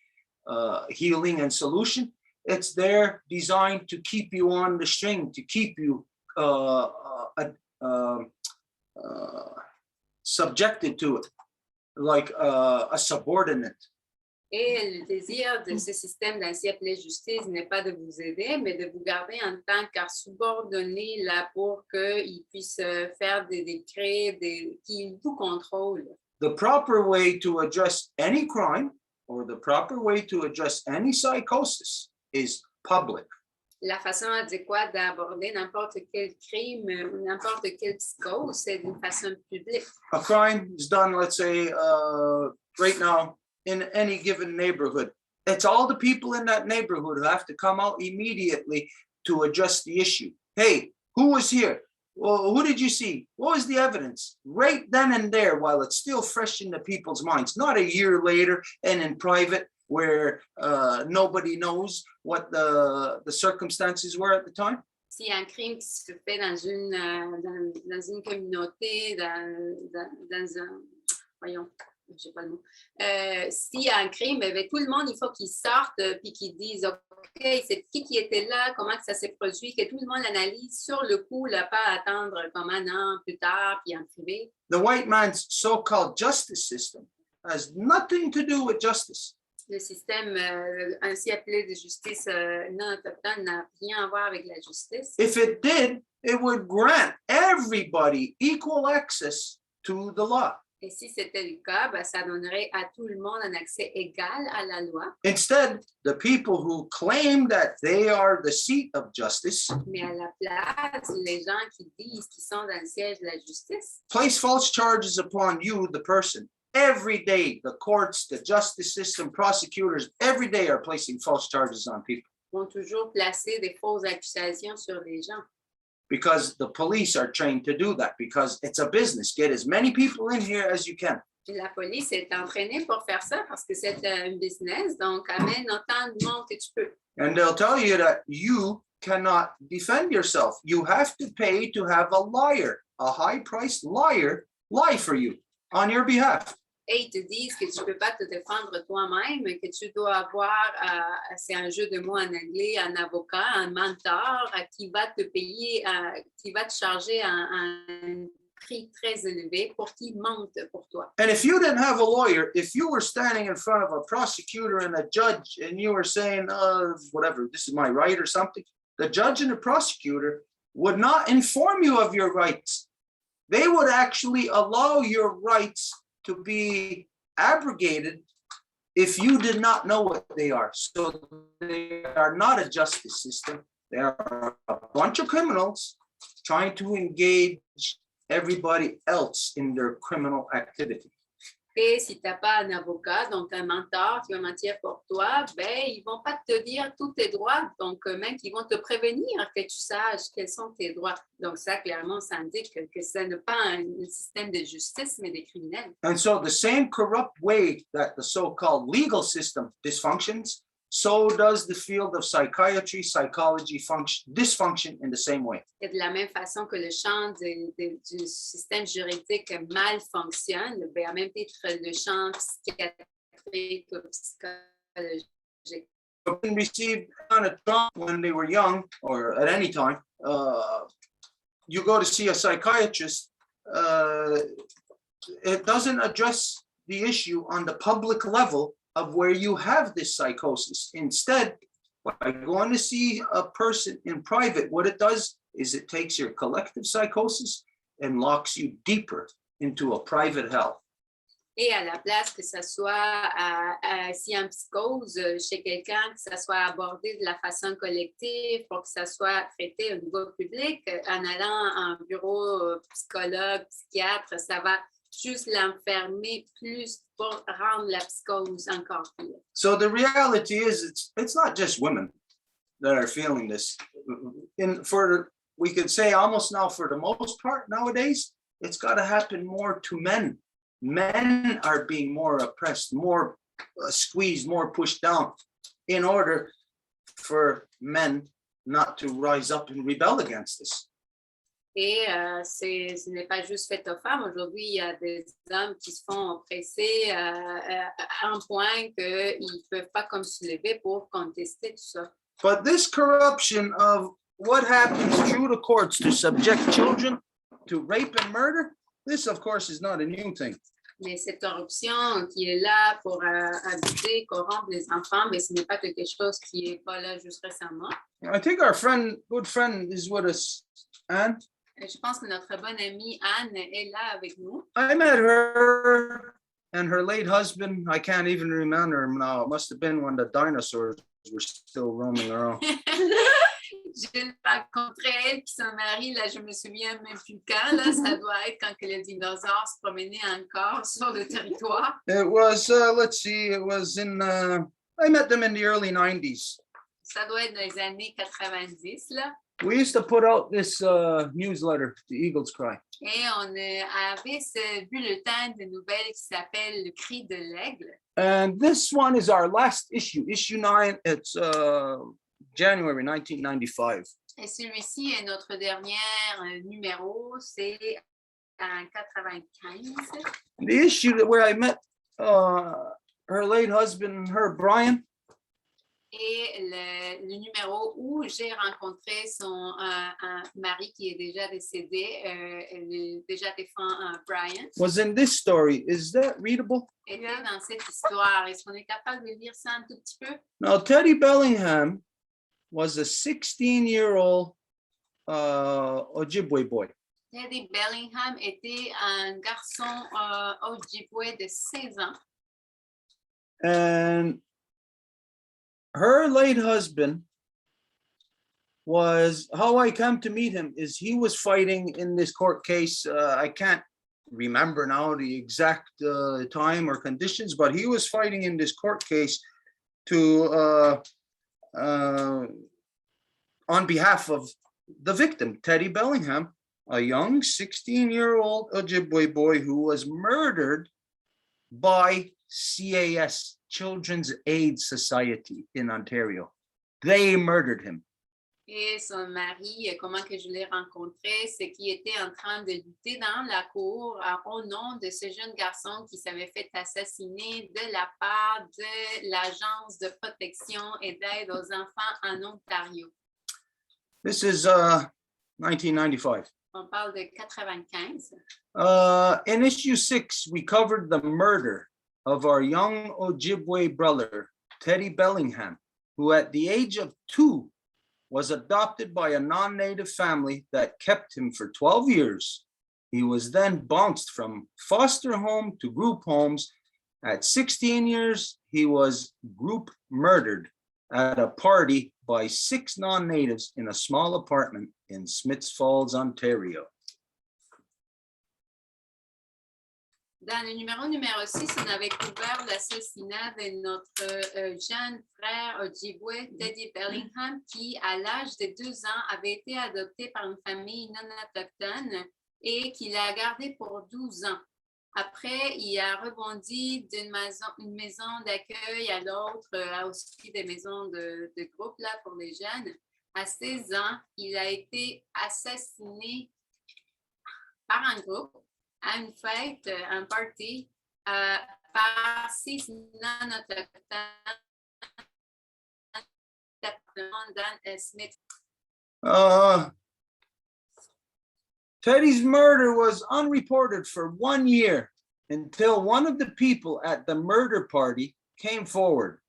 healing and solution. It's there designed to keep you on the string, to keep you subjected to it, like a subordinate. Et le désir de ce système d'ainsi appelé justice n'est pas de vous aider, mais de vous garder en tant qu'à subordonné là pour qu'il puisse faire des décrets qui vous contrôlent. The proper way to address any crime or the proper way to address any psychosis is public. La façon adéquate d'aborder n'importe quel crime ou n'importe quelle psychose, c'est d'une façon publique. A crime is done, let's say, right now in any given neighborhood. It's all the people in that neighborhood who have to come out immediately to address the issue. Hey, who was here? Well, who did you see? What was the evidence? Right then and there, while it's still fresh in the people's minds, not a year later and in private where nobody knows what the circumstances were at the time. S'il y a un crime qui se fait dans une communauté, dans un... Voyons, je sais pas le mot. S'il y a un crime, tout le monde, il faut qu'ils sortent puis qu'ils disent OK, c'est qui était là, comment que ça s'est produit, que tout le monde analyse sur le coup, là, pas attendre comme un an plus tard puis en privé. The white man's so-called justice system has nothing to do with justice. Le système ainsi appelé de justice non autochtone n'a rien à voir avec la justice. If it did, it would grant everybody equal access to the law. Et si c'était le cas, ben, ça donnerait à tout le monde un accès égal à la loi. Instead, the people who claim that they are the seat of justice Mais à la place, les gens qui disent qu'ils sont dans le siège de la justice place false charges upon you, the person. Every day, the courts, the justice system, prosecutors, every day are placing false charges on people vont toujours placer des fausses accusations sur les gens. because the police are trained to do that, because it's a business. Get as many people in here as you can. La police est entraînée pour faire ça parce que c'est un business, donc amène autant de monde que tu peux. And they'll tell you that you cannot defend yourself. You have to pay to have a liar, a high-priced liar, lie for you on your behalf. Et ils te disent que tu ne peux pas te défendre toi-même, que tu dois avoir, c'est un jeu de mots en anglais, un avocat, un mentor qui va te payer, qui va te charger un prix très élevé pour qu'il mente pour toi. And if you didn't have a lawyer, if you were standing in front of a prosecutor and a judge and you were saying, whatever, this is my right or something, the judge and the prosecutor would not inform you of your rights. They would actually allow your rights to be abrogated if you did not know what they are. So they are not a justice system. They are a bunch of criminals trying to engage everybody else in their criminal activity. Et si tu n'as pas un avocat, donc un mentor qui va mentir pour toi, ben, ils ne vont pas te dire tous tes droits, donc même qu'ils vont te prévenir que tu saches quels sont tes droits. Donc ça, clairement, ça indique que ce n'est pas un système de justice, mais des criminels. And so the same corrupt way that the so-called legal system dysfunctions, so does the field of psychiatry, psychology dysfunction in the same way. Et de la même façon que le champ du système juridique mal fonctionne, ben, à même titre le champ psychiatrique ou psychologique. Been received on a trauma when they were young or at any time. You go to see a psychiatrist, it doesn't address the issue on the public level of where you have this psychosis. Instead, by going to see a person in private, what it does is it takes your collective psychosis and locks you deeper into a private hell. Et à la place que ça soit, si en psychose chez quelqu'un, que ça soit abordé de la façon collective pour que ça soit traité au niveau public, en allant en bureau psychologue, psychiatre, ça va juste l'enfermer plus pour rendre la psychose encore pire. So the reality is it's not just women that are feeling this. We could say almost now for the most part nowadays, it's got to happen more to men. Men are being more oppressed, more squeezed, more pushed down in order for men not to rise up and rebel against this. Et ce n'est pas juste fait aux femmes. Aujourd'hui, il y a des hommes qui se font oppresser à un point qu'ils ne peuvent pas comme se lever pour contester tout ça. But this corruption of what happens through the courts to subject children to rape and murder, this of course is not a new thing. Mais cette corruption qui est là pour abuser, corrompre les enfants, mais ce n'est pas quelque chose qui n'est pas là juste récemment. I think our good friend is with us, Anne. Je pense que notre bonne amie Anne est là avec nous. I met her and her late husband, I can't even remember him now. It must have been when the dinosaurs were still roaming around. Je rencontrais elle et son mari, là, je me souviens même plus quand, là, ça doit être quand que les dinosaures se promenaient encore sur le territoire. It was, let's see, it was in, I met them in the early 90s. Ça doit être dans les années 90, là. We used to put out this newsletter, The Eagle's Cry. Et on avait ce bulletin de nouvelles qui s'appelle Le Cri de l'Aigle. And this one is our last issue, issue 9. It's January 1995. Et celui-ci est notre dernier numéro, c'est en 95. The issue where I met her late husband, her Brian. Et le numéro où j'ai rencontré son mari qui est déjà décédé, le déjà défunt Brian. Was in this story. Is that readable? Était dans cette histoire. Est-ce qu'on est capable de lire ça un tout petit peu? Now, Teddy Bellingham was a 16-year-old Ojibwe boy. Teddy Bellingham était un garçon Ojibwe de 16 ans. And her late husband was, how I come to meet him is he was fighting in this court case. I can't remember now the exact time or conditions, but he was fighting in this court case to on behalf of the victim, Teddy Bellingham, a young 16-year-old Ojibwe boy who was murdered by CAS, Children's Aid Society in Ontario. They murdered him. Et son mari, comment que je l'ai rencontré, c'est qu'il était en train de lutter dans la cour au nom de ce jeune garçon qui s'avait fait assassiner de la part de l'Agence de protection et d'aide aux enfants en Ontario. This is 1995. On parle de 95. In issue 6, we covered the murder of our young Ojibwe brother, Teddy Bellingham, who at the age of 2 was adopted by a non-native family that kept him for 12 years. He was then bounced from foster home to group homes. At 16 years, he was group murdered at a party by 6 non-natives in a small apartment in Smiths Falls, Ontario. Dans le numéro 6, on avait couvert l'assassinat de notre jeune frère Ojibwe, Teddy Bellingham, qui, à l'âge de 2 ans, avait été adopté par une famille non autochtone et qui l'a gardé pour 12 ans. Après, il a rebondi d'une maison d'accueil à l'autre, aussi des maisons de groupe là, pour les jeunes. À 16 ans, il a été assassiné par un groupe à une fête, un party, par 6 non-autochtones dans Smith. Teddy's murder was unreported for 1 year until one of the people at the murder party came forward.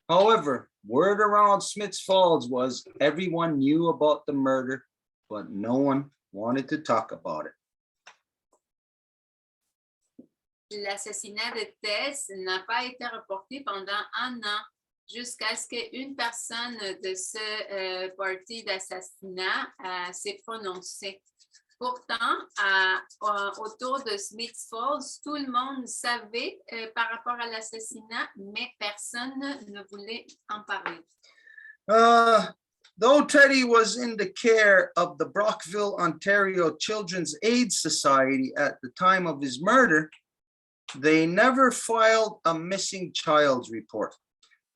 However, word around Smiths Falls was everyone knew about the murder, but no one wanted to talk about it. L'assassinat de Tess n'a pas été reporté pendant 1 an jusqu'à ce qu'une personne de ce party d'assassinat s'est prononcée. Pourtant, autour de Smiths Falls, tout le monde savait par rapport à l'assassinat, mais personne ne voulait en parler. Though Teddy was in the care of the Brockville, Ontario Children's Aid Society at the time of his murder, they never filed a missing child's report.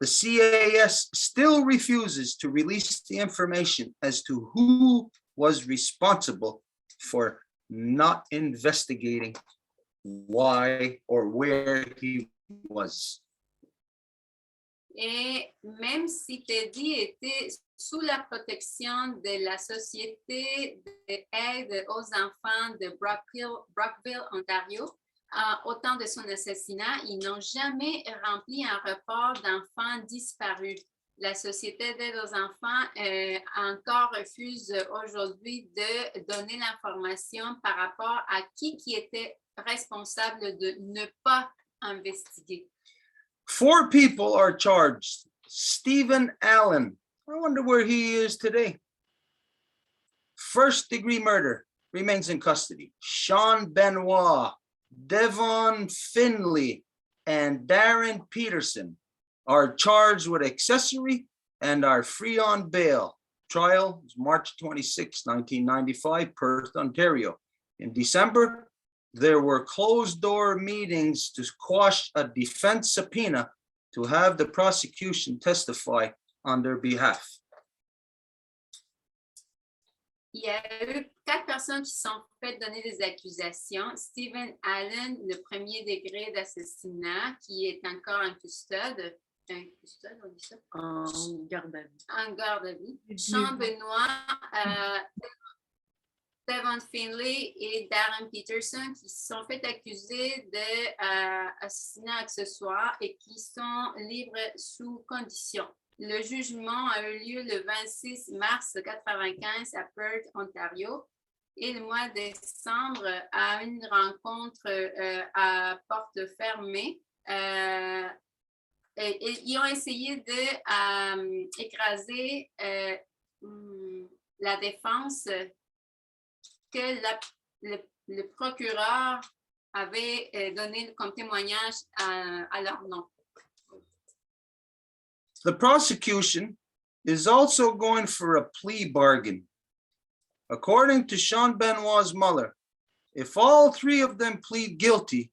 The CAS still refuses to release the information as to who was responsible for not investigating why or where he was. Et même si Teddy était sous la protection de la Société d'aide aux enfants de Brockville, Ontario, au temps de son assassinat, ils n'ont jamais rempli un rapport d'enfants disparus. La Société d'aide aux enfants encore refuse aujourd'hui de donner l'information par rapport à qui était responsable de ne pas investiguer. 4 people are charged. Stephen Allen, I wonder where he is today. First-degree murder, remains in custody. Sean Benoit, Devon Finley, and Darren Peterson are charged with accessory and are free on bail. Trial is March 26, 1995, Perth, Ontario. In December, there were closed-door meetings to quash a defense subpoena to have the prosecution testify on their behalf. Il y a eu 4 personnes qui sont faites donner des accusations. Stephen Allen, le premier degré d'assassinat, qui est encore en custode. Un custode, on dit ça? En garde à vue. En garde à vue. Sean Benoit, Devon Finley et Darren Peterson qui sont fait accuser d'assassinat accessoire et qui sont libres sous condition. Le jugement a eu lieu le 26 mars 1995 à Perth, Ontario. Et le mois de décembre, à une rencontre à porte fermée, ils ont essayé d'écraser la défense que le procureur avait donné comme témoignage à leur nom. The prosecution is also going for a plea bargain. According to Sean Benoit's mother, if all 3 of them plead guilty,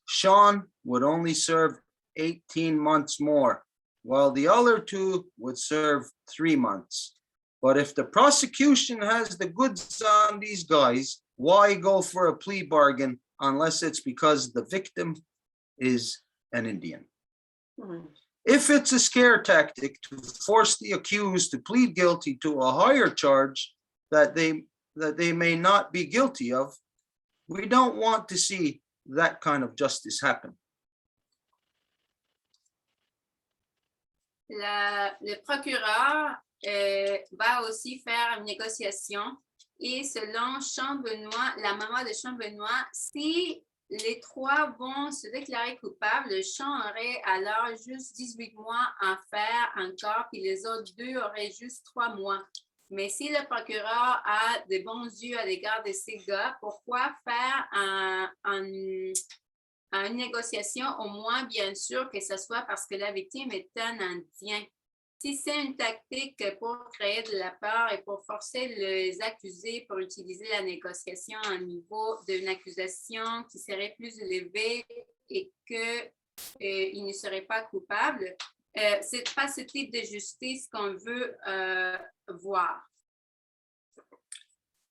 Sean would only serve 18 months more, while the other 2 would serve 3 months. But if the prosecution has the goods on these guys, why go for a plea bargain unless it's because the victim is an Indian? If it's a scare tactic to force the accused to plead guilty to a higher charge that they may not be guilty of, we don't want to see that kind of justice happen. Le procureur va aussi faire une négociation et selon Sean Benoit, la maman de Sean Benoit, si les 3 vont se déclarer coupables, Sean aurait alors juste 18 mois à faire encore, puis les autres 2 auraient juste 3 mois. Mais si le procureur a de bons yeux à l'égard de ces gars, pourquoi faire une négociation, au moins bien sûr que ce soit parce que la victime est un Indien? Si c'est une tactique pour créer de la peur et pour forcer les accusés pour utiliser la négociation à un niveau d'une accusation qui serait plus élevé et qu'ils ne seraient pas coupables, c'est pas ce type de justice qu'on veut voir.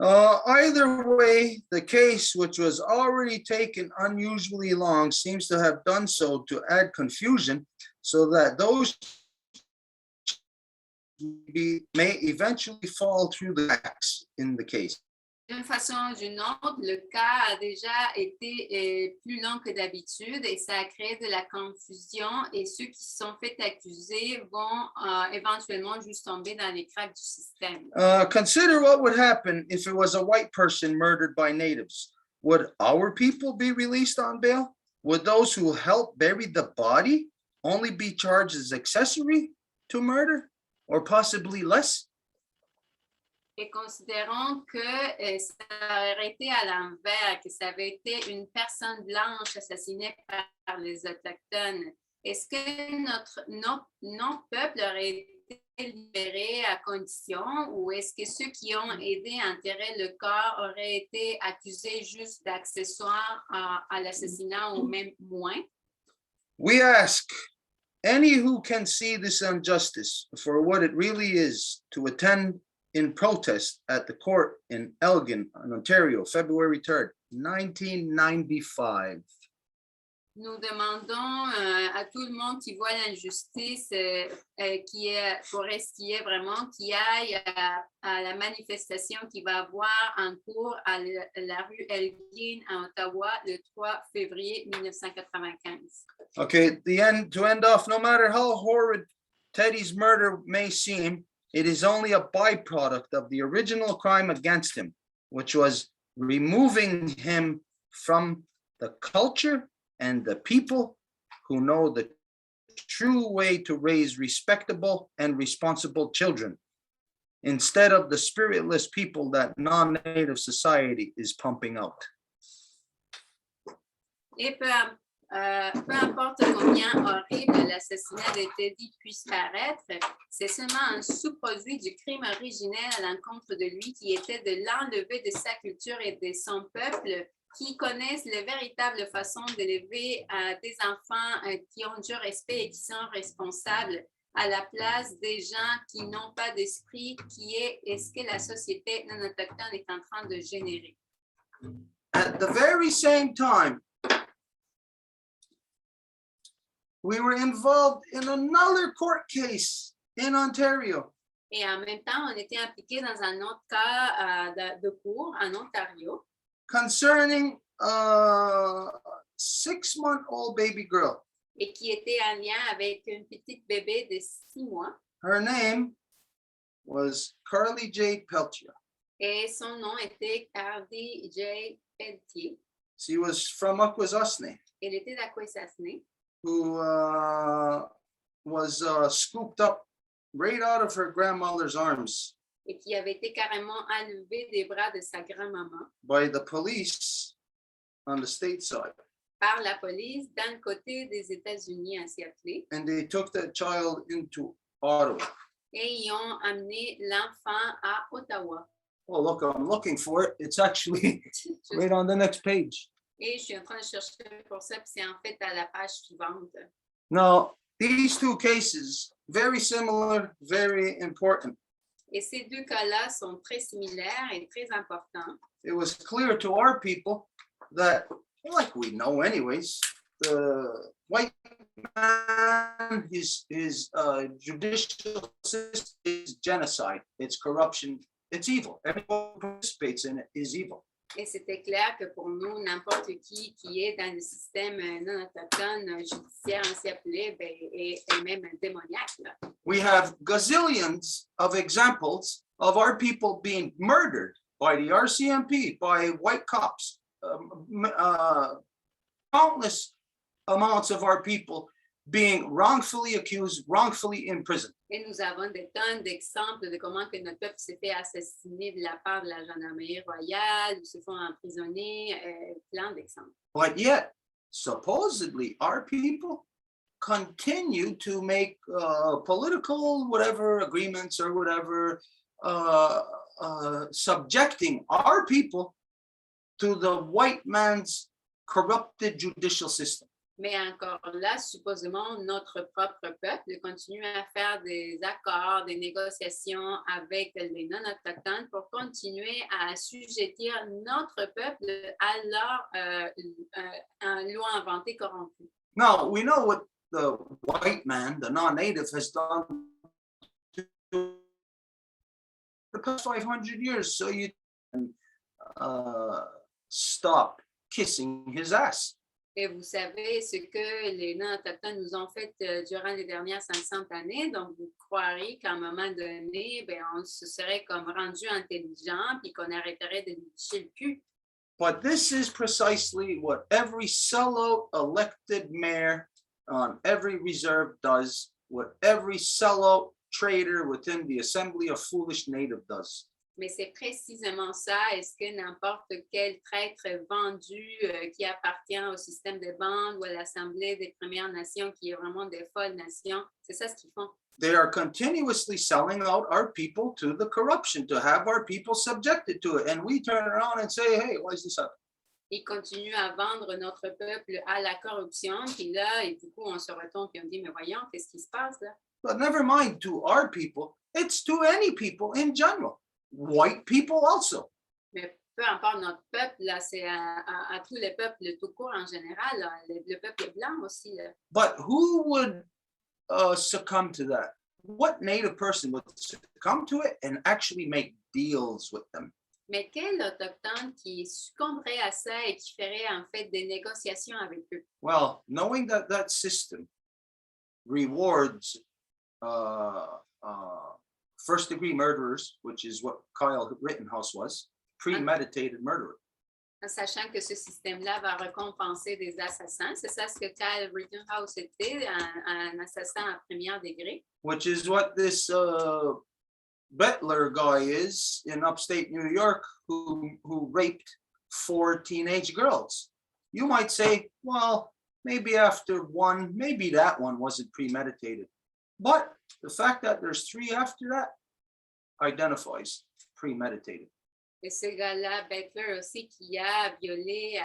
Either way, the case, which was already taken unusually long, seems to have done so to add confusion so that those may eventually fall through the cracks in the case. D'une façon ou d'une autre, le cas a déjà été plus long que d'habitude et ça a créé de la confusion et ceux qui se sont fait accuser vont éventuellement juste tomber dans les cracks du système. Consider what would happen if it was a white person murdered by natives. Would our people be released on bail? Would those who helped bury the body only be charged as accessory to murder? Or possibly less? Et considérons que ça aurait été à l'envers, que ça avait été une personne blanche assassinée par les Autochtones. Est-ce que nos peuples auraient été libérés à condition ou est-ce que ceux qui ont aidé à enterrer le corps auraient été accusés juste d'accessoires à l'assassinat ou même moins? We ask any who can see this injustice for what it really is to attend in protest at the court in Elgin, Ontario, February 3rd, 1995. Nous demandons à tout le monde qui voit l'injustice, pour ce qui est vraiment, qui aille à la manifestation qui va avoir en cours à la rue Elgin à Ottawa le 3 février 1995. Okay, to end off, no matter how horrid Teddy's murder may seem, it is only a byproduct of the original crime against him, which was removing him from the culture and the people who know the true way to raise respectable and responsible children, instead of the spiritless people that non-native society is pumping out. Et peu importe combien horrible l'assassinat de Teddy puisse paraître, c'est seulement un sous-produit du crime originel à l'encontre de lui qui était de l'enlever de sa culture et de son peuple, qui connaissent la véritable façon d'élever des enfants qui ont du respect et qui sont responsables, à la place des gens qui n'ont pas d'esprit, qui est ce que la société non autochtone est en train de générer. At the very same time, we were involved in another court case in Ontario. Et en même temps, on était impliqués dans un autre cas de cour en Ontario Concerning a 6-month-old baby girl. et qui était en lien avec une petite bébé de 6 mois. Her name was Carly J. Peltier. Et son nom était Carly J. Pelletier. She was from Akwesasne, Elle était d'Akwesasne, who was scooped up right out of her grandmother's arms et qui avait été carrément enlevée des bras de sa grand-maman by the police on the state side. par la police d'un côté des États-Unis à Seattle. And they took that child into Ottawa. Et ils ont amené l'enfant à Ottawa. Oh, look, I'm looking for it. It's actually right on the next page. Et je suis en train de chercher pour ça, puis c'est en fait à la page suivante. Now, these two cases, very similar, very important. Et ces deux cas-là sont très similaires et très importants. It was clear to our people that, like we know anyways, the white man, his judicial system is genocide, it's corruption, it's evil. Everyone who participates in it is evil. Et c'était clair que pour nous, n'importe qui est dans le système non autochtone judiciaire ainsi appelé est même démoniaque. Là. We have gazillions of examples of our people being murdered by the RCMP, by white cops. Countless amounts of our people being wrongfully accused, wrongfully imprisoned. Et nous avons des tonnes d'exemples de comment que notre peuple s'est fait assassiner de la part de la gendarmerie royale, ou se font emprisonner, plein d'exemples. But yet, supposedly, our people continue to make political whatever agreements or whatever, subjecting our people to the white man's corrupted judicial system. Mais encore là, supposément, notre propre peuple continue à faire des accords, des négociations avec les non-autochtones pour continuer à assujettir notre peuple à leur loi inventée corrompue. Now, we know what the white man, the non-native, has done to the past 500 years, so you can stop kissing his ass. Et vous savez ce que les non-autochtones nous ont fait durant les dernières 500 années. Donc, vous croiriez qu'à un moment donné, on se serait comme rendu intelligent puis qu'on arrêterait de lui licher le cul. But this is precisely what every sellout elected mayor on every reserve does, what every sellout trader within the Assembly of Foolish Native does. Mais c'est précisément ça. Est-ce que n'importe quel traître vendu qui appartient au système de bandes ou à l'Assemblée des Premières Nations, qui est vraiment des folles nations, c'est ça ce qu'ils font. They are continuously selling out our people to the corruption, to have our people subjected to it. And we turn around and say, hey, why is this happening? Ils continuent à vendre notre peuple à la corruption. Puis là, et du coup, on se retourne et on dit, mais voyons, qu'est-ce qui se passe là? But never mind to our people, it's to any people in general. White people also. Mais peu importe notre peuple, là, c'est à tous les peuples tout court en général, là, le peuple blanc aussi. Là. But who would succumb to that? What Native person would succumb to it and actually make deals with them? Mais quel autochtone qui succomberait à ça et qui ferait en fait des négociations avec eux? Well, knowing that that system rewards first-degree murderers, which is what Kyle Rittenhouse was, premeditated murderer. En sachant que ce système-là va récompenser des assassins. C'est ça ce que Kyle Rittenhouse était, un assassin à premier degré. which is what this Bettler guy is in upstate New York who raped 4 teenage girls. You might say, well, maybe after one, maybe that one wasn't premeditated. But the fact that there's 3 after that identifies premeditated. Et ce gars-là, Bettler aussi, qui a violé,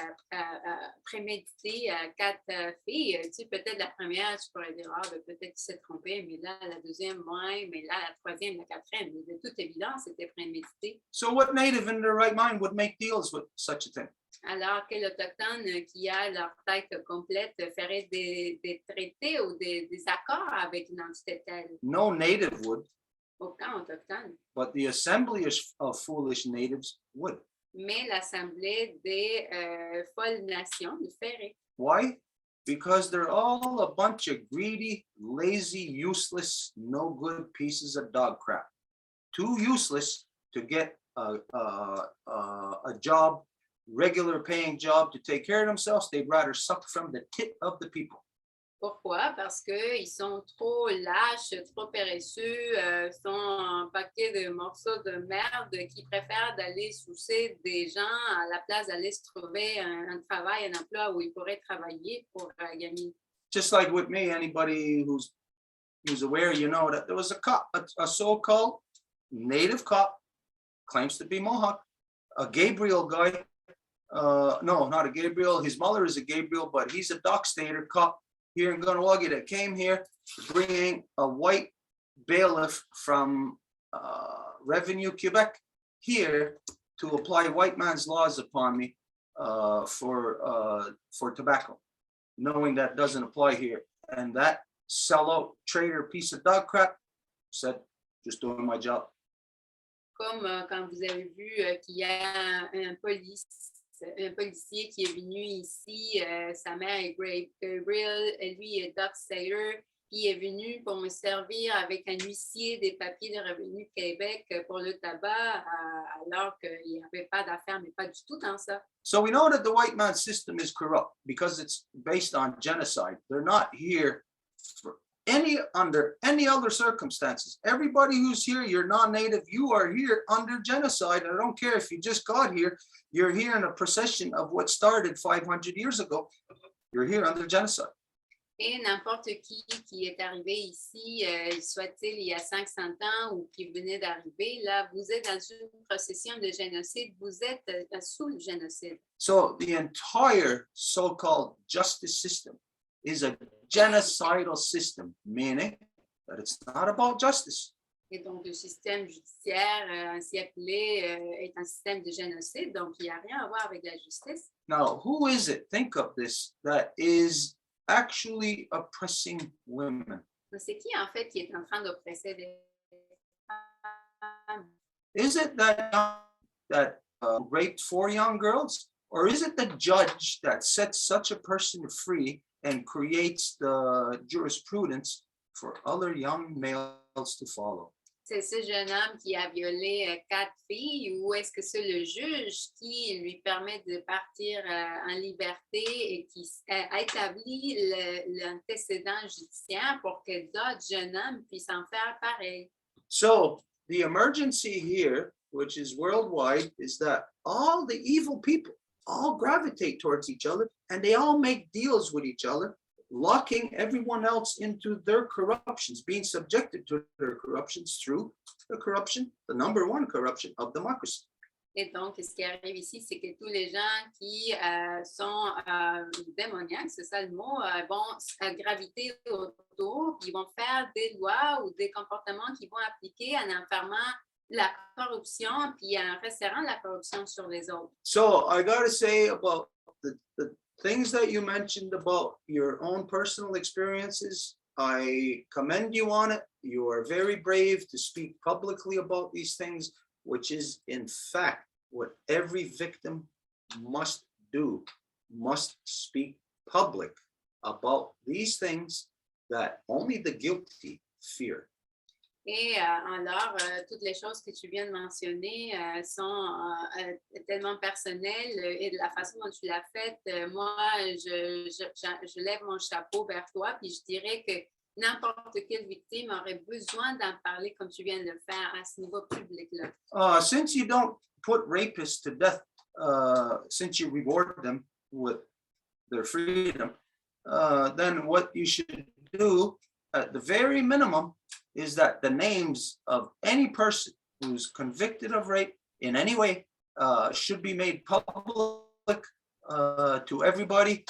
prémédité 4 filles. Tu sais, peut-être la première, tu pourrais dire, peut-être qu'il s'est trompé, mais là, la deuxième, ouais, mais là, la troisième, la quatrième, mais de toute évidence, c'était prémédité. So what native in their right mind would make deals with such a thing? Alors, quel autochtone qui a leur tête complète ferait des traités ou des accords avec une entité telle? No native would, Aucun autochtone. but the assembly of foolish natives would. Mais l'Assemblée des folles nations le ferait. Why? Because they're all a bunch of greedy, lazy, useless, no good pieces of dog crap. Too useless to get a job, regular paying job to take care of themselves. They'd rather suck from the tit of the people. Pourquoi? Parce qu'ils sont trop lâches, trop paresseux, sont un paquet de morceaux de merde qui préfèrent d'aller soucier des gens à la place d'aller se trouver un travail, un emploi où ils pourraient travailler pour gagner. Just like with me, anybody who's aware, you know that there was a cop, a so-called native cop, claims to be Mohawk, a Gabriel guy. No, not a Gabriel. His mother is a Gabriel, but he's a dock stater cop here in Gunawaga that came here bringing a white bailiff from Revenue Quebec here to apply white man's laws upon me for tobacco, knowing that doesn't apply here. And that sellout traitor piece of dog crap said, just doing my job. Comme quand vous avez vu qu'il y a un policier qui est venu ici, sa mère est Gabriel, lui est Doc Sayer, qui est venu pour me servir avec un huissier des papiers de Revenu Québec pour le tabac, alors qu'il n'y avait pas d'affaires, mais pas du tout dans ça. So we know that the white man system is corrupt because it's based on genocide. They're not here for under any other circumstances. Everybody who's here, you're non-native, you are here under genocide. I don't care if you just got here, you're here in a procession of what started 500 years ago. You're here under genocide. Et n'importe qui est arrivé ici, soit-il il y a 500 ans ou qui venait d'arriver, là, vous êtes dans une procession de génocide, vous êtes sous le génocide. So the entire so-called justice system is a genocidal system, meaning that it's not about justice. Et donc, le système judiciaire, ainsi appelé, est un système de génocide, donc il n'y a rien à voir avec la justice. Now, who is it, think of this, that is actually oppressing women? C'est qui, en fait, qui est en train d'oppresser les femmes? Is it that raped 4 young girls? Or is it the judge that sets such a person free and creates the jurisprudence for other young males to follow? C'est ce jeune homme qui a violé 4 filles ou est-ce que c'est le juge qui lui permet de partir en liberté et qui a établi l'antécédent judiciaire pour que d'autres jeunes hommes puissent en faire pareil? So the emergency here, which is worldwide, is that all the evil people all gravitate towards each other and they all make deals with each other, locking everyone else into their corruptions, being subjected to their corruptions through the corruption, the number one corruption of democracy. Et donc, ce qui arrive ici, c'est que tous les gens qui sont démoniaques, c'est ça le mot, vont graviter autour, puis ils vont faire des lois ou des comportements qui vont appliquer en enfermant la corruption, puis en resserrant la corruption sur les autres. So I got to say about the things that you mentioned about your own personal experiences, I commend you on it. You are very brave to speak publicly about these things, which is in fact what every victim must do, must speak public about these things that only the guilty fear. Et alors, toutes les choses que tu viens de mentionner sont tellement personnelles et de la façon dont tu l'as faite, moi, je lève mon chapeau vers toi, puis je dirais que n'importe quelle victime aurait besoin d'en parler comme tu viens de le faire à ce niveau public-là. Since you don't put rapists to death, since you reward them with their freedom, then what you should do at the very minimum is that the names of any person who's convicted of rape in any way should be made public to everybody,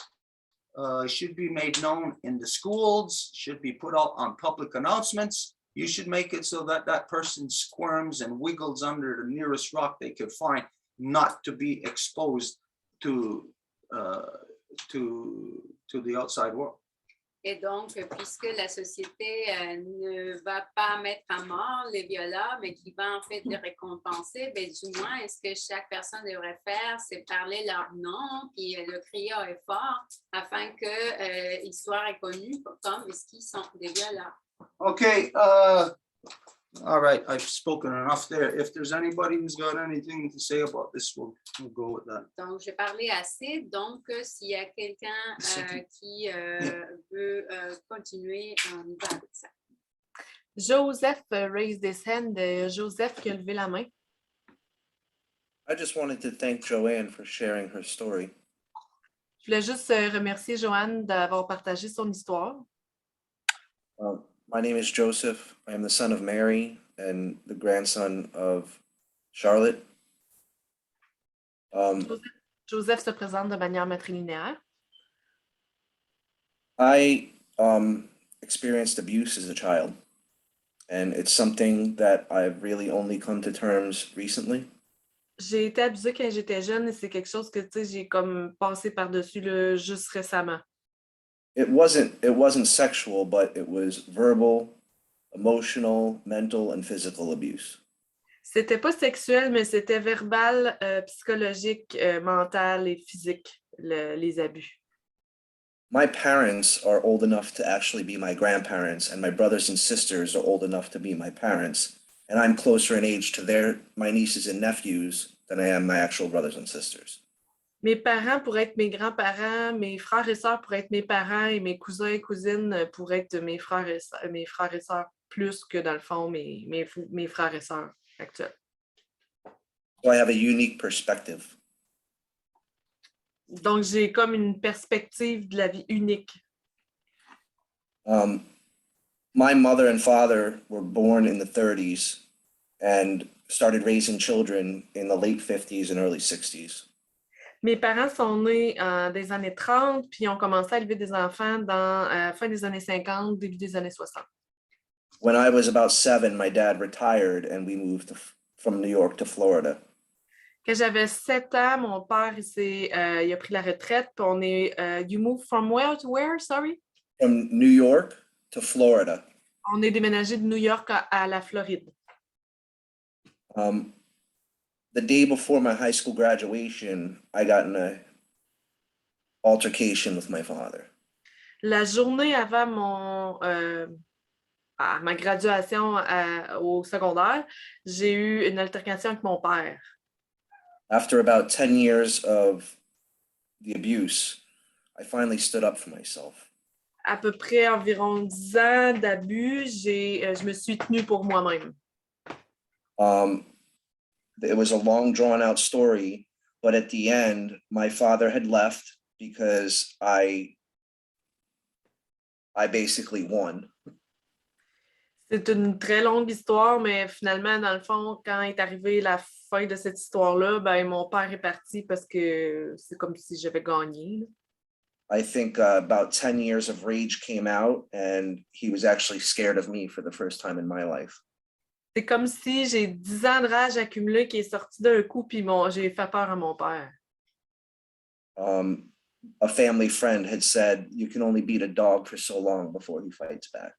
should be made known in the schools, should be put out on public announcements. You should make it so that that person squirms and wiggles under the nearest rock they could find, not to be exposed to the outside world. Et donc, puisque la société ne va pas mettre à mort les violeurs, mais qui va en fait les récompenser, ben, du moins, ce que chaque personne devrait faire, c'est parler leur nom, puis le crier haut et fort, afin qu'ils soient reconnus comme ce qu'ils sont des violeurs. Okay, all right, I've spoken enough there. If there's anybody who's got anything to say about this, we'll go with that. Donc, j'ai parlé assez. Donc, s'il y a quelqu'un qui veut continuer, on y va avec ça. Joseph raised his hand. Joseph qui a levé la main. I just wanted to thank Joanne for sharing her story. Je voulais juste remercier Joanne d'avoir partagé son histoire. My name is Joseph. I am the son of Mary and the grandson of Charlotte. Joseph se présente de manière matrilinéaire. I experienced abuse as a child, and it's something that I've really only come to terms recently. J'ai été abusée quand j'étais jeune et c'est quelque chose que j'ai comme passé par-dessus là, juste récemment. It wasn't sexual, but it was verbal, emotional, mental, and physical abuse. C'était pas sexuel, mais c'était verbal, psychologique, mental et physique, les abus. My parents are old enough to actually be my grandparents, and my brothers and sisters are old enough to be my parents. And I'm closer in age to my nieces and nephews than I am my actual brothers and sisters. Mes parents pourraient être mes grands-parents, mes frères et sœurs pourraient être mes parents et mes cousins et cousines pourraient être mes frères et sœurs plus que dans le fond mes frères et sœurs actuels. So I have a unique perspective. Donc j'ai comme une perspective de la vie unique. My mother and father were born in the 30s and started raising children in the late 50s and early 60s. Mes parents sont nés des années 30 puis ont commencé à élever des enfants dans fin des années 50, début des années 60. When I was about 7, my dad retired and we moved from New York to Florida. Quand j'avais 7 ans, mon père il a pris la retraite puis on est you moved from where to where, sorry? From New York to Florida. On est déménagé de New York à la Floride. The day before my high school graduation, I got in an altercation with my father. La journée avant ma graduation au secondaire, j'ai eu une altercation avec mon père. After about 10 years of the abuse, I finally stood up for myself. À peu près environ 10 ans d'abus, je me suis tenue pour moi-même. It was a long, drawn-out story, but at the end, my father had left because I basically won. C'est une très longue histoire, mais finalement, dans le fond, quand est arrivée la fin de cette histoire-là, ben, mon père est parti parce que c'est comme si j'avais gagné. I think about 10 years of rage came out, and he was actually scared of me for the first time in my life. C'est comme si j'ai 10 ans de rage accumulée qui est sorti d'un coup, puis j'ai fait peur à mon père. A family friend had said, "You can only beat a dog for so long before he fights back."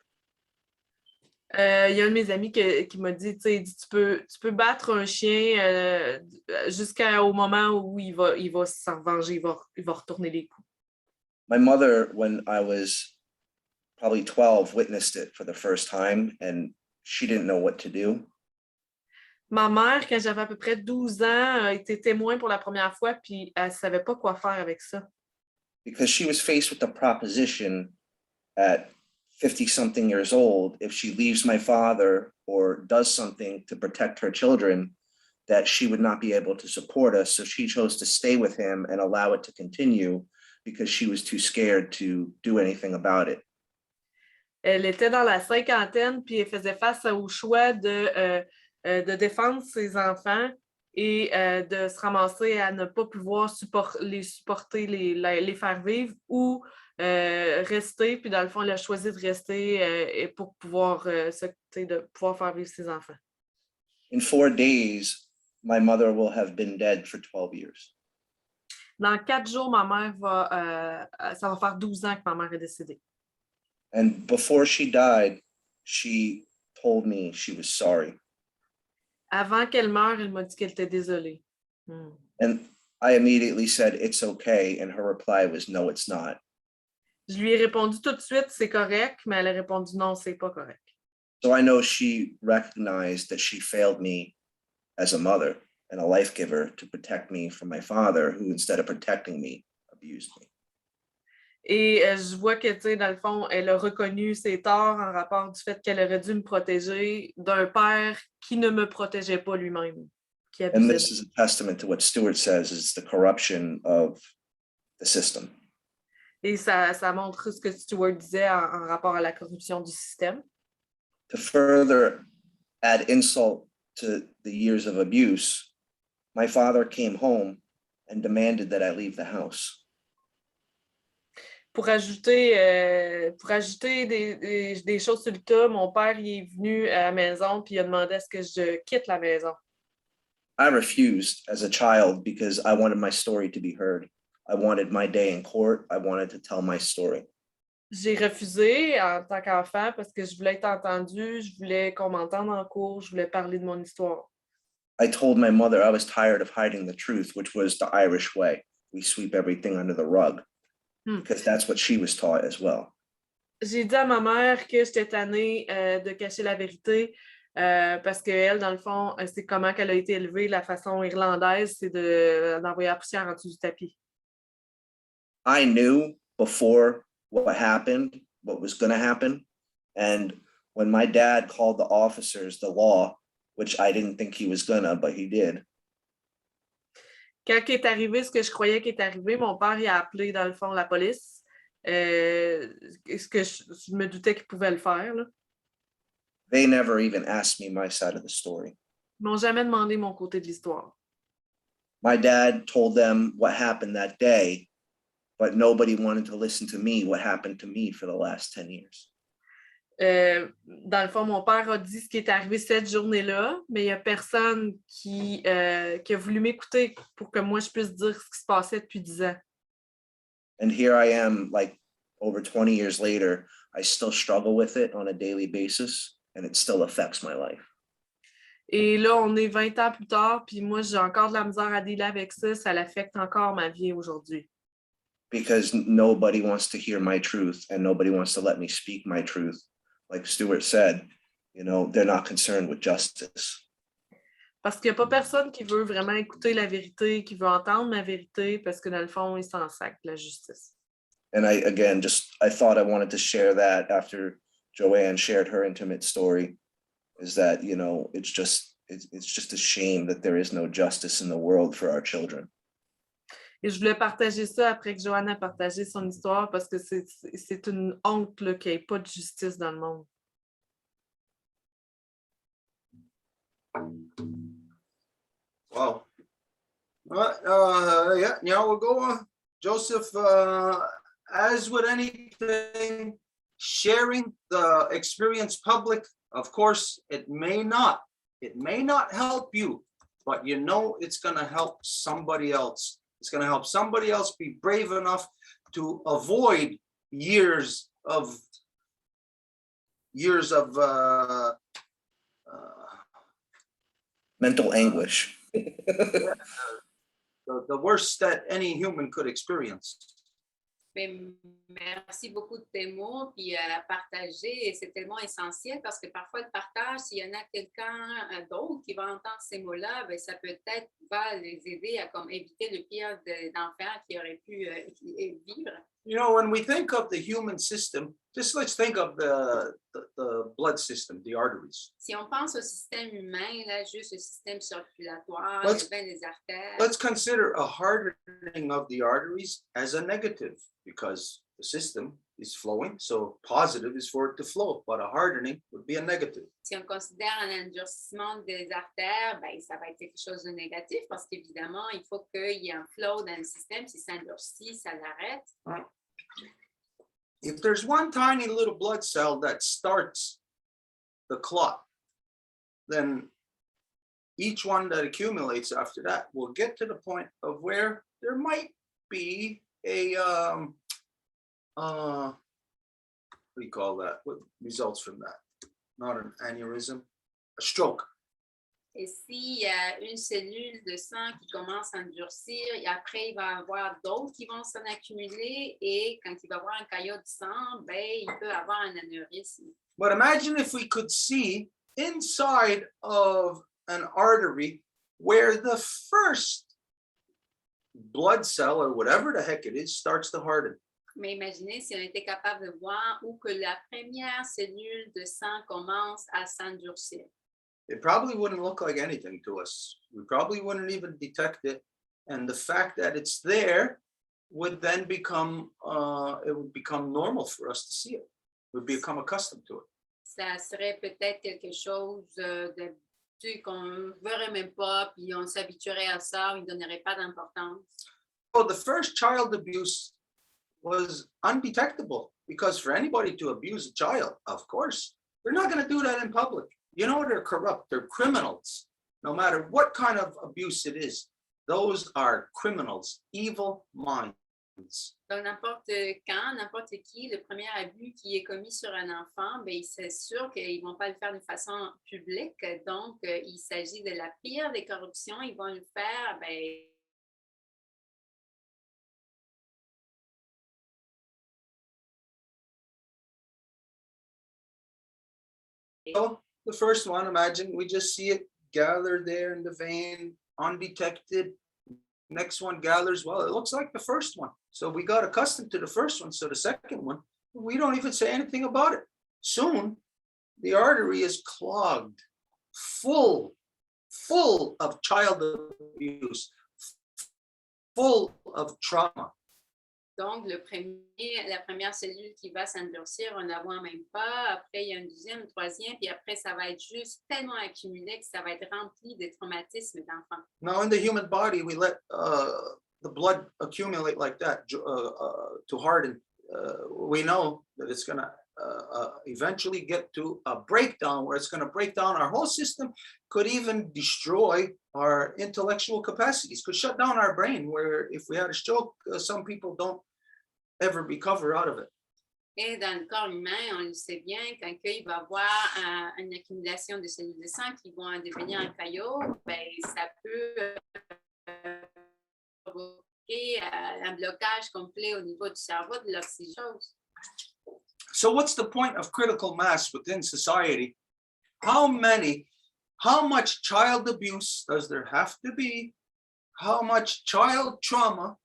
Il y a un de mes amis qui m'a dit, tu peux battre un chien jusqu'au moment où il va s'en venger, il va retourner les coups. My mother, when I was probably 12, witnessed it for the first time, and she didn't know what to do. Ma mère, quand j'avais à peu près 12 ans, a été témoin pour la première fois, puis elle ne savait pas quoi faire avec ça. Because she was faced with the proposition at 50-something years old, if she leaves my father or does something to protect her children, that she would not be able to support us. So she chose to stay with him and allow it to continue because she was too scared to do anything about it. Elle était dans la cinquantaine, puis elle faisait face au choix de défendre ses enfants et de se ramasser à ne pas pouvoir les supporter, les faire vivre ou rester. Puis dans le fond, elle a choisi de rester pour pouvoir, de pouvoir faire vivre ses enfants. In 4 days, my mother will have been dead for 12 years. Dans 4 jours, ça va faire 12 ans que ma mère est décédée. And before she died, she told me she was sorry. Avant qu'elle meure, elle m'a dit qu'elle était désolée. And I immediately said, it's okay. And her reply was, no, it's not. Je lui ai répondu tout de suite, c'est correct, mais elle a répondu non, c'est pas correct. So I know she recognized that she failed me as a mother and a life giver to protect me from my father, who instead of protecting me, abused me. Et je vois que, tu sais, dans le fond, elle a reconnu ses torts en rapport du fait qu'elle aurait dû me protéger d'un père qui ne me protégeait pas lui-même. And this is a testament to what Stuart says is the corruption of the system. Et ça montre ce que Stuart disait en rapport à la corruption du système. To further add insult to the years of abuse, my father came home and demanded that I leave the house. Pour ajouter des choses sur le tas, mon père il est venu à la maison puis il a demandé à ce que je quitte la maison. I refused as a child because I wanted my story to be heard. I wanted my day in court. I wanted to tell my story. J'ai refusé en tant qu'enfant parce que je voulais être entendue, je voulais qu'on m'entende en cours, je voulais parler de mon histoire. I told my mother I was tired of hiding the truth, which was the Irish way. We sweep everything under the rug, because that's what she was taught as well. J'ai dit à ma mère que j'étais tannée de cacher la vérité parce qu'elle, dans le fond, c'est comment qu'elle a été élevée, la façon irlandaise, c'est d'envoyer la poussière en dessous du tapis. I knew before what happened, what was going to happen. And when my dad called the officers, the law, which I didn't think he was gonna, but he did. Quand est arrivé ce que je croyais qu'il est arrivé, mon père il a appelé, dans le fond, la police. Ce que je me doutais qu'il pouvait le faire. Là. They never even asked me my side of the story. Ils m'ont jamais demandé mon côté de l'histoire. My dad told them what happened that day, but nobody wanted to listen to me, what happened to me for the last 10 years. Dans le fond, mon père a dit ce qui est arrivé cette journée-là, mais il n'y a personne qui a voulu m'écouter pour que moi, je puisse dire ce qui se passait depuis 10 ans. And here I am, like over 20 years later, I still struggle with it on a daily basis, and it still affects my life. Et là, on est 20 ans plus tard, puis moi, j'ai encore de la misère à dealer avec ça. Ça l'affecte encore ma vie aujourd'hui. Because nobody wants to hear my truth, and nobody wants to let me speak my truth. Like Stuart said, you know, they're not concerned with justice. Parce qu'il n'y a pas personne qui veut vraiment écouter la vérité, qui veut entendre ma vérité, parce que dans le fond, ils s'en sacrent de la justice. And I thought I wanted to share that after Joanne shared her intimate story, is that, you know, it's just a shame that there is no justice in the world for our children. Et je voulais partager ça après que Joanne a partagé son histoire parce que c'est une honte qu'il n'y ait pas de justice dans le monde. Wow. Yeah, now we'll go on. Joseph, as with anything, sharing the experience public, of course, it may not help you, but you know it's going to help somebody else. It's going to help somebody else be brave enough to avoid years of mental anguish. The worst that any human could experience. Mais merci beaucoup de tes mots, puis à partager, et c'est tellement essentiel parce que parfois le partage, s'il y en a quelqu'un d'autre qui va entendre ces mots-là, ben, ça peut-être va les aider à comme éviter le pire d'enfer qui aurait pu vivre. You know, when we think of the human system, just let's think of the blood system, the arteries. Si on pense au système humain, là, juste le système circulatoire, Let's- les artères, Let's consider a hardening of the arteries as a negative because the system is flowing. So positive is for it to flow, but a hardening would be a negative. si on considère un endurcissement des artères, ben, ça va être quelque chose de négatif parce qu'évidemment, il faut qu'il y ait un flow dans le système. Si ça endurcit, ça l'arrête. If there's one tiny little blood cell that starts the clot, then each one that accumulates after that will get to the point of where there might be a what do you call that? What results from that? Not an aneurysm, a stroke. Et s'il y a une cellule de sang qui commence à endurcir, et après, il va y avoir d'autres qui vont s'en accumuler. Et quand il va avoir un caillot de sang, ben, il peut avoir un anévrisme. But imagine if we could see inside of an artery where the first blood cell or whatever the heck it is starts to harden. Mais imaginez si on était capable de voir où que la première cellule de sang commence à s'endurcir. It probably wouldn't look like anything to us. We probably wouldn't even detect it. And the fact that it's there would then become, it would become normal for us to see it. We'd become accustomed to it. Ça serait peut-être quelque chose d'habitude qu'on ne verrait même pas, puis on s'habituerait à ça, on ne donnerait pas d'importance. So the first child abuse was undetectable because for anybody to abuse a child, of course, they're not going to do that in public. You know, they're corrupt, they're criminals. No matter what kind of abuse it is, those are criminals, evil minds. Donc, n'importe quand, n'importe qui, le premier abus qui est commis sur un enfant, ben, c'est sûr qu'ils ne vont pas le faire de façon publique. Donc, il s'agit de la pire des corruptions. Ils vont le faire, ben, So the first one, imagine we just see it gathered there in the vein, undetected. Next one gathers, well, it looks like the first one. So we got accustomed to the first one. So the second one, we don't even say anything about it. Soon, the artery is clogged, full of child abuse, full of trauma. donc la première cellule qui va s'endurcir, on ne la voit même pas. Après, il y a une deuxième, une troisième, puis après, ça va être juste tellement accumulé que ça va être rempli de traumatismes d'enfants. Now, in the human body, we let the blood accumulate like that to harden. We know that it's going to eventually get to a breakdown where it's going to break down our whole system, could even destroy our intellectual capacities, could shut down our brain, where if we had a stroke, some people don't ever recover out of it. Et dans le corps humain, on le sait bien, quand il va y avoir une accumulation de cellules de sang qui vont devenir un caillot, ben, ça peut provoquer un blocage complet au niveau du cerveau, de l'oxygène. So what's the point of critical mass within society? How much child abuse does there have to be? How much childhood trauma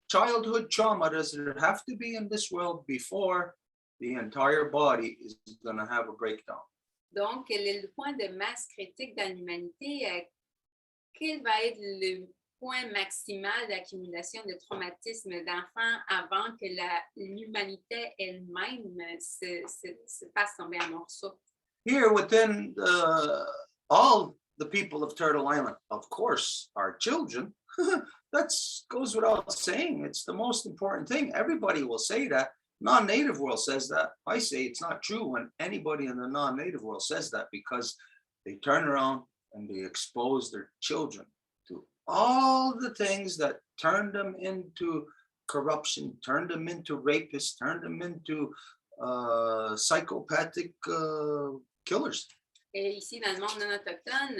does there have to be in this world before the entire body is going to have a breakdown? Donc, quel est le point de masse critique dans l'humanité? Quel va être le point maximal d'accumulation de traumatismes d'enfants avant que l'humanité elle-même se fasse tomber en morceaux? Here within all the people of Turtle Island, of course, our children, that goes without saying. It's the most important thing. Everybody will say that. Non-native world says that. I say it's not true when anybody in the non-native world says that, because they turn around and they expose their children to all the things that turned them into corruption, turned them into rapists, turned them into psychopathic killers. Et ici, dans le monde non autochtone,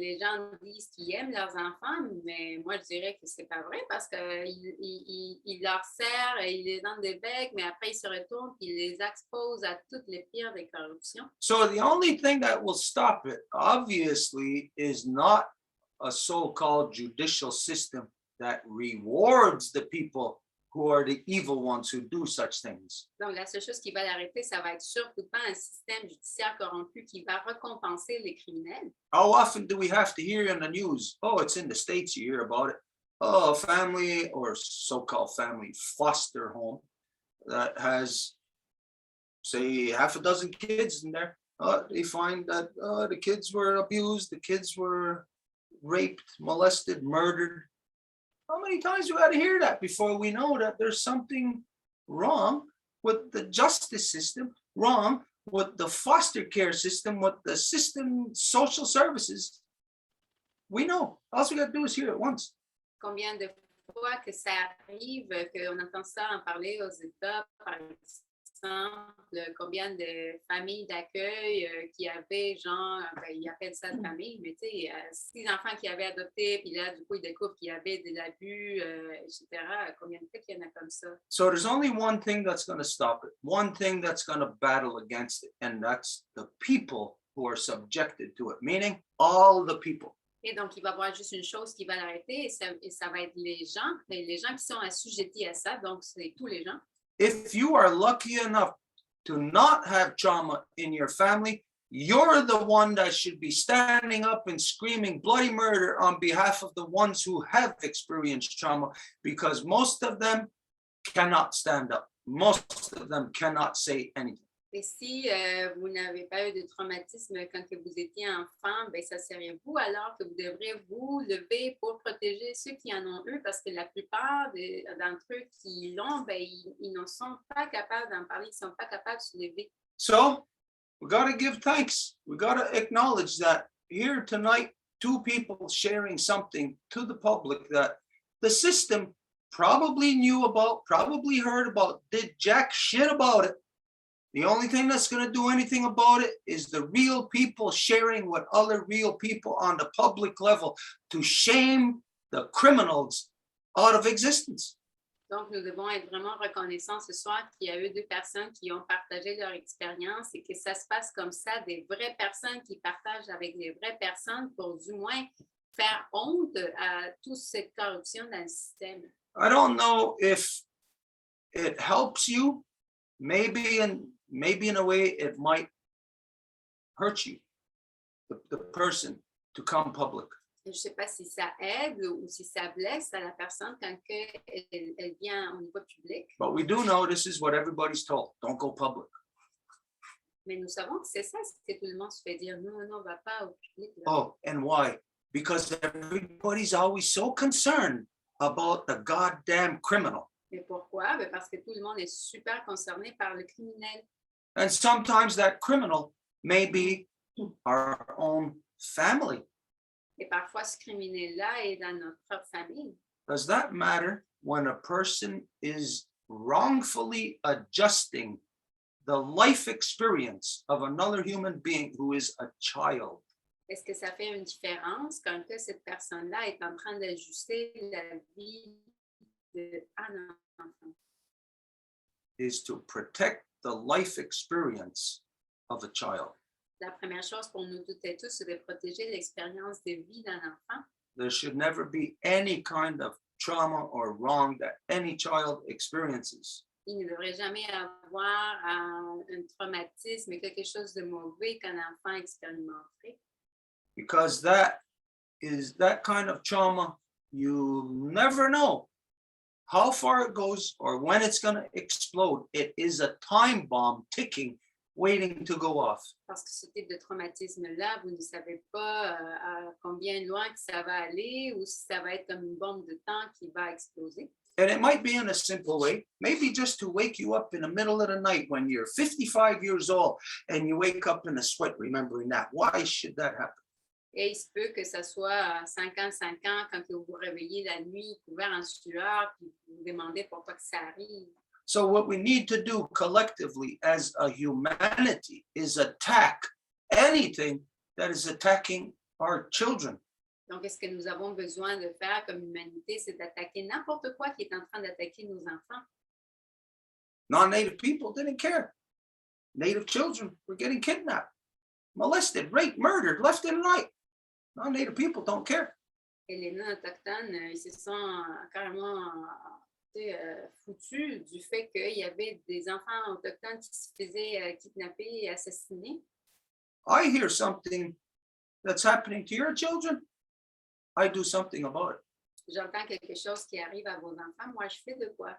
les gens disent qu'ils aiment leurs enfants, mais moi, je dirais que c'est pas vrai parce qu'ils leur serrent et ils les donnent des becs, mais après, ils se retournent et ils les exposent à toutes les pires des corruptions. So the only thing that will stop it, obviously, is not a so-called judicial system that rewards the people who are the evil ones who do such things. Donc, la seule chose qui va l'arrêter, ça va être surtout pas un système judiciaire corrompu qui va récompenser les criminels. How often do we have to hear in the news? Oh, it's in the States, you hear about it. Oh, a family or so-called family foster home that has, say, half a dozen kids in there. They find that the kids were abused, the kids were raped, molested, murdered. How many times do we got to hear that before we know that there's something wrong with the justice system, wrong with the foster care system, with the system, social services? We know. All we got to do is hear it once. Combien de fois que ça arrive, qu'on entend ça en parler aux États, par exemple, combien de familles d'accueil qui avaient, genre, ils appellent ça de famille, mais tu sais, 6 enfants qui avaient adopté, puis là, du coup, ils découvrent qu'il y avait de l'abus, etc. Combien de fois qu'il y en a comme ça? So there's only one thing that's going to stop it, one thing that's going to battle against it, and that's the people who are subjected to it, meaning all the people. Et donc, il va y avoir juste une chose qui va l'arrêter, et ça va être les gens qui sont assujettis à ça, donc c'est tous les gens. If you are lucky enough to not have trauma in your family, you're the one that should be standing up and screaming bloody murder on behalf of the ones who have experienced trauma, because most of them cannot stand up. Most of them cannot say anything. Et si vous n'avez pas eu de traumatisme quand que vous étiez enfant, ben, ça serait vous alors que vous devrez vous lever pour protéger ceux qui en ont eu, parce que la plupart d'entre eux qui l'ont, ben, ils ne sont pas capables d'en parler, ils ne sont pas capables de se lever. So we got to give thanks. We got to acknowledge that here tonight, 2 people sharing something to the public that the system probably knew about, probably heard about, did jack shit about it. The only thing that's going to do anything about it is the real people sharing with other real people on the public level to shame the criminals out of existence. Donc, nous devons être vraiment reconnaissants ce soir qu'il y a eu 2 personnes qui ont partagé leur expérience et que ça se passe comme ça, des vraies personnes qui partagent avec des vraies personnes pour du moins faire honte à toute cette corruption dans le système. I don't know if it helps you. Maybe in a way it might hurt you, the person, to come public. Je ne sais pas si ça aide ou si ça blesse à la personne quand elle vient au niveau public. But we do know this is what everybody's told. Don't go public. Mais nous savons que c'est ça, c'est que tout le monde se fait dire non, on ne va pas au public. Là. Oh, and why? Because everybody's always so concerned about the goddamn criminal. Mais pourquoi? Ben parce que tout le monde est super concerné par le criminel. And sometimes that criminal may be our own family. Et parfois, ce criminel-là est dans notre propre famille. Does that matter when a person is wrongfully adjusting the life experience of another human being who is a child? Est-ce que ça fait une différence quand que cette personne-là est en train d'ajuster la vie d'un enfant? Is to protect the life experience of a child. La première chose pour nous toutes et tous, c'est de protéger l'expérience de vie d'un enfant. There should never be any kind of trauma or wrong that any child experiences. Il ne devrait jamais avoir un traumatisme, quelque chose de mauvais qu'un enfant expérimenterait. Because that kind of trauma, you never know how far it goes or when it's going to explode. It is a time bomb ticking, waiting to go off. Parce que ce type de traumatisme-là, vous ne savez pas à combien loin que ça va aller ou si ça va être comme une bombe de temps qui va exploser. And it might be in a simple way, maybe just to wake you up in the middle of the night when you're 55 years old and you wake up in a sweat remembering that. Why should that happen? Et il se peut que ça soit 55 ans quand vous vous réveillez la nuit couvert en sueur puis vous vous demandez pourquoi que ça arrive. So what we need to do collectively as a humanity is attack anything that is attacking our children. Donc, est-ce que nous avons besoin de faire comme humanité, c'est d'attaquer n'importe quoi qui est en train d'attaquer nos enfants? Non-native people didn't care. Native children were getting kidnapped, molested, raped, murdered left and right. Non-native people don't care. Et les non-autochtones, ils se sont carrément foutus du fait qu'il y avait des enfants autochtones qui se faisaient kidnapper et assassiner. I hear something that's happening to your children, I do something about it. J'entends quelque chose qui arrive à vos enfants, moi je fais de quoi?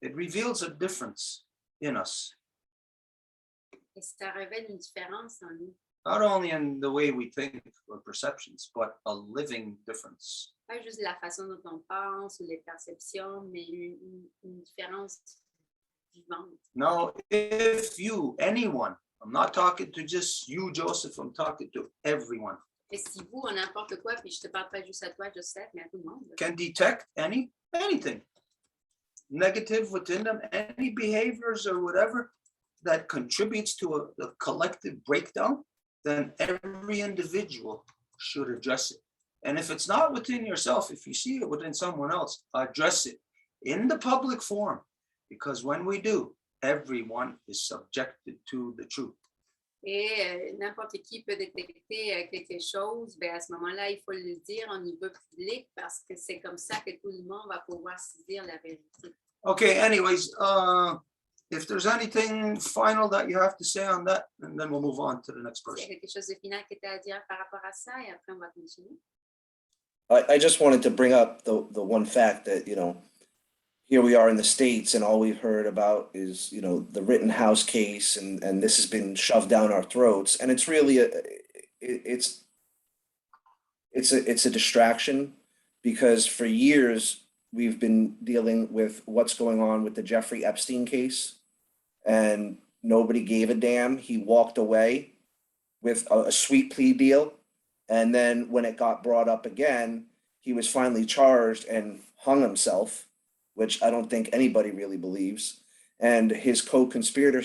It reveals a difference in us, Et ça révèle une différence en nous. not only in the way we think or perceptions, but a living difference. Pas juste la façon dont on pense ou les perceptions, mais une différence vivante. Now, if you, anyone, I'm not talking to just you, Joseph, I'm talking to everyone, Et si vous, ou n'importe quoi, puis je te parle pas juste à toi, Joseph, mais à tout le monde, can detect anything negative within them, any behaviors or whatever that contributes to a collective breakdown, then every individual should address it. And if it's not within yourself, if you see it within someone else, address it in the public forum, because when we do, everyone is subjected to the truth. et n'importe qui peut détecter quelque chose, ben à ce moment-là, il faut le dire au niveau public parce que c'est comme ça que tout le monde va pouvoir saisir la vérité. Okay, anyways, if there's anything final that you have to say on that, and then we'll move on to the next Il y a person. quelque chose de final que tu as à dire par rapport à ça et après on va continuer. I just wanted to bring up the one fact that, here we are in the States and all we've heard about is, the Rittenhouse case and this has been shoved down our throats. And it's really it's a distraction because for years we've been dealing with what's going on with the Jeffrey Epstein case and nobody gave a damn. He walked away with a sweet plea deal. And then when it got brought up again, he was finally charged and hung himself, which I don't think anybody really believes. And his conspirator,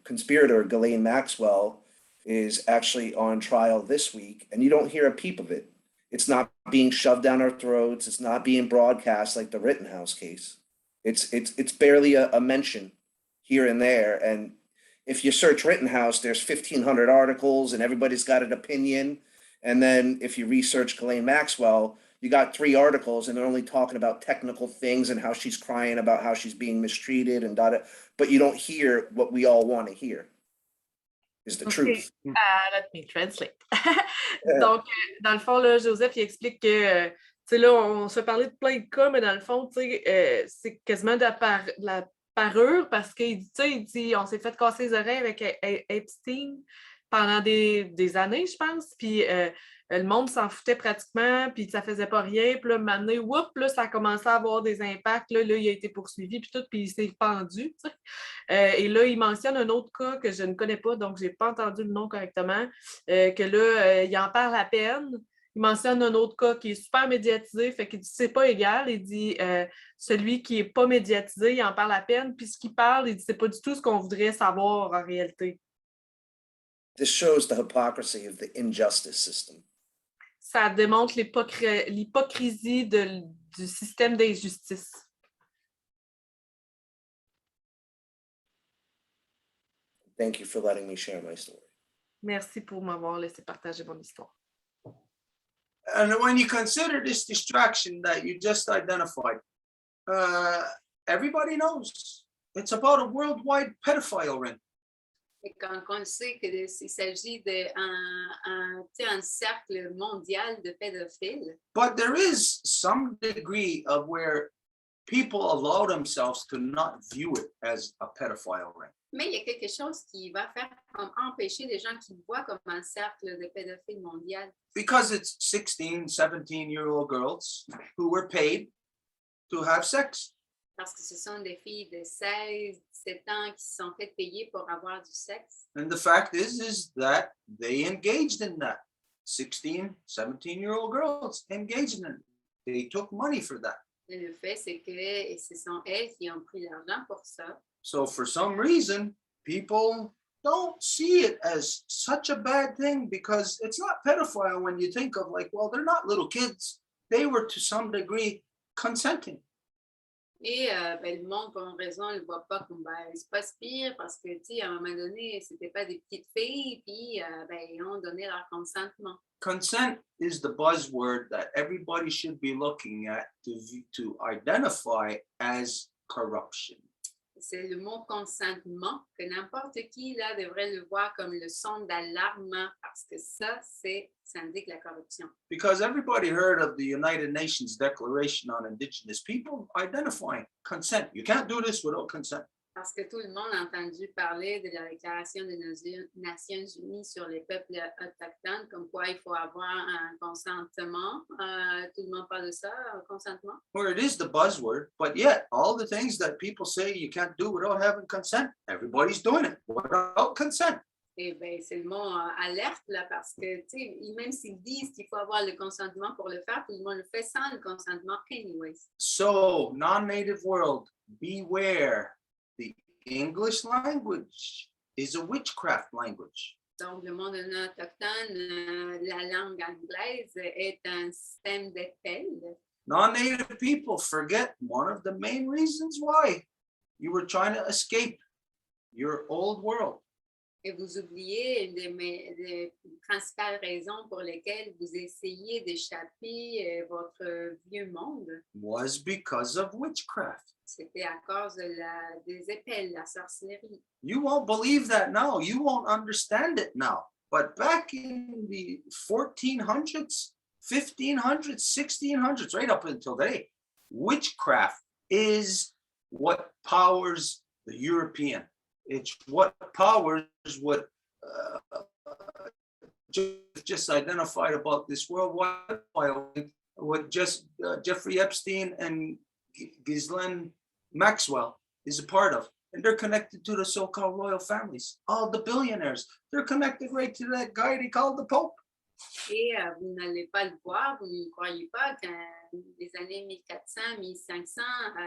Ghislaine Maxwell, is actually on trial this week, and you don't hear a peep of it. It's not being shoved down our throats. It's not being broadcast like the Rittenhouse case. It's barely a mention here and there. And if you search Rittenhouse, there's 1,500 articles, and everybody's got an opinion. And then if you research Ghislaine Maxwell, you got 3 articles and they're only talking about technical things and how she's crying about how she's being mistreated and but you don't hear what we all want to hear is the truth. Let me translate. Donc, dans le fond, là, Joseph, il explique que, tu sais, là, on se parlait de plein de cas, mais dans le fond, tu sais, c'est quasiment de la parure parce qu'il dit, on s'est fait casser les oreilles avec Epstein pendant des années, je pense, puis le monde s'en foutait pratiquement, puis ça faisait pas rien, puis là, maintenant, là, ça a commencé à avoir des impacts, là, il a été poursuivi, puis tout, puis il s'est pendu, tu sais. Et là, il mentionne un autre cas que je ne connais pas, donc je n'ai pas entendu le nom correctement, que là, il en parle à peine. Il mentionne un autre cas qui est super médiatisé, fait qu'il dit c'est pas égal, il dit celui qui est pas médiatisé, il en parle à peine, puis ce qu'il parle, il dit c'est pas du tout ce qu'on voudrait savoir en réalité. This shows the hypocrisy of the injustice system. Ça démontre l'hypocrisie du système d'injustice. Thank you for letting me share my story. Merci pour m'avoir laissé partager mon histoire. And when you consider this distraction that you just identified, everybody knows it's about a worldwide pedophile ring. Et quand on sait qu'il s'agit d'un cercle mondial de pédophiles, But there is some degree of where people allow themselves to not view it as a pedophile ring. mais il y a quelque chose qui va faire comme empêcher les gens qui voient comme un cercle de pédophiles mondial. Because it's 16, 17-year-old girls who were paid to have sex. Parce que ce sont des filles de 16, 17 ans qui se sont fait payer pour avoir du sexe. And the fact is that they engaged in that. 16, 17-year-old girls engaged in it. They took money for that. Et le fait, c'est que ce sont elles qui ont pris l'argent pour ça. So for some reason, people don't see it as such a bad thing, because it's not pedophile when you think of like, well, they're not little kids. They were to some degree consenting. Et ben, le monde, pour une raison, ne le voit pas comme, ben, c'est pas si pire parce que, tu sais, à un moment donné, c'était pas des petites filles, puis, ben, ils ont donné leur consentement. Consent is the buzzword that everybody should be looking at to identify as corruption. C'est le mot consentement que n'importe qui, là, devrait le voir comme le son d'alarme parce que ça indique la corruption. Because everybody heard of the United Nations Declaration on Indigenous People identifying consent. You can't do this without consent. Parce que tout le monde a entendu parler de la Déclaration des Nations Unies sur les peuples autochtones, comme quoi il faut avoir un consentement. Tout le monde parle de ça, un consentement. Where it is the buzzword, but yet all the things that people say you can't do without having consent, everybody's doing it without consent. Eh bien, c'est le mot alerte, là, parce que, tu sais, même s'ils disent qu'il faut avoir le consentement pour le faire, tout le monde le fait sans le consentement anyways. So, non-native world, beware. The English language is a witchcraft language. Donc, le monde non autochtone, la langue anglaise est un système d'épelles. Non-native people forget one of the main reasons why you were trying to escape your old world. Et vous oubliez une des principales raisons pour lesquelles vous essayez d'échapper votre vieux monde. Was because of witchcraft. C'était à cause des épelles, la sorcellerie. You won't believe that now. You won't understand it now. But back in the 1400s, 1500s, 1600s, right up until today, witchcraft is what powers the European. It's what powers what just identified about this worldwide, what just Jeffrey Epstein and Ghislaine Maxwell is a part of. And they're connected to the so-called royal families. All the billionaires, they're connected right to that guy they called the Pope. Et vous n'allez pas le voir, vous ne croyez pas qu'en les années 1400, 1500,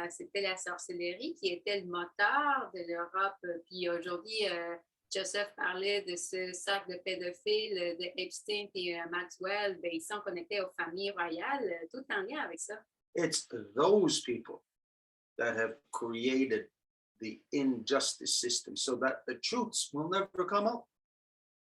c'était la sorcellerie qui était le moteur de l'Europe. Puis aujourd'hui, Joseph parlait de ce cercle de pédophiles de Epstein et Maxwell. Ben, ils sont connectés aux familles royales, tout en lien avec ça. It's those people that have created the injustice system so that the truths will never come out.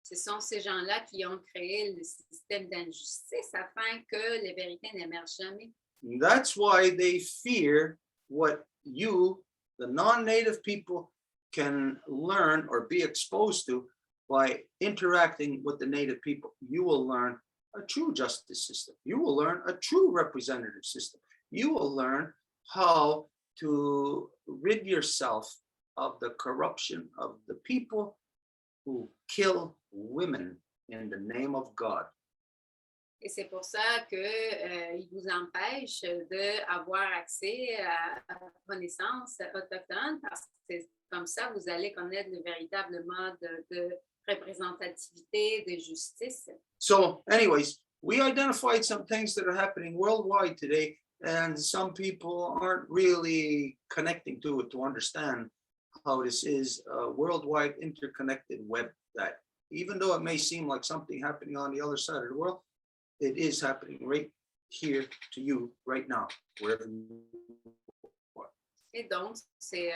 Ce sont ces gens-là qui ont créé le système d'injustice afin que les vérités n'émergent jamais. That's why they fear what you, the non-native people, can learn or be exposed to by interacting with the native people. You will learn a true justice system. You will learn a true representative system. You will learn how to rid yourself of the corruption of the people who kill women in the name of God. Et c'est pour ça qu'il vous empêche d'avoir accès à la connaissance autochtone, parce que comme ça, vous allez connaître le véritable mode de représentativité, de justice. So anyways, we identified some things that are happening worldwide today, and some people aren't really connecting to it to understand how this is a worldwide interconnected web that even though it may seem like something happening on the other side of the world, it is happening right here to you right now, wherever you are. Et donc, c'est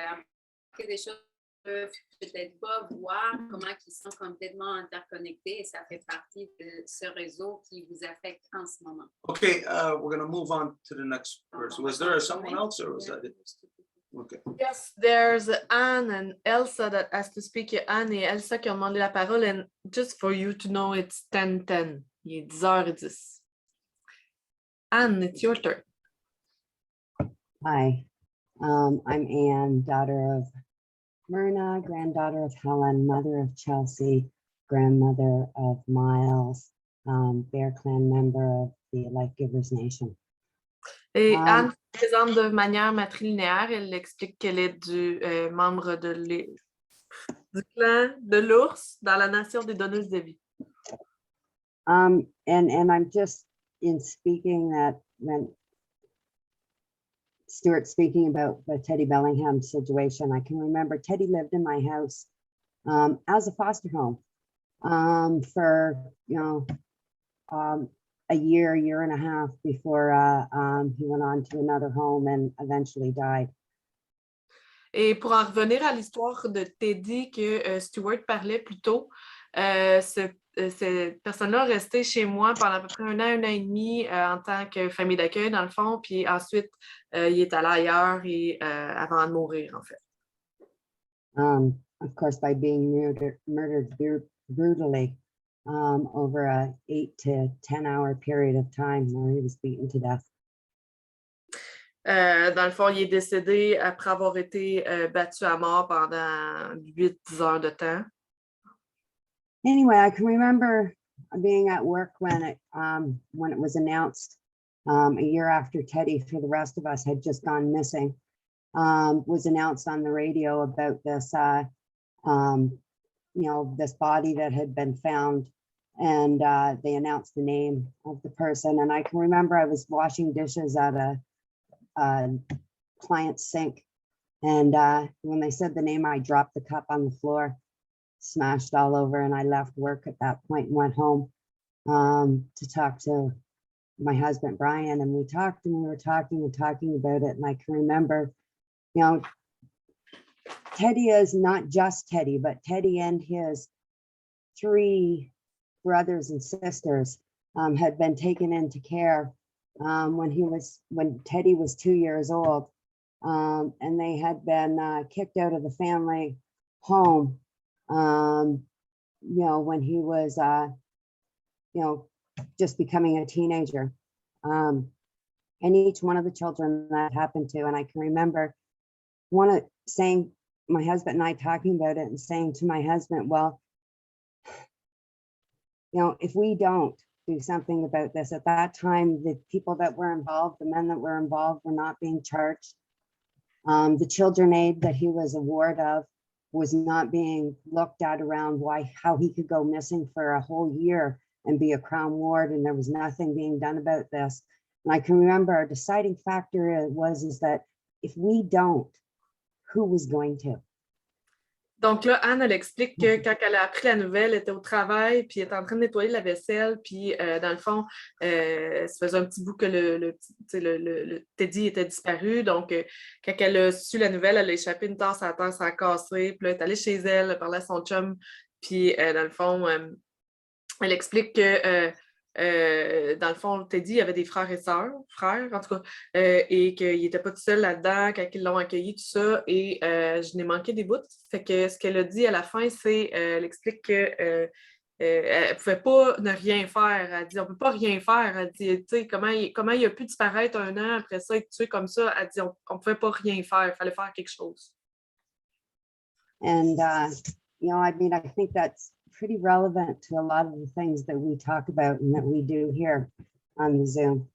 des choses que vous ne pouvez peut-être pas voir comment ils sont complètement interconnectés et ça fait partie de ce réseau qui vous affecte en ce moment. Okay, we're going to move on to the next person. Was there someone else or was that it? Okay. Yes, there's Anne and Elsa that has to speak. Anne et Elsa qui ont demandé la parole, and just for you to know, it's 10:10. Il est 10h10. Anne, it's your turn. Hi, I'm Anne, daughter of Myrna, granddaughter of Helen, mother of Chelsea, grandmother of Miles, Bear Clan member of the Life Givers Nation. Et Anne se présente de manière matrilinéaire. Elle explique qu'elle est du membre du clan de l'ours dans la nation des donneuses de vie. And I'm just in speaking that when Stuart's speaking about the Teddy Bellingham situation, I can remember Teddy lived in my house as a foster home for, a year and a half before he went on to another home and eventually died. Et pour en revenir à l'histoire de Teddy que Stuart parlait plus tôt, cette personne-là est restée chez moi pendant à peu près un an et demi en tant que famille d'accueil, dans le fond, puis ensuite, il est allé ailleurs avant de mourir, en fait. Of course, by being murdered brutally over a 8 to 10 hour period of time where he was beaten to death. Dans le fond, il est décédé après avoir été battu à mort pendant 8-10 heures de temps. Anyway, I can remember being at work when it was announced a year after Teddy, for the rest of us, had just gone missing, was announced on the radio about this, this body that had been found, and they announced the name of the person. And I can remember I was washing dishes at a client's sink, and when they said the name, I dropped the cup on the floor, smashed all over, and I left work at that point and went home to talk to my husband Brian, and we talked and we were talking about it. And I can remember, Teddy is not just Teddy, but Teddy and his 3 brothers and sisters had been taken into care when Teddy was 2 years old, and they had been kicked out of the family home, when he was, just becoming a teenager. And each one of the children that happened to, and I can remember saying, my husband and I talking about it and saying to my husband, well, if we don't do something about this, at that time, the people that were involved, the men that were involved, were not being charged. The children aid that he was a ward of was not being looked at around how he could go missing for a whole year and be a Crown ward, and there was nothing being done about this. And I can remember our deciding factor is that if we don't, who was going to? Donc là, Anne, elle explique que quand elle a appris la nouvelle, elle était au travail, puis elle était en train de nettoyer la vaisselle, puis dans le fond, ça faisait un petit bout que le Teddy était disparu. Donc, quand elle a su la nouvelle, elle a échappé une tasse à terre, ça a cassé, puis là, elle est allée chez elle, elle parlait à son chum, puis dans le fond, elle explique que dans le fond, Teddy avait des frères en tout cas, et qu'il n'était pas tout seul là-dedans quand ils l'ont accueilli, tout ça, et je n'ai manqué des bouts. Fait que ce qu'elle a dit à la fin, c'est, elle explique que elle ne pouvait pas ne rien faire. Elle dit, on ne peut pas rien faire. Elle dit, tu sais, comment il a pu disparaître un an après ça, être tué comme ça? Elle dit, on ne pouvait pas rien faire, il fallait faire quelque chose. And, I think that's pretty relevant to a lot of the things that we talk about and that we do here on the Zoom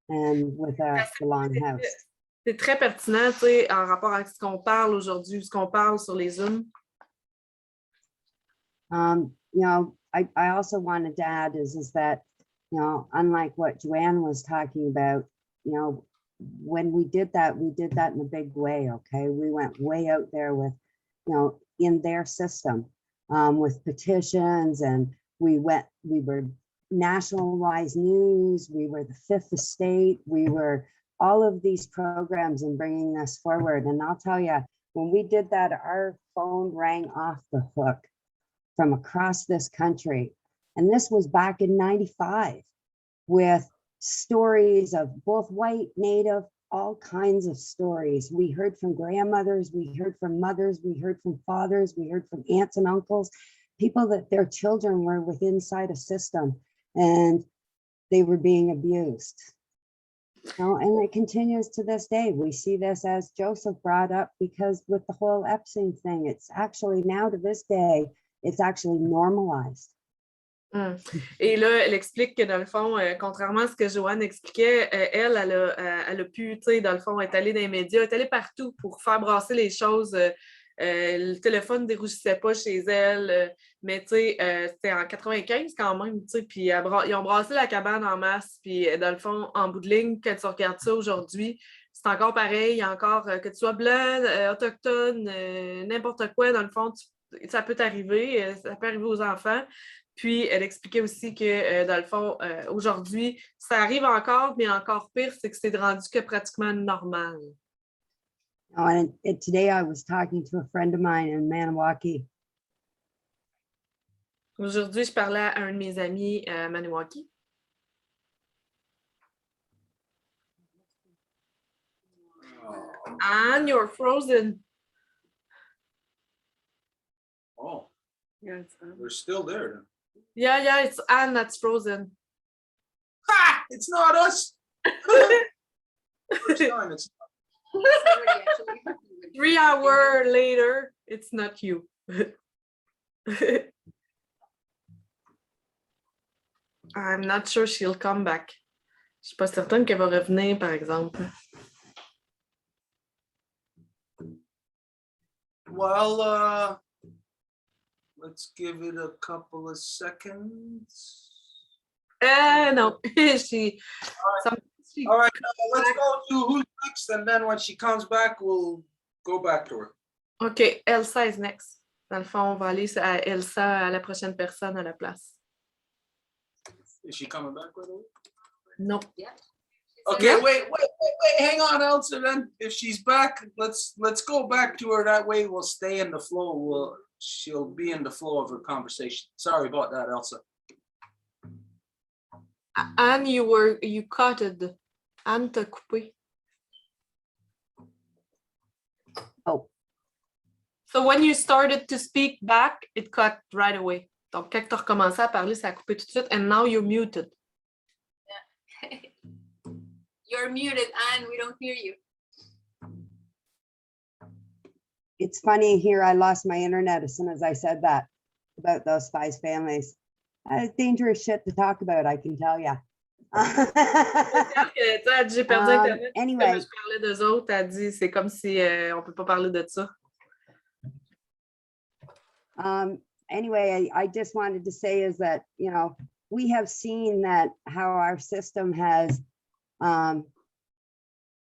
and with the Longhouse. C'est très pertinent, tu sais, en rapport avec ce qu'on parle aujourd'hui, ce qu'on parle sur les Zooms. I also wanted to add is that, unlike what Joanne was talking about, when we did that in a big way, okay? We went way out there with, in their system. With petitions, and we were nationalized news, we were the Fifth Estate, we were all of these programs and bringing this forward. And I'll tell you, when we did that, our phone rang off the hook from across this country. And this was back in '95 with stories of both white, Native, all kinds of stories. We heard from grandmothers, we heard from mothers, we heard from fathers, we heard from aunts and uncles, people that their children were inside a system and they were being abused. And it continues to this day. We see this, as Joseph brought up, because with the whole Epstein thing, it's actually now to this day, it's actually normalized. Et là, elle explique que dans le fond, contrairement à ce que Joanne expliquait, elle a pu, tu sais, dans le fond, être allée dans les médias, être allée partout pour faire brasser les choses. Le téléphone ne dérougissait pas chez elle, mais tu sais, c'était en 95 quand même, tu sais, puis ils ont brassé la cabane en masse, puis dans le fond, en bout de ligne, quand tu regardes ça aujourd'hui, c'est encore pareil, il y a encore, que tu sois blanc, autochtone, n'importe quoi, dans le fond, ça peut arriver, ça peut arriver aux enfants. Puis, elle expliquait aussi que, dans le fond, aujourd'hui, ça arrive encore, mais encore pire, c'est que c'est rendu que pratiquement normal. Oh, and today I was talking to a friend of mine in Maniwaki. Aujourd'hui, je parlais à un de mes amis à Maniwaki. And you're frozen. Oh, Yeah, it's, we're still there. Yeah, it's Anne that's frozen. Ha! It's not us. First time it's somebody actually- 3 hours later, it's not you. I'm not sure she'll come back. Je suis pas certaine qu'elle va revenir, par exemple. Well, let's give it a couple of seconds. No. All right, let's go to who's next, and then when she comes back, we'll go back to her. OK, Elsa is next. Dans le fond, on va aller à Elsa, à la prochaine personne à la place. Is she coming back right away? Non. Yeah. Okay, wait, hang on, Elsa, then. If she's back, let's go back to her. That way we'll stay in the flow. She'll be in the flow of her conversation. Sorry about that, Elsa. Anne, you cut it. Anne t'a coupé. Oh. So when you started to speak back, it cut right away. Donc, quand tu as recommencé à parler, ça a coupé tout de suite. And now you're muted. You're muted, Anne. We don't hear you. It's funny here, I lost my internet as soon as I said that about those 5 families. It's dangerous shit to talk about, I can tell you. J'ai perdu Internet. Anyway. Je parlais d'eux autres, elle dit c'est comme si on ne peut pas parler de ça. Anyway, I just wanted to say is that, you know, we have seen that how our system has, I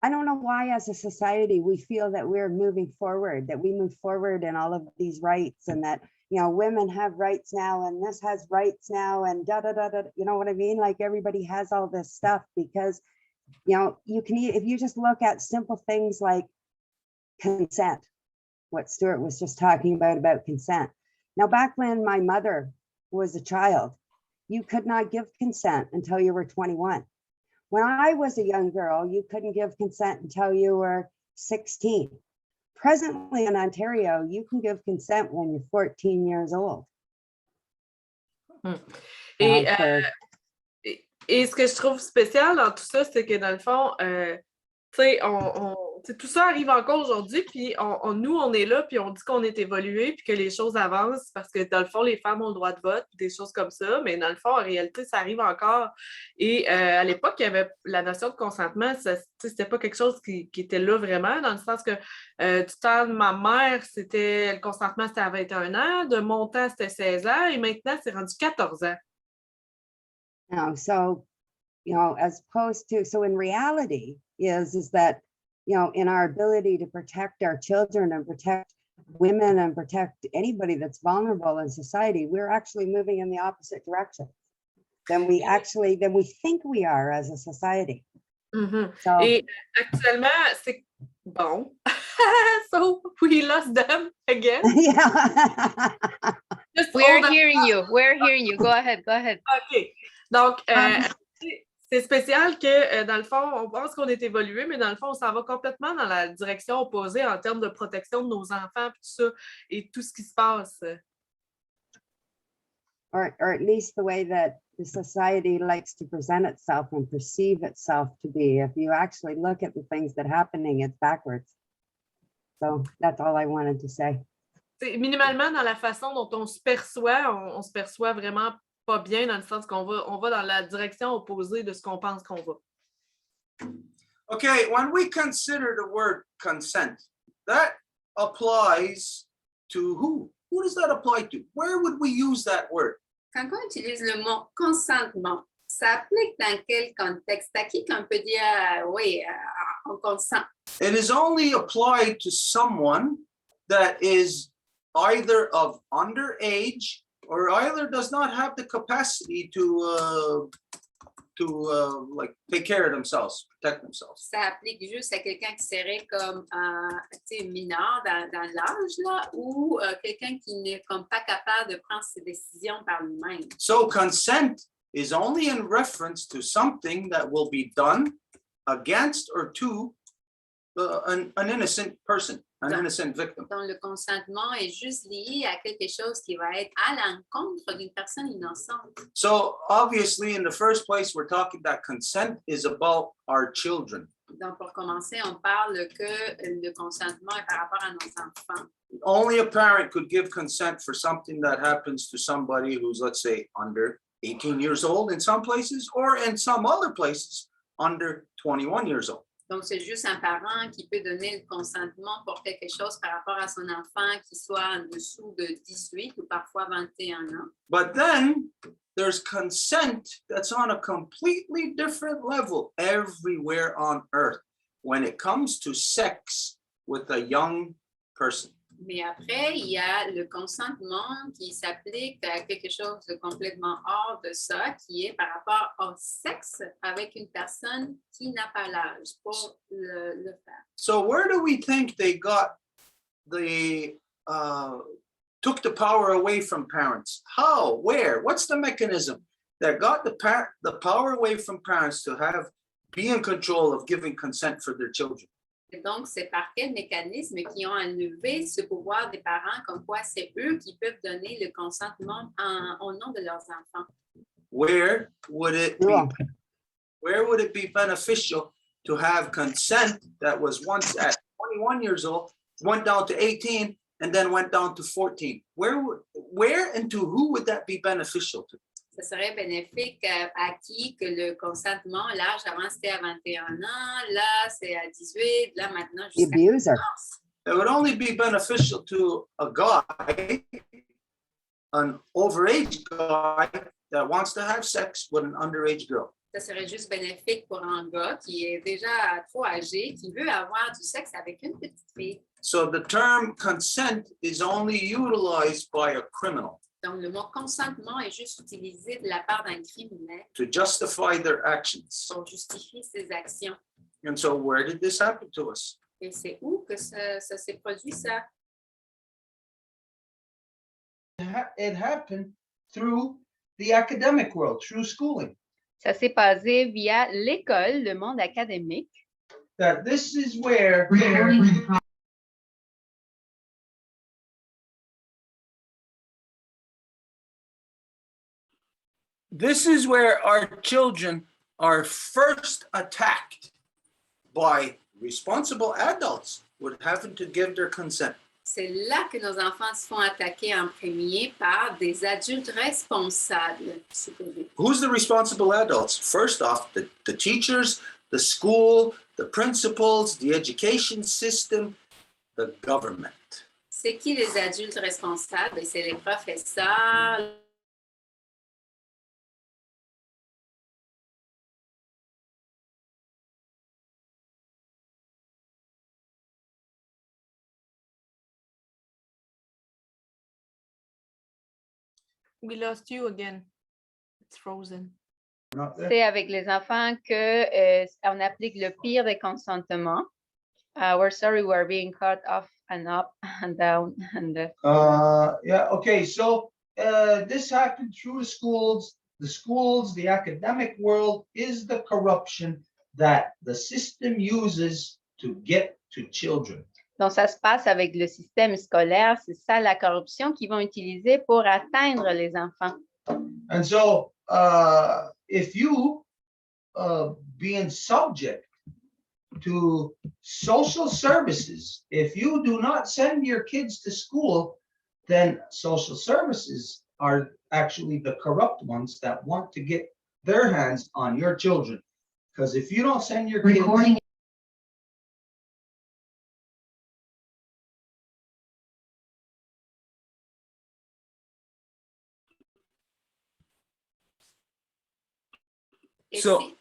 don't know why as a society we feel that we're moving forward, that we move forward in all of these rights, and that, you know, women have rights now and this has rights now and da da da da, you know what I mean? Like everybody has all this stuff because, you know, you can, if you just look at simple things like consent, what Stuart was just talking about consent. Now, back when my mother was a child, you could not give consent until you were 21. When I was a young girl, you couldn't give consent until you were 16. Presently in Ontario, you can give consent when you're 14 years old. Et ce que je trouve spécial dans tout ça, c'est que dans le fond, tu sais, tout ça arrive encore aujourd'hui, puis nous, on est là, puis on dit qu'on est évolué, puis que les choses avancent, parce que dans le fond, les femmes ont le droit de vote, puis des choses comme ça, mais dans le fond, en réalité, ça arrive encore. Et à l'époque, il y avait la notion de consentement, c'était pas quelque chose qui était là vraiment, dans le sens que du temps de ma mère, le consentement, c'était à 21 ans, de mon temps, c'était 16 ans, et maintenant, c'est rendu 14 ans. Now, so, you know, as opposed to, so in reality is that, you know, in our ability to protect our children and protect women and protect anybody that's vulnerable in society, we're actually moving in the opposite direction than we think we are as a society. Mm-hmm. So, et actuellement, c'est bon. So we lost them again. yeah. We're hearing you. We're hearing you. Go ahead. Go ahead. OK. Donc, c'est spécial que, dans le fond, on pense qu'on est évolué, mais dans le fond, on s'en va complètement dans la direction opposée en termes de protection de nos enfants, tout ça, et tout ce qui se passe. Or at least the way that the society likes to present itself and perceive itself to be. If you actually look at the things that are happening, it's backwards. So that's all I wanted to say. C'est minimalement dans la façon dont on se perçoit vraiment pas bien, dans le sens qu'on va dans la direction opposée de ce qu'on pense qu'on va. Okay, when we consider the word consent, that applies to who? Who does that apply to? Where would we use that word? Quand on utilise le mot consentement, ça applique dans quel contexte? À qui qu'on peut dire, oui, on consent? It is only applied to someone that is either of underage or either does not have the capacity to like take care of themselves, protect themselves. Ça applique juste à quelqu'un qui serait comme tu sais, mineur dans l'âge là, ou quelqu'un qui n'est comme pas capable de prendre ses décisions par lui-même. So consent is only in reference to something that will be done against or to an innocent person, an innocent victim. Donc, le consentement est juste lié à quelque chose qui va être à l'encontre d'une personne innocente. So obviously, in the first place, we're talking that consent is about our children. Donc, pour commencer, on parle que le consentement est par rapport à nos enfants. Only a parent could give consent for something that happens to somebody who's, let's say, under 18 years old in some places, or in some other places, under 21 years old. Donc, c'est juste un parent qui peut donner le consentement pour quelque chose par rapport à son enfant qui soit en dessous de 18 ou parfois 21 ans. But then there's consent that's on a completely different level everywhere on earth when it comes to sex with a young person. Mais après, il y a le consentement qui s'applique à quelque chose de complètement hors de ça, qui est par rapport au sexe avec une personne qui n'a pas l'âge pour le faire. So where do we think they got took the power away from parents? How? Where? What's the mechanism that got the power away from parents to be in control of giving consent for their children? Et donc, c'est par quel mécanisme qui ont enlevé ce pouvoir des parents, comme quoi c'est eux qui peuvent donner le consentement au nom de leurs enfants? Where would it be beneficial to have consent that was once at 21 years old, went down to 18, and then went down to 14? Where and to who would that be beneficial to? Ce serait bénéfique à qui que le consentement, l'âge avant c'était à 21 ans, là c'est à 18, là maintenant The jusqu'à abuser. 14. It would only be beneficial to a guy, an overage guy that wants to have sex with an underage girl. Ça serait juste bénéfique pour un gars qui est déjà trop âgé, qui veut avoir du sexe avec une petite fille. So the term consent is only utilized by a criminal Donc, le mot consentement est juste utilisé de la part d'un criminel to justify their actions. pour justifier ses actions. And so where did this happen to us? Et c'est où que ça s'est produit, ça? It happened through the academic world, through schooling. Ça s'est passé via l'école, le monde académique. That this is where our children are first attacked by responsible adults with having to give their consent. C'est là que nos enfants se font attaquer en premier par des adultes responsables. Who's the responsible adults? First off, the teachers, the school, the principals, the education system, the government. C'est qui les adultes responsables? Et c'est les professeurs. We lost you again. It's frozen. C'est avec les enfants que on applique le pire des consentements. We're sorry, we're being cut off and up and down and Yeah, okay, so this happened through the schools, the academic world is the corruption that the system uses to get to children. Donc, ça se passe avec le système scolaire. C'est ça la corruption qu'ils vont utiliser pour atteindre les enfants. And so if you being subject to social services, if you do not send your kids to school, then social services are actually the corrupt ones that want to get their hands on your children. Because if you don't send your kids... So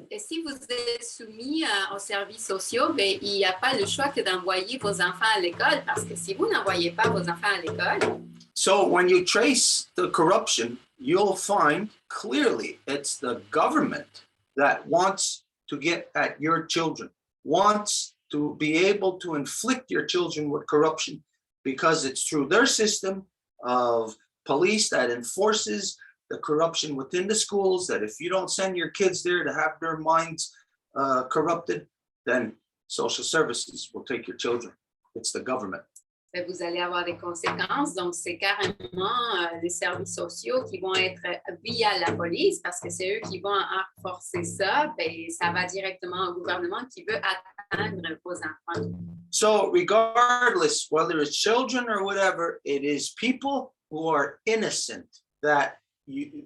Et si vous êtes soumis aux services sociaux, ben, il n'y a pas le choix que d'envoyer vos enfants à l'école, parce que si vous n'envoyez pas vos enfants à l'école, So when you trace the corruption, you'll find clearly it's the government that wants to get at your children, wants to be able to inflict your children with corruption because it's through their system of police that enforces the corruption within the schools, that if you don't send your kids there to have their minds corrupted, then social services will take your children. It's the government. ben, vous allez avoir des conséquences. Donc, c'est carrément les services sociaux qui vont être via la police, parce que c'est eux qui vont renforcer ça. Ben, ça va directement au gouvernement qui veut atteindre vos enfants. So regardless, whether it's children or whatever, it is people who are innocent that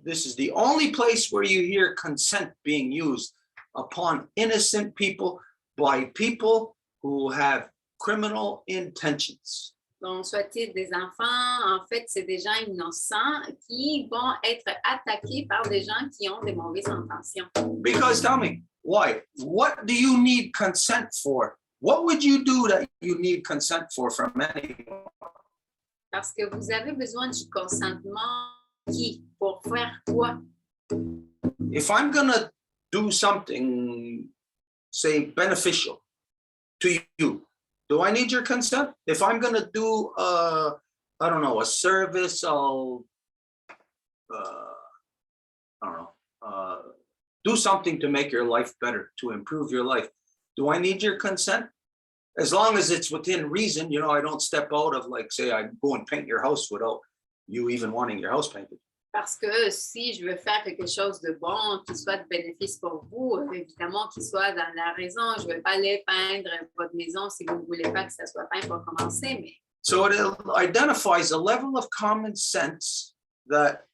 this is the only place where you hear consent being used upon innocent people by people who have criminal intentions. Donc, soit-il des enfants, en fait, c'est des gens innocents qui vont être attaqués par des gens qui ont des mauvaises intentions. Because tell me, why? What do you need consent for? What would you do that you need consent for from anyone? Parce que vous avez besoin du consentement qui? Pour faire quoi? If I'm going to do something, say, beneficial to you, do I need your consent? If I'm going to do, I don't know, a service, I'll, I don't know, do something to make your life better, to improve your life. Do I need your consent? As long as it's within reason, you know, I don't step out of, like, say, I go and paint your house without you even wanting your house painted. Parce que si je veux faire quelque chose de bon, qui soit de bénéfice pour vous, évidemment qu'il soit dans la raison. Je ne vais pas aller peindre votre maison si vous ne voulez pas que ça soit peint pour commencer. Mais... So it identifies a level of common sense that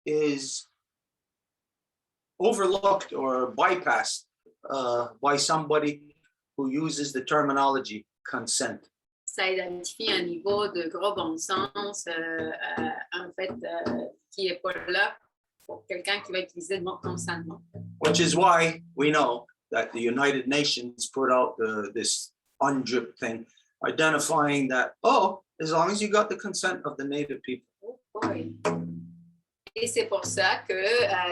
is overlooked or bypassed by somebody who uses the terminology consent. Ça identifie un niveau de gros bon sens, en fait, qui n'est pas là pour quelqu'un qui va utiliser le mot consentement. Which is why we know that the United Nations put out this UNDRIP thing, identifying that, oh, as long as you got the consent of the native people. Oui. Et c'est pour ça que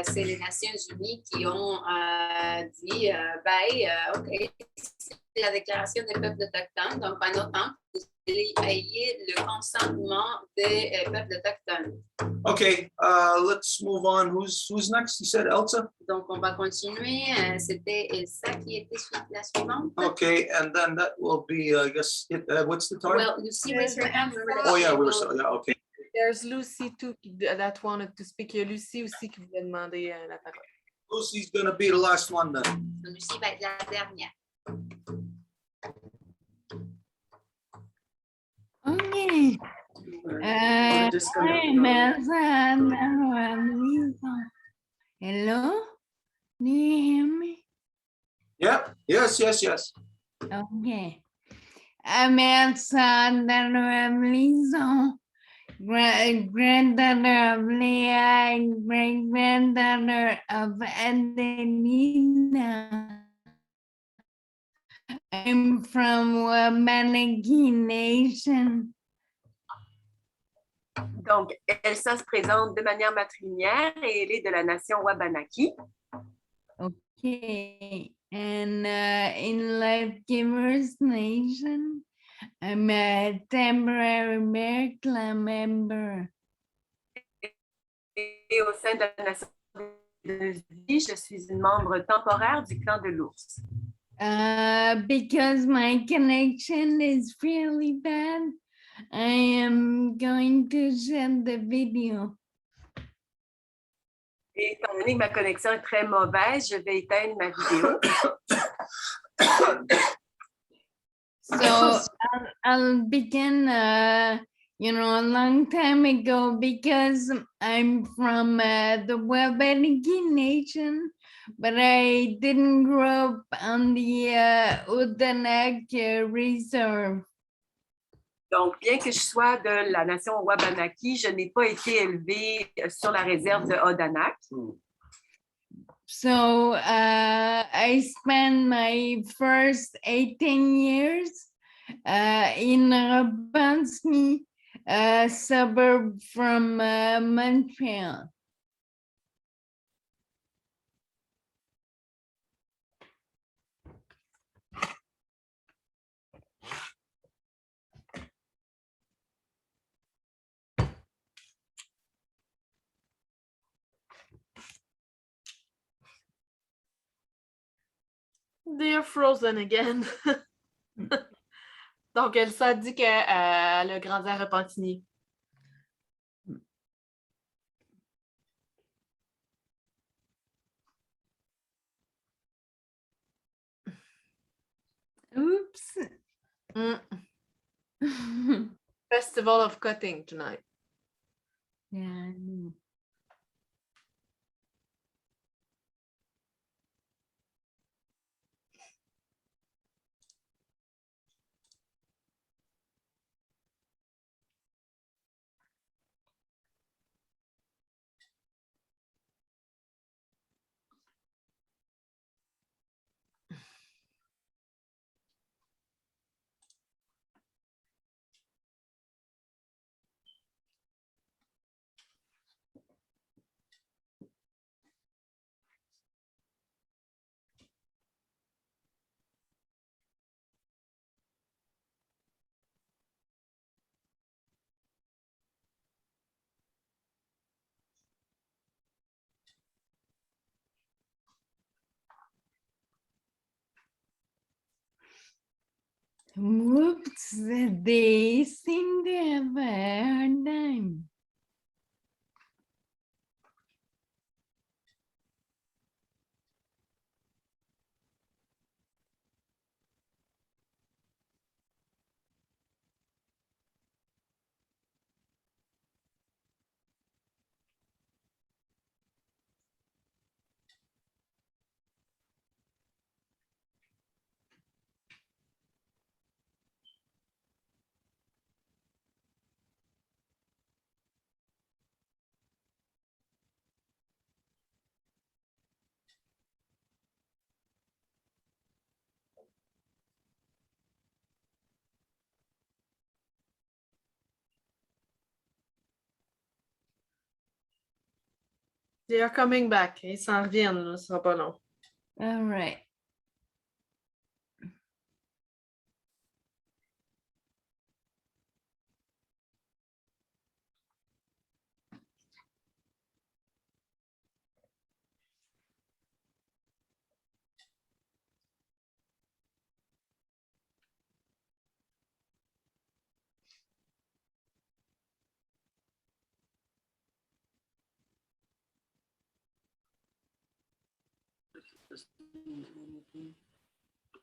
c'est les Nations Unies qui ont dit, OK, c'est la Déclaration des peuples autochtones, donc pendant autant que vous ayez le consentement des peuples autochtones. Okay, let's move on. Who's next? You said Elsa? Donc, on va continuer. C'était Elsa qui était la suivante. Okay, and then that will be, I guess, what's the time? Well, Lucy raised her hand. Oh, yeah, we were so, yeah, okay. There's Lucy too that wanted to speak. Il y a Lucy aussi qui voulait demander la parole. Lucy's gonna be the last one then. Lucy va être la dernière. Okay. Hello? Do you hear me? Yeah, yes. Okay. I'm outside the Lisa. Granddaughter of Leah and great-granddaughter of Adelina. I'm from Wabanaki Nation. Donc, Elsa se présente de manière matrilinéaire et elle est de la nation Wabanaki. Okay. And in Life Givers Nation, I'm a temporary Bear Clan member. Et au sein de la nation de vie, je suis une membre temporaire du clan de l'ours. Because my connection is really bad, I am going to send the video. Et étant donné que ma connexion est très mauvaise, je vais éteindre ma vidéo. So I'll begin, a long time ago, because I'm from the Wabanaki Nation, but I didn't grow up on the Udanak Reserve. Donc, bien que je sois de la nation Wabanaki, je n'ai pas été élevée sur la réserve de Odanak. So I spent my first 18 years in Repentigny, a suburb from Montreal. They're frozen again. Donc, Elsa dit qu'elle a grandi à Repentigny. Oops. Festival of Cutting tonight. Yeah, I know. Whoops, they seem to have a hard time. They are coming back. Ils s'en reviennent, là, ce sera pas long. All right.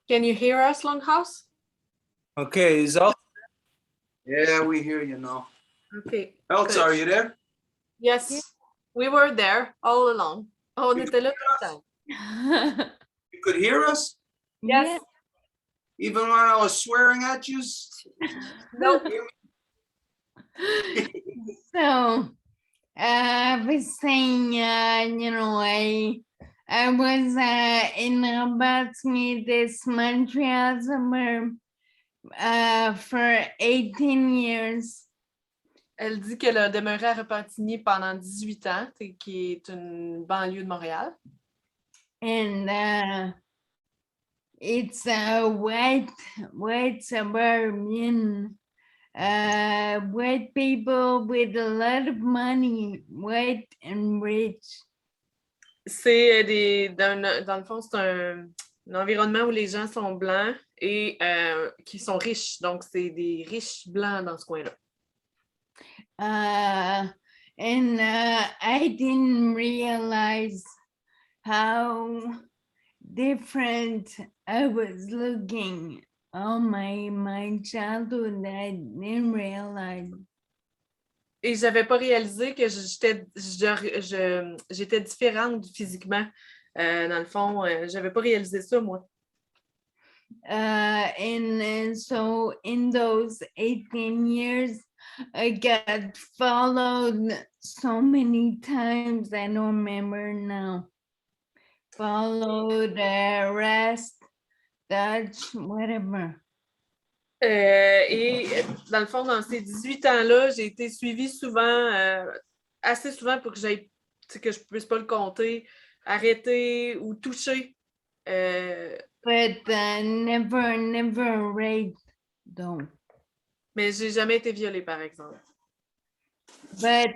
Can you hear us, Longhouse? Okay, is Elsa? Yeah, we hear you now. Okay. Elsa, good. are you there? Yes, we were there all along. Oh, on était là tout le temps. You could hear us? Yes. Even when I was swearing at you? Nope. So I was saying, I was in Repentigny, this Montreal suburb, for 18 years. Elle dit qu'elle a demeuré à Repentigny pendant 18 ans, qui est une banlieue de Montréal. And it's a white suburban, white people with a lot of money, white and rich. C'est dans le fond, c'est un environnement où les gens sont blancs et qui sont riches. Donc, c'est des riches blancs dans ce coin-là. And I didn't realize how different I was looking all my childhood. I didn't realize. Et je n'avais pas réalisé que j'étais différente physiquement. Dans le fond, je n'avais pas réalisé ça, moi. And so in those 18 years, I got followed so many times, I don't remember now. Followed, harassed, touched, whatever. Et dans le fond, dans ces 18 ans-là, j'ai été suivie souvent, assez souvent pour que que je ne puisse pas le compter, arrêter ou toucher. But never raped, though. Mais j'ai jamais été violée, par exemple. But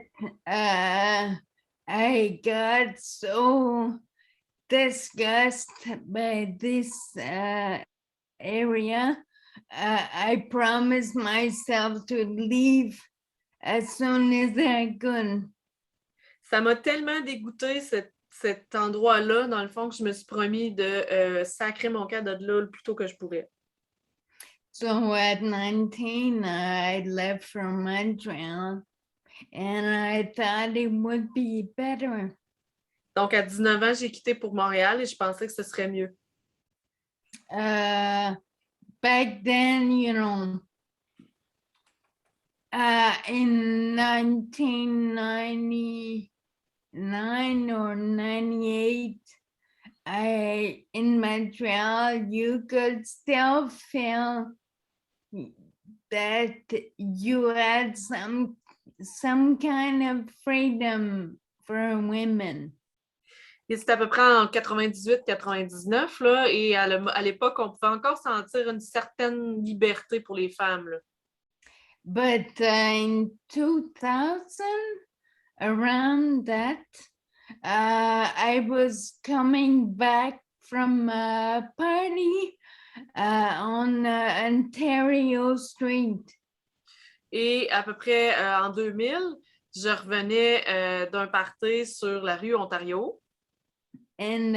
I got so disgusted by this area. I promised myself to leave as soon as I could. Ça m'a tellement dégoûté cet endroit-là, dans le fond, que je me suis promis de sacrer mon camp de là le plus tôt que je pourrais. So at 19, I left from Montreal and I thought it would be better. Donc, à 19 ans, j'ai quitté pour Montréal et je pensais que ce serait mieux. Back then, you know, in 1999 or 98, in Montreal, you could still feel that you had some kind of freedom for women. Et c'était à peu près en 98-99, là, et à l'époque, on pouvait encore sentir une certaine liberté pour les femmes. Là. But in 2000, around that, I was coming back from a party on Ontario Street. Et à peu près en 2000, je revenais d'un party sur la rue Ontario. And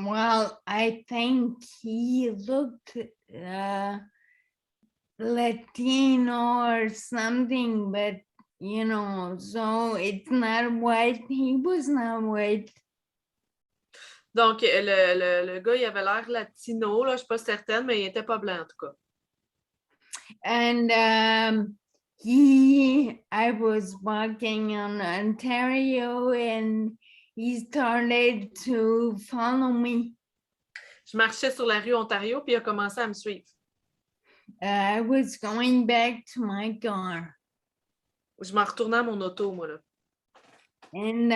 well, I think he looked Latino or something, but you know, so it's not white. He was not white. Donc, le gars, il avait l'air latino, là, je ne suis pas certaine, mais il n'était pas blanc en tout cas. And I was walking on Ontario and he started to follow me. Je marchais sur la rue Ontario, puis il a commencé à me suivre. I was going back to my car. Je m'en retournais à mon auto, moi, là. And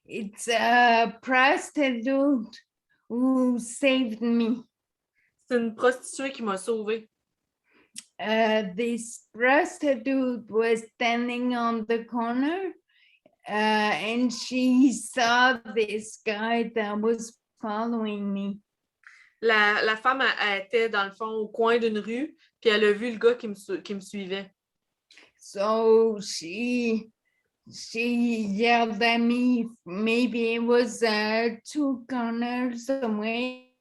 it's a prostitute who saved me. C'est une prostituée qui m'a sauvée. This prostitute was standing on the corner and she saw this guy that was following me. La femme, elle était dans le fond au coin d'une rue, puis elle a vu le gars qui me suivait. So she yelled at me. Maybe it was 2 corners away.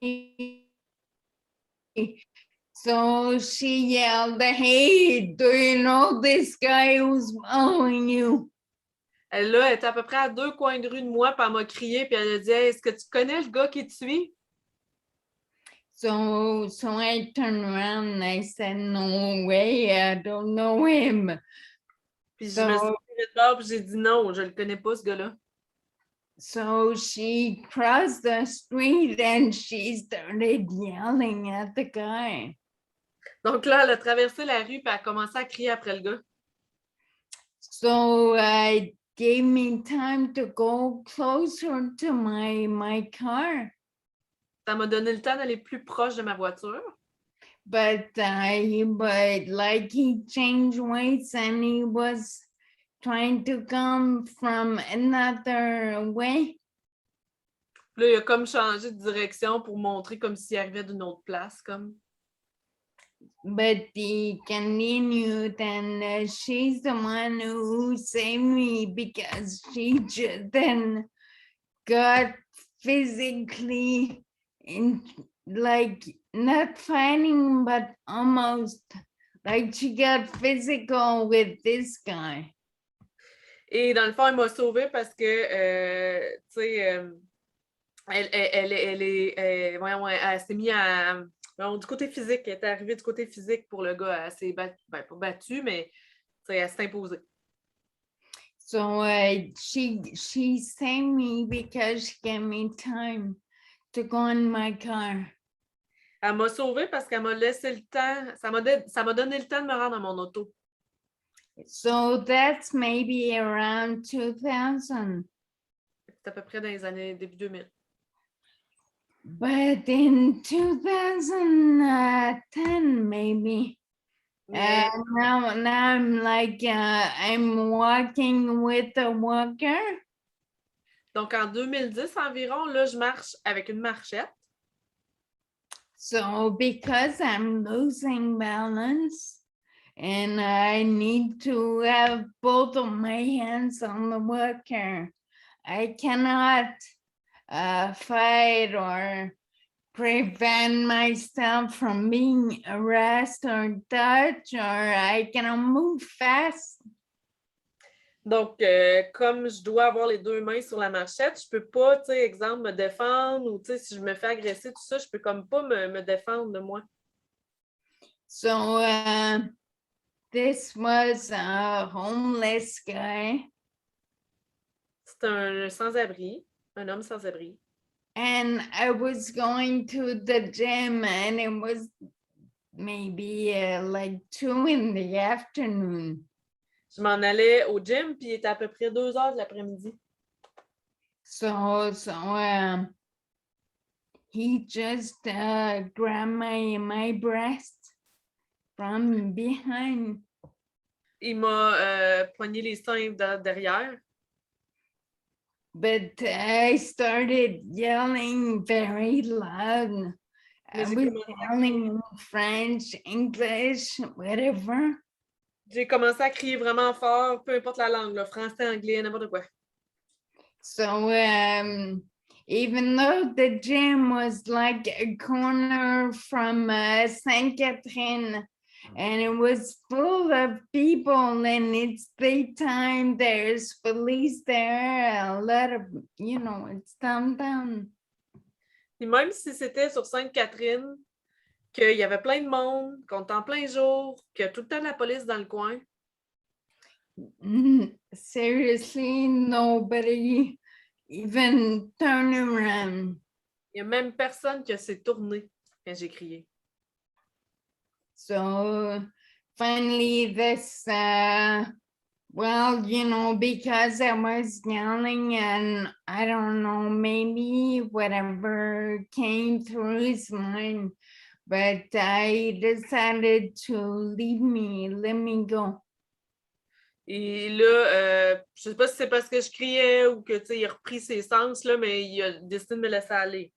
So she yelled, "Hey, do you know this guy who's following you?" Elle là, elle était à peu près à 2 coins de rue de moi, puis elle m'a crié, puis elle a dit hey, est-ce que tu connais le gars qui te suit? So I turned around and I said, "No way, I don't know him." Puis je me suis tirée de bord, puis j'ai dit non, je le connais pas, ce gars-là. So she crossed the street and she started yelling at the guy. Donc là, elle a traversé la rue, puis elle a commencé à crier après le gars. So it gave me time to go closer to my car. Ça m'a donné le temps d'aller plus proche de ma voiture. But like he changed ways and he was trying to come from another way. Là, il a comme changé de direction pour montrer comme s'il arrivait d'une autre place, comme. But he continued and she's the one who saved me because she just then got physically like not fighting but almost like she got physical with this guy. Et dans le fond, elle m'a sauvée parce que, tu sais, Elle s'est mise du côté physique. Elle est arrivée du côté physique pour le gars. Elle s'est pas battue, mais elle s'est imposée. So she saved me because she gave me time to go in my car. Elle m'a sauvée parce qu'elle m'a laissé le temps. Ça m'a donné le temps de me rendre à mon auto. So that's maybe around 2000. C'est à peu près dans les années début 2000. But in 2010, maybe. Mais Now I'm like, I'm walking with a walker. donc, en 2010 environ, là, je marche avec une marchette. So because I'm losing balance and I need to have both of my hands on the walker, I cannot fight or prevent myself from being harassed or touched, or I cannot move fast. Donc, comme je dois avoir les deux mains sur la marchette, je peux pas, tu sais, exemple, me défendre ou, tu sais, si je me fais agresser, tout ça, je peux comme pas me défendre de moi. So this was a homeless guy. C'est un sans-abri, un homme sans-abri. And I was going to the gym and it was maybe like 2 in the afternoon. Je m'en allais au gym, puis il était à peu près 2 heures de l'après-midi. So he just grabbed my breast from behind. Il m'a poigné les seins derrière. But I started yelling very loud. I Mais was yelling in French, English, whatever. J'ai commencé à crier vraiment fort, peu importe la langue, là, français, anglais, n'importe quoi. So even though the gym was like a corner from Sainte Catherine, and it was full of people, and it's daytime, there's police there, a lot of, you know, it's downtown. Et même si c'était sur Sainte-Catherine, qu'il y avait plein de monde, qu'on était en plein jour, qu'il y a tout le temps de la police dans le coin. Seriously, nobody even turned around. Il n'y a même personne qui s'est tourné quand j'ai crié. So finally this, well, you know, because I was yelling and I don't know, maybe whatever came through his mind, but I decided to let me go. Et là, je sais pas si c'est parce que je criais ou que, tu sais, il a repris ses sens, là, mais il a décidé de me laisser aller.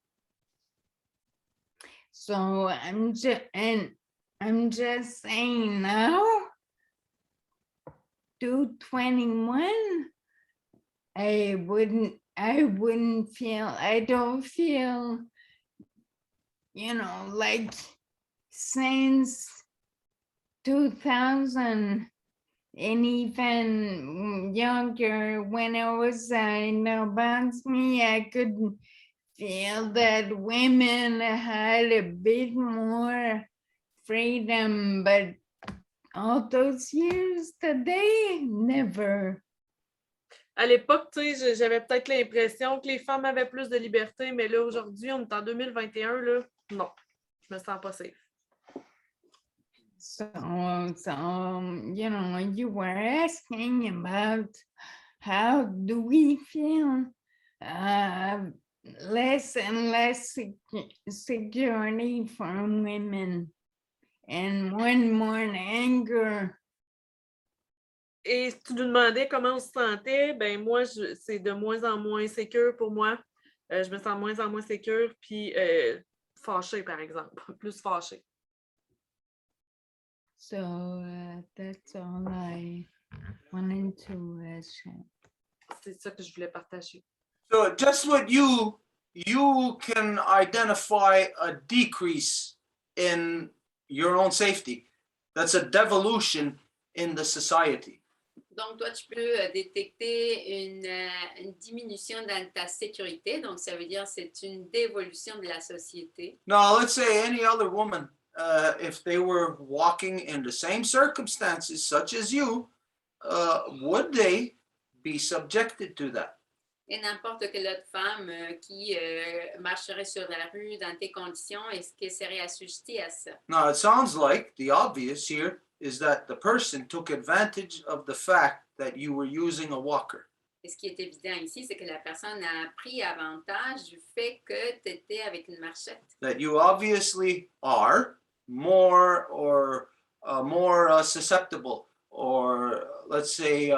So I'm just saying now, 221, I don't feel, you know, like since 2000 and even younger, when I was in Albany, I could feel that women had a bit more freedom, but all those years today, never. À l'époque, tu sais, j'avais peut-être l'impression que les femmes avaient plus de liberté, mais là, aujourd'hui, on est en 2021, là, non, je me sens pas safe. So, you know, you were asking about how do we feel less and less security for women and more anger. Et si tu nous demandais comment on se sentait, ben moi, c'est de moins en moins sécure pour moi. Je me sens de moins en moins sécure, puis fâchée, par exemple, plus fâchée. So that's all I wanted to share. C'est ça que je voulais partager. So just what you can identify a decrease in your own safety. That's a devolution in the society. Donc, toi, tu peux détecter une diminution dans ta sécurité. Donc, ça veut dire que c'est une dévolution de la société. Now, let's say any other woman, if they were walking in the same circumstances, such as you, would they be subjected to that? Et n'importe quelle autre femme qui marcherait sur la rue dans tes conditions, est-ce qu'elle serait assujettie à ça? Now, it sounds like the obvious here is that the person took advantage of the fact that you were using a walker. Et ce qui est évident ici, c'est que la personne a pris avantage du fait que tu étais avec une marchette. That you obviously are more susceptible, or let's say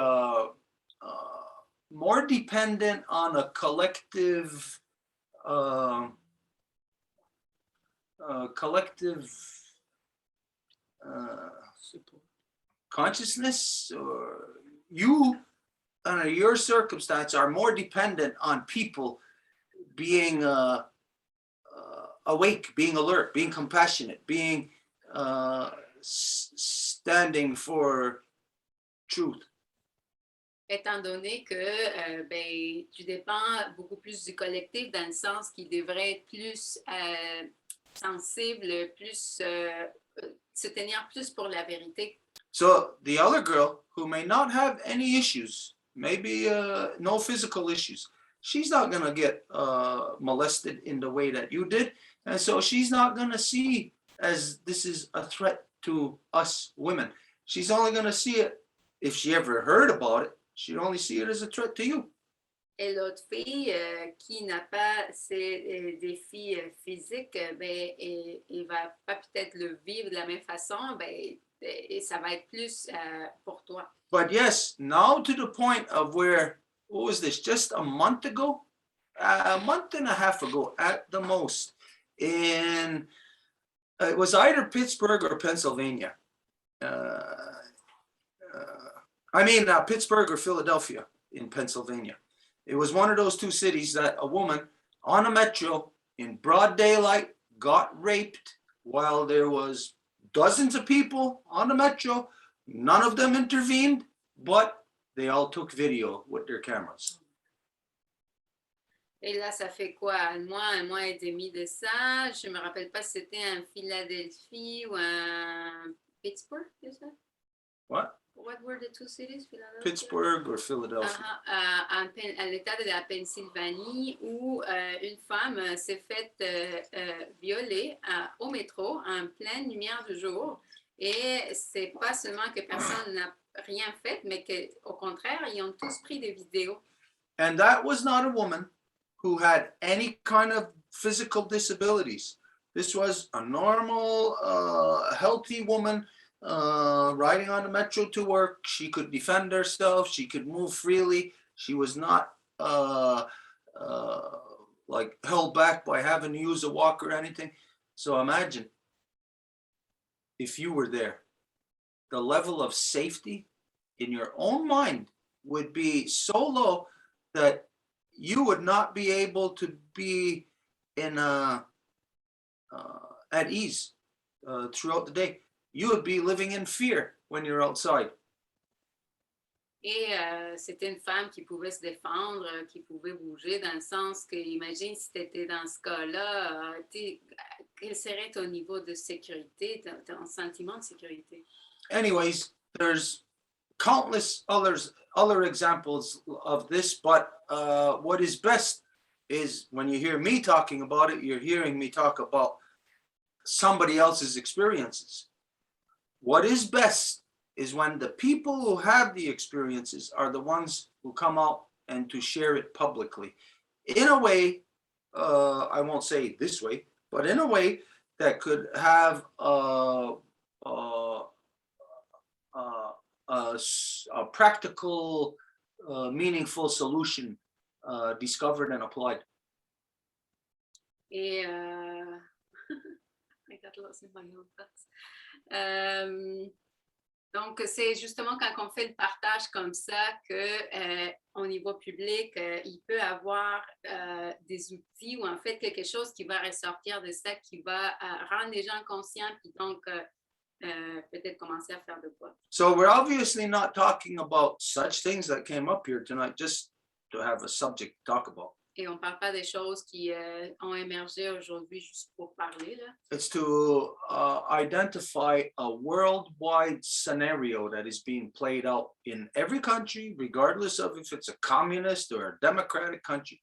more dependent on a collective consciousness, or you under your circumstance are more dependent on people being awake, being alert, being compassionate, being standing for truth. Étant donné que ben, tu dépends beaucoup plus du collectif dans le sens qu'il devrait être plus sensible, plus se tenir plus pour la vérité. So the other girl who may not have any issues, maybe no physical issues, she's not going to get molested in the way that you did. And so she's not going to see as this is a threat to us women. She's only going to see it, if she ever heard about it, she'd only see it as a threat to you. Et l'autre fille qui n'a pas ces défis physiques, ben, elle va pas peut-être le vivre de la même façon, ben, et ça va être plus pour toi. But yes, now to the point of where, what was this, just a month ago? A month and a half ago at the most, in, it was either Pittsburgh or Pennsylvania. Pittsburgh or Philadelphia in Pennsylvania. It was one of those two cities that a woman on a metro in broad daylight got raped while there was dozens of people on the metro. None of them intervened, but they all took video with their cameras. Et là, ça fait quoi? Un mois et demi de ça. Je me rappelle pas si c'était en Philadelphie ou en Pittsburgh, c'est ça? What? What were the two cities? Philadelphia? Pittsburgh or Philadelphia? À l'état de la Pennsylvanie, où une femme s'est faite violer au métro en pleine lumière du jour. Et c'est pas seulement que personne n'a rien fait, mais qu'au contraire, ils ont tous pris des vidéos. And that was not a woman who had any kind of physical disabilities. This was a normal, healthy woman riding on the metro to work. She could defend herself. She could move freely. She was not like held back by having to use a walker or anything. So imagine if you were there, the level of safety in your own mind would be so low that you would not be able to be in at ease throughout the day. You would be living in fear when you're outside. Et c'était une femme qui pouvait se défendre, qui pouvait bouger, dans le sens que, imagine si tu étais dans ce cas-là, quel serait ton niveau de sécurité, ton sentiment de sécurité? Anyways, there's countless other examples of this, but what is best is when you hear me talking about it, you're hearing me talk about somebody else's experiences. What is best is when the people who have the experiences are the ones who come out and to share it publicly in a way, I won't say this way, but in a way that could have a practical, meaningful solution discovered and applied. Et I got lost in my own thoughts. Donc, c'est justement quand on fait le partage comme ça qu'au niveau public, il peut avoir des outils ou en fait quelque chose qui va ressortir de ça, qui va rendre les gens conscients, puis donc peut-être commencer à faire de quoi. So we're obviously not talking about such things that came up here tonight, just to have a subject to talk about. Et on ne parle pas des choses qui ont émergé aujourd'hui juste pour parler, là. It's to identify a worldwide scenario that is being played out in every country, regardless of if it's a communist or a democratic country.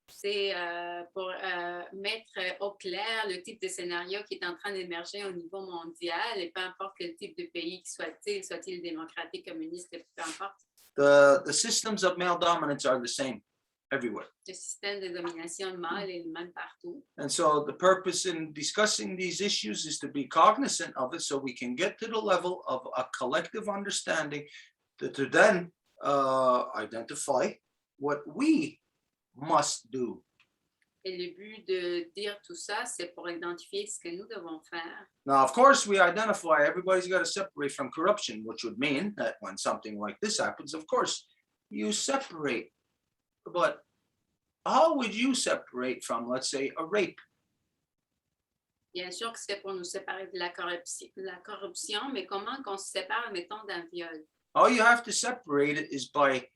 C'est pour mettre au clair le type de scénario qui est en train d'émerger au niveau mondial et peu importe quel type de pays soit-il démocratique, communiste, peu importe. The systems of male dominance are the same everywhere. Le système de domination mâle est le même partout. And so the purpose in discussing these issues is to be cognizant of it so we can get to the level of a collective understanding to then identify what we must do. Et le but de dire tout ça, c'est pour identifier ce que nous devons faire. Now, of course, we identify everybody's got to separate from corruption, which would mean that when something like this happens, of course, you separate. But how would you separate from, let's say, a rape? Bien sûr que c'est pour nous séparer de la corruption, mais comment qu'on se sépare, mettons, d'un viol? All you have to separate it is by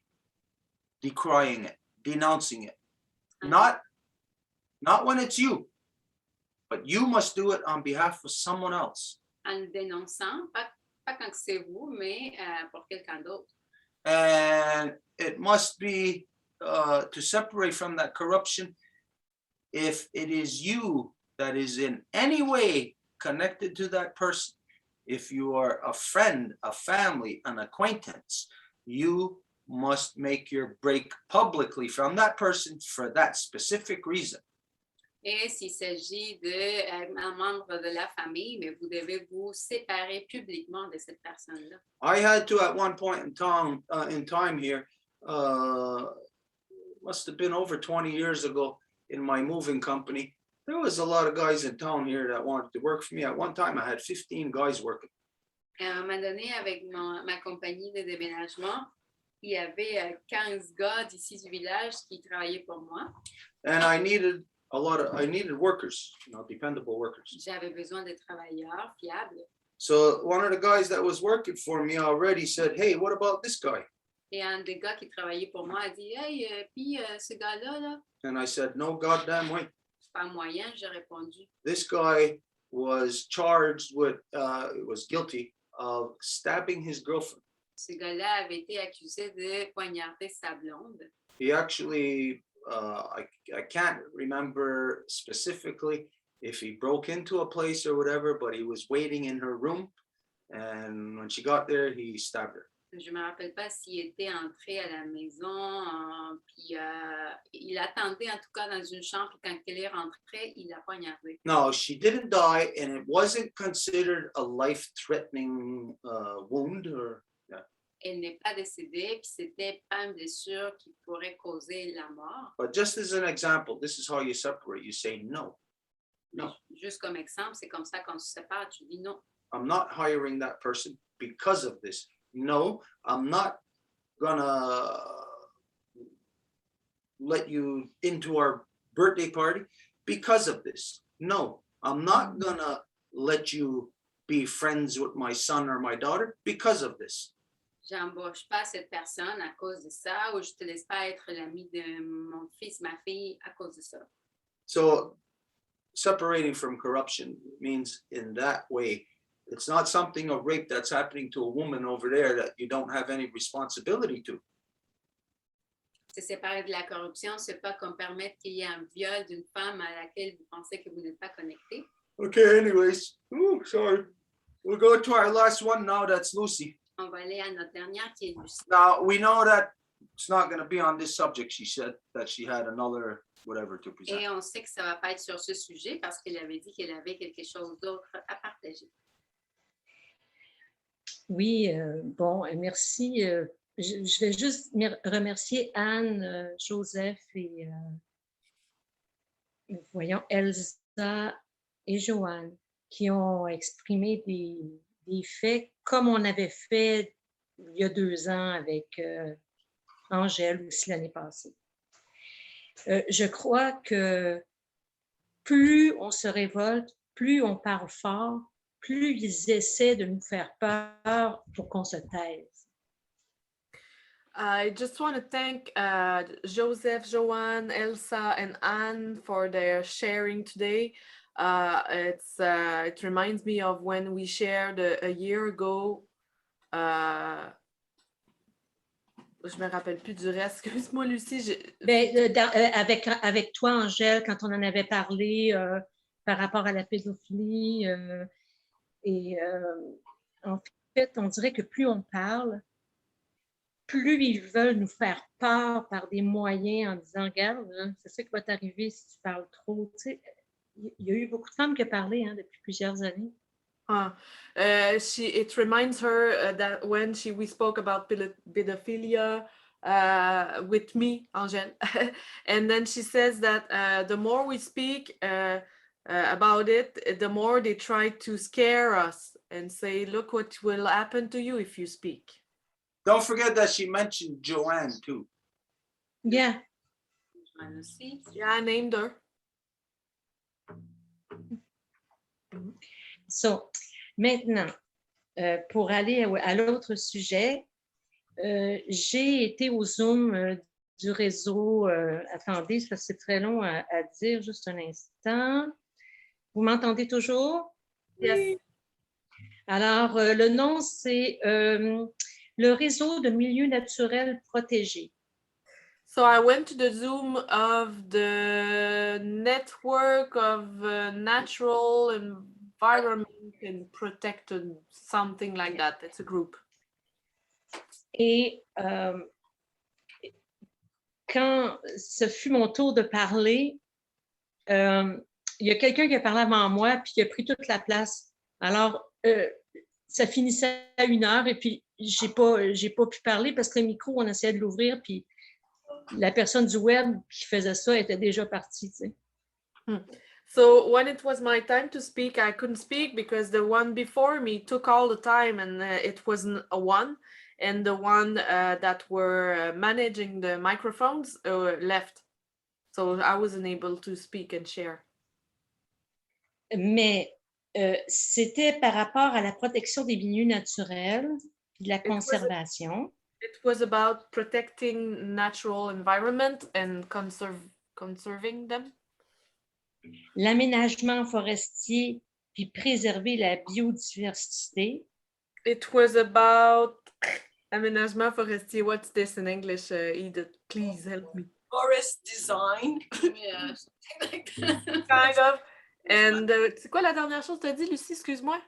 decrying it, denouncing it. Not when it's you, but you must do it on behalf of someone else. En le dénonçant, pas quand c'est vous, mais pour quelqu'un d'autre. And it must be to separate from that corruption if it is you that is in any way connected to that person. If you are a friend, a family, an acquaintance, you must make your break publicly from that person for that specific reason. Et s'il s'agit d'un membre de la famille, mais vous devez vous séparer publiquement de cette personne-là. I had to at one point in time here, must have been over 20 years ago in my moving company. There was a lot of guys in town here that wanted to work for me. At one time, I had 15 guys working. Et à un moment donné, avec ma compagnie de déménagement, il y avait 15 gars d'ici du village qui travaillaient pour moi. And I needed workers, dependable workers. J'avais besoin de travailleurs fiables. So one of the guys that was working for me already said, "Hey, what about this guy?" Et un des gars qui travaillait pour moi a dit, hey, puis ce gars-là, là, And I said, "No goddamn way. pas moyen, j'ai répondu. This guy was charged with, was guilty of stabbing his girlfriend. Ce gars-là avait été accusé de poignarder sa blonde. He actually, I can't remember specifically if he broke into a place or whatever, but he was waiting in her room. And when she got there, he stabbed her. Je ne me rappelle pas s'il était entré à la maison, puis il attendait en tout cas dans une chambre, puis quand elle est rentrée, il l'a poignardé. No, she didn't die, and it wasn't considered a life-threatening wound. Elle n'est pas décédée, puis c'était pas une blessure qui pourrait causer la mort. But just as an example, this is how you separate. You say no. No, Juste comme exemple, c'est comme ça qu'on se sépare. Tu dis non. I'm not hiring that person because of this. No, I'm not gonna let you into our birthday party because of this. No, I'm not gonna let you be friends with my son or my daughter because of this. J'embauche pas cette personne à cause de ça, ou je te laisse pas être l'ami de mon fils, ma fille à cause de ça. So separating from corruption means in that way, it's not something of rape that's happening to a woman over there that you don't have any responsibility to. Se séparer de la corruption, c'est pas comme permettre qu'il y ait un viol d'une femme à laquelle vous pensez que vous n'êtes pas connecté. Okay, anyways. Ooh, sorry. We'll go to our last one now. That's Lucy. On va aller à notre dernière qui est Lucie. Now, we know that it's not going to be on this subject. She said that she had another whatever to present. Et on sait que ça va pas être sur ce sujet parce qu'elle avait dit qu'elle avait quelque chose d'autre à partager. Oui, bon, merci. Je vais juste remercier Anne, Joseph et voyons, Elsa et Joanne qui ont exprimé des faits comme on avait fait il y a 2 ans avec Angèle aussi l'année passée. Je crois que plus on se révolte, plus on parle fort, plus ils essaient de nous faire peur pour qu'on se taise. I just want to thank Joseph, Joanne, Elsa, and Anne for their sharing today. It reminds me of when we shared a year ago. Je me rappelle plus du reste. Excuse-moi, Lucie. Avec toi, Angèle, quand on en avait parlé par rapport à la pédophilie. En fait, on dirait que plus on parle, plus ils veulent nous faire peur par des moyens en disant, regarde, hein, c'est ça qui va t'arriver si tu parles trop. Tu sais, il y a eu beaucoup de femmes qui ont parlé depuis plusieurs années. It reminds her that when we spoke about pedophilia with me, Angèle, and then she says that the more we speak about it, the more they try to scare us and say, look what will happen to you if you speak. Don't forget that she mentioned Joanne too. Yeah. Yeah, I named her. So, maintenant, pour aller à l'autre sujet, j'ai été au Zoom du réseau. Attendez, ça c'est très long à dire, juste un instant. Vous m'entendez toujours? Yes. Alors, le nom, c'est le réseau de milieux naturels protégés. So I went to the Zoom of the network of natural environment and protected, something like that. It's a group. Et quand ce fut mon tour de parler, il y a quelqu'un qui a parlé avant moi puis qui a pris toute la place. Alors, ça finissait à 1h et puis j'ai pas pu parler parce que le micro, on essayait de l'ouvrir puis la personne du web qui faisait ça était déjà partie, tu sais. So when it was my time to speak, I couldn't speak because the one before me took all the time and it wasn't a one. And the one that were managing the microphones left. So I wasn't able to speak and share. Mais c'était par rapport à la protection des milieux naturels et de la conservation. It was about protecting natural environment and conserving them. L'aménagement forestier puis préserver la biodiversité. It was about aménagement forestier. What's this in English, Edith? Please help me. Forest design. Yeah, something like that. Kind of. And c'est quoi la dernière chose que tu as dit, Lucie? Excuse-moi.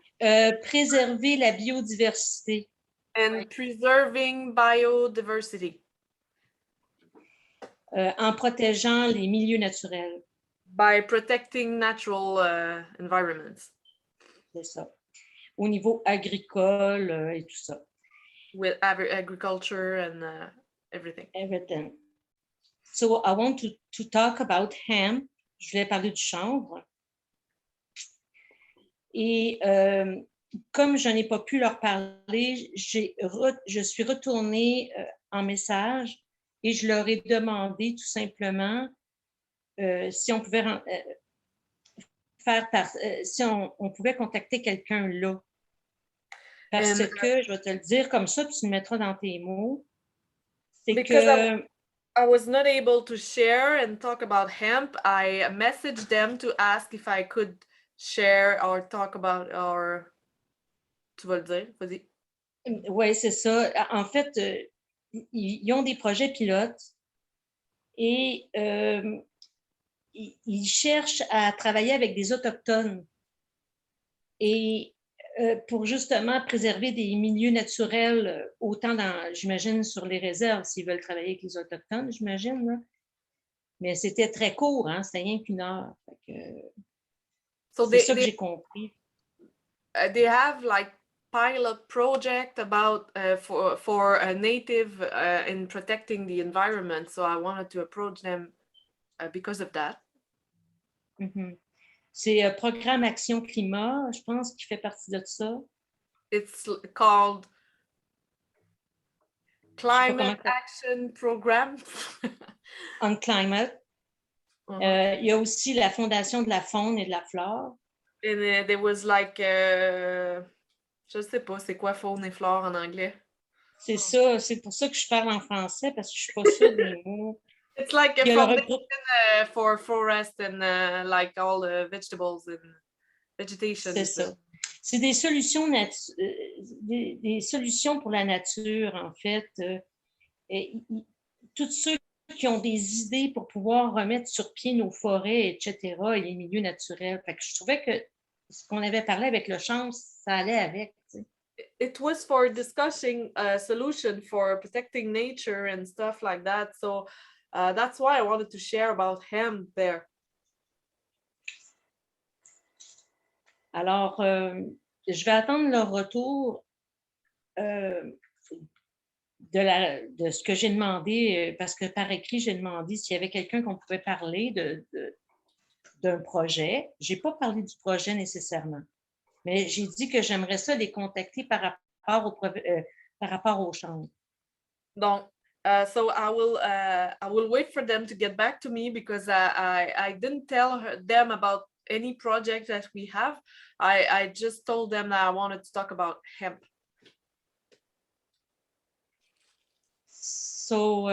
Préserver la biodiversité. And preserving biodiversity. En protégeant les milieux naturels. By protecting natural environments. C'est ça. Au niveau agricole et tout ça. With agriculture and everything. Everything. So I want to talk about hemp. Je voulais parler du chanvre. Et comme je n'ai pas pu leur parler, je suis retournée en message et je leur ai demandé tout simplement si on pouvait si on pouvait contacter quelqu'un là. Parce que, je vais te le dire comme ça, puis tu le mettras dans tes mots, c'est que... I was not able to share and talk about hemp. I messaged them to ask if I could share or talk about or... Tu vas le dire, vas-y. Oui, c'est ça. En fait, ils ont des projets pilotes et ils cherchent à travailler avec des Autochtones et pour justement préserver des milieux naturels, autant j'imagine, sur les réserves, s'ils veulent travailler avec les Autochtones, j'imagine. Là. Mais c'était très court, hein? C'était rien qu'une heure. C'est ça que j'ai compris. They have like pilot project about for a native in protecting the environment. So I wanted to approach them because of that. Mm-hmm. C'est Programme Action Climat, je pense, qui fait partie de ça. It's called Climate Action Program. On Climate. Il y a aussi la Fondation de la faune et de la flore. And there was like, je sais pas, c'est quoi faune et flore en anglais? C'est ça, c'est pour ça que je parle en français, parce que je suis pas sûre des mots. It's like a Il y a le foundation regroupe- for forest and like all the vegetables and vegetation. C'est ça. C'est des solutions, des solutions pour la nature, en fait. Tous ceux qui ont des idées pour pouvoir remettre sur pied nos forêts, etc., et les milieux naturels. Fait que je trouvais que ce qu'on avait parlé avec le champ, ça allait avec. Tu sais. It was for discussing a solution for protecting nature and stuff like that. So that's why I wanted to share about hemp there. Alors, je vais attendre leur retour de ce que j'ai demandé, parce que par écrit, j'ai demandé s'il y avait quelqu'un qu'on pouvait parler d'un projet. Je n'ai pas parlé du projet nécessairement, mais j'ai dit que j'aimerais ça les contacter par rapport aux chambres. Donc, so I will wait for them to get back to me because I didn't tell them about any project that we have. I just told them that I wanted to talk about hemp. So,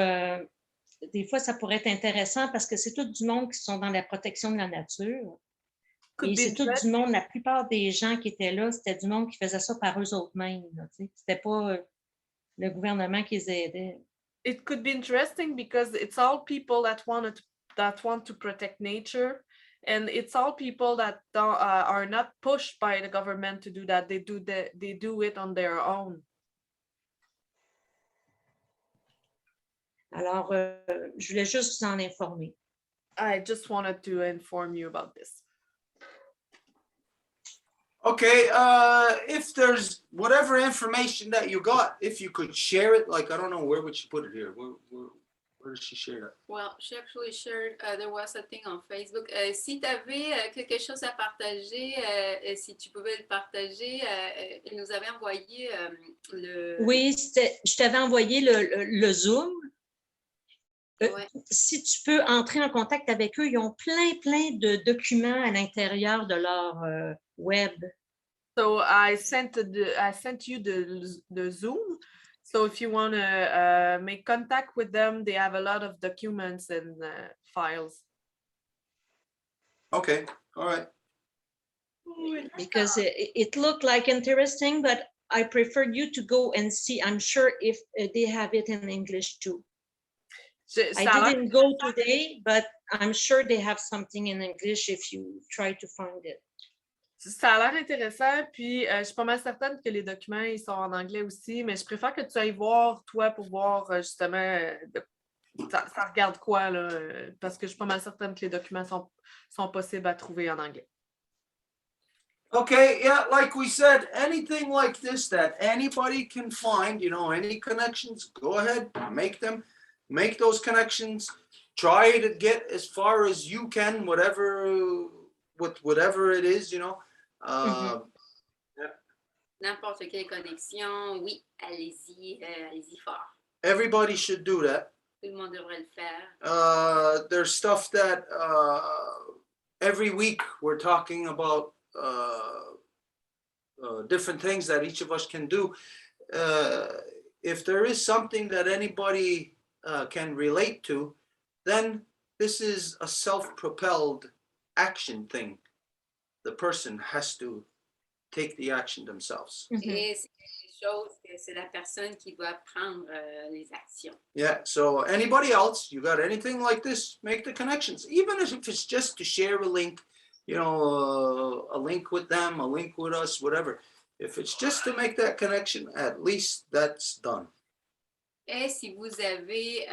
des fois, ça pourrait être intéressant parce que c'est tout du monde qui sont dans la protection de la nature. Et c'est tout du monde, la plupart des gens qui étaient là, c'était du monde qui faisait ça par eux autres mêmes. C'était pas le gouvernement qui les aidait. It could be interesting because it's all people that want to protect nature, and it's all people that are not pushed by the government to do that. They do it on their own. Alors, je voulais juste vous en informer. I just wanted to inform you about this. Okay, if there's whatever information that you got, if you could share it, like, I don't know, where would she put it here? Where did she share it? Well, she actually shared, there was a thing on Facebook. Si tu avais quelque chose à partager, si tu pouvais le partager, elle nous avait envoyé le... Oui, je t'avais envoyé le Zoom. Ouais. Si tu peux entrer en contact avec eux, ils ont plein de documents à l'intérieur de leur web. So I sent you the Zoom. So if you want to make contact with them, they have a lot of documents and files. Okay, all right. Because it looked like interesting, but I prefer you to go and see. I'm sure if they have it in English too. I didn't go today, but I'm sure they have something in English if you try to find it. Ça a l'air intéressant, puis je suis pas mal certaine que les documents ils sont en anglais aussi, mais je préfère que tu ailles voir, toi, pour voir justement ça regarde quoi, là, parce que je suis pas mal certaine que les documents sont possibles à trouver en anglais. Okay, yeah, like we said, anything like this that anybody can find, you know, any connections, go ahead, make those connections, try to get as far as you can, whatever it is, you know. Yeah. N'importe quelle connexion, oui, allez-y fort. Everybody should do that. Tout le monde devrait le faire. There's stuff that every week we're talking about different things that each of us can do. If there is something that anybody can relate to, then this is a self-propelled action thing. The person has to take the action themselves. Et c'est quelque chose que c'est la personne qui doit prendre les actions. Yeah, so anybody else, you got anything like this, make the connections. Even if it's just to share a link, you know, a link with them, a link with us, whatever. If it's just to make that connection, at least that's done. Et si vous avez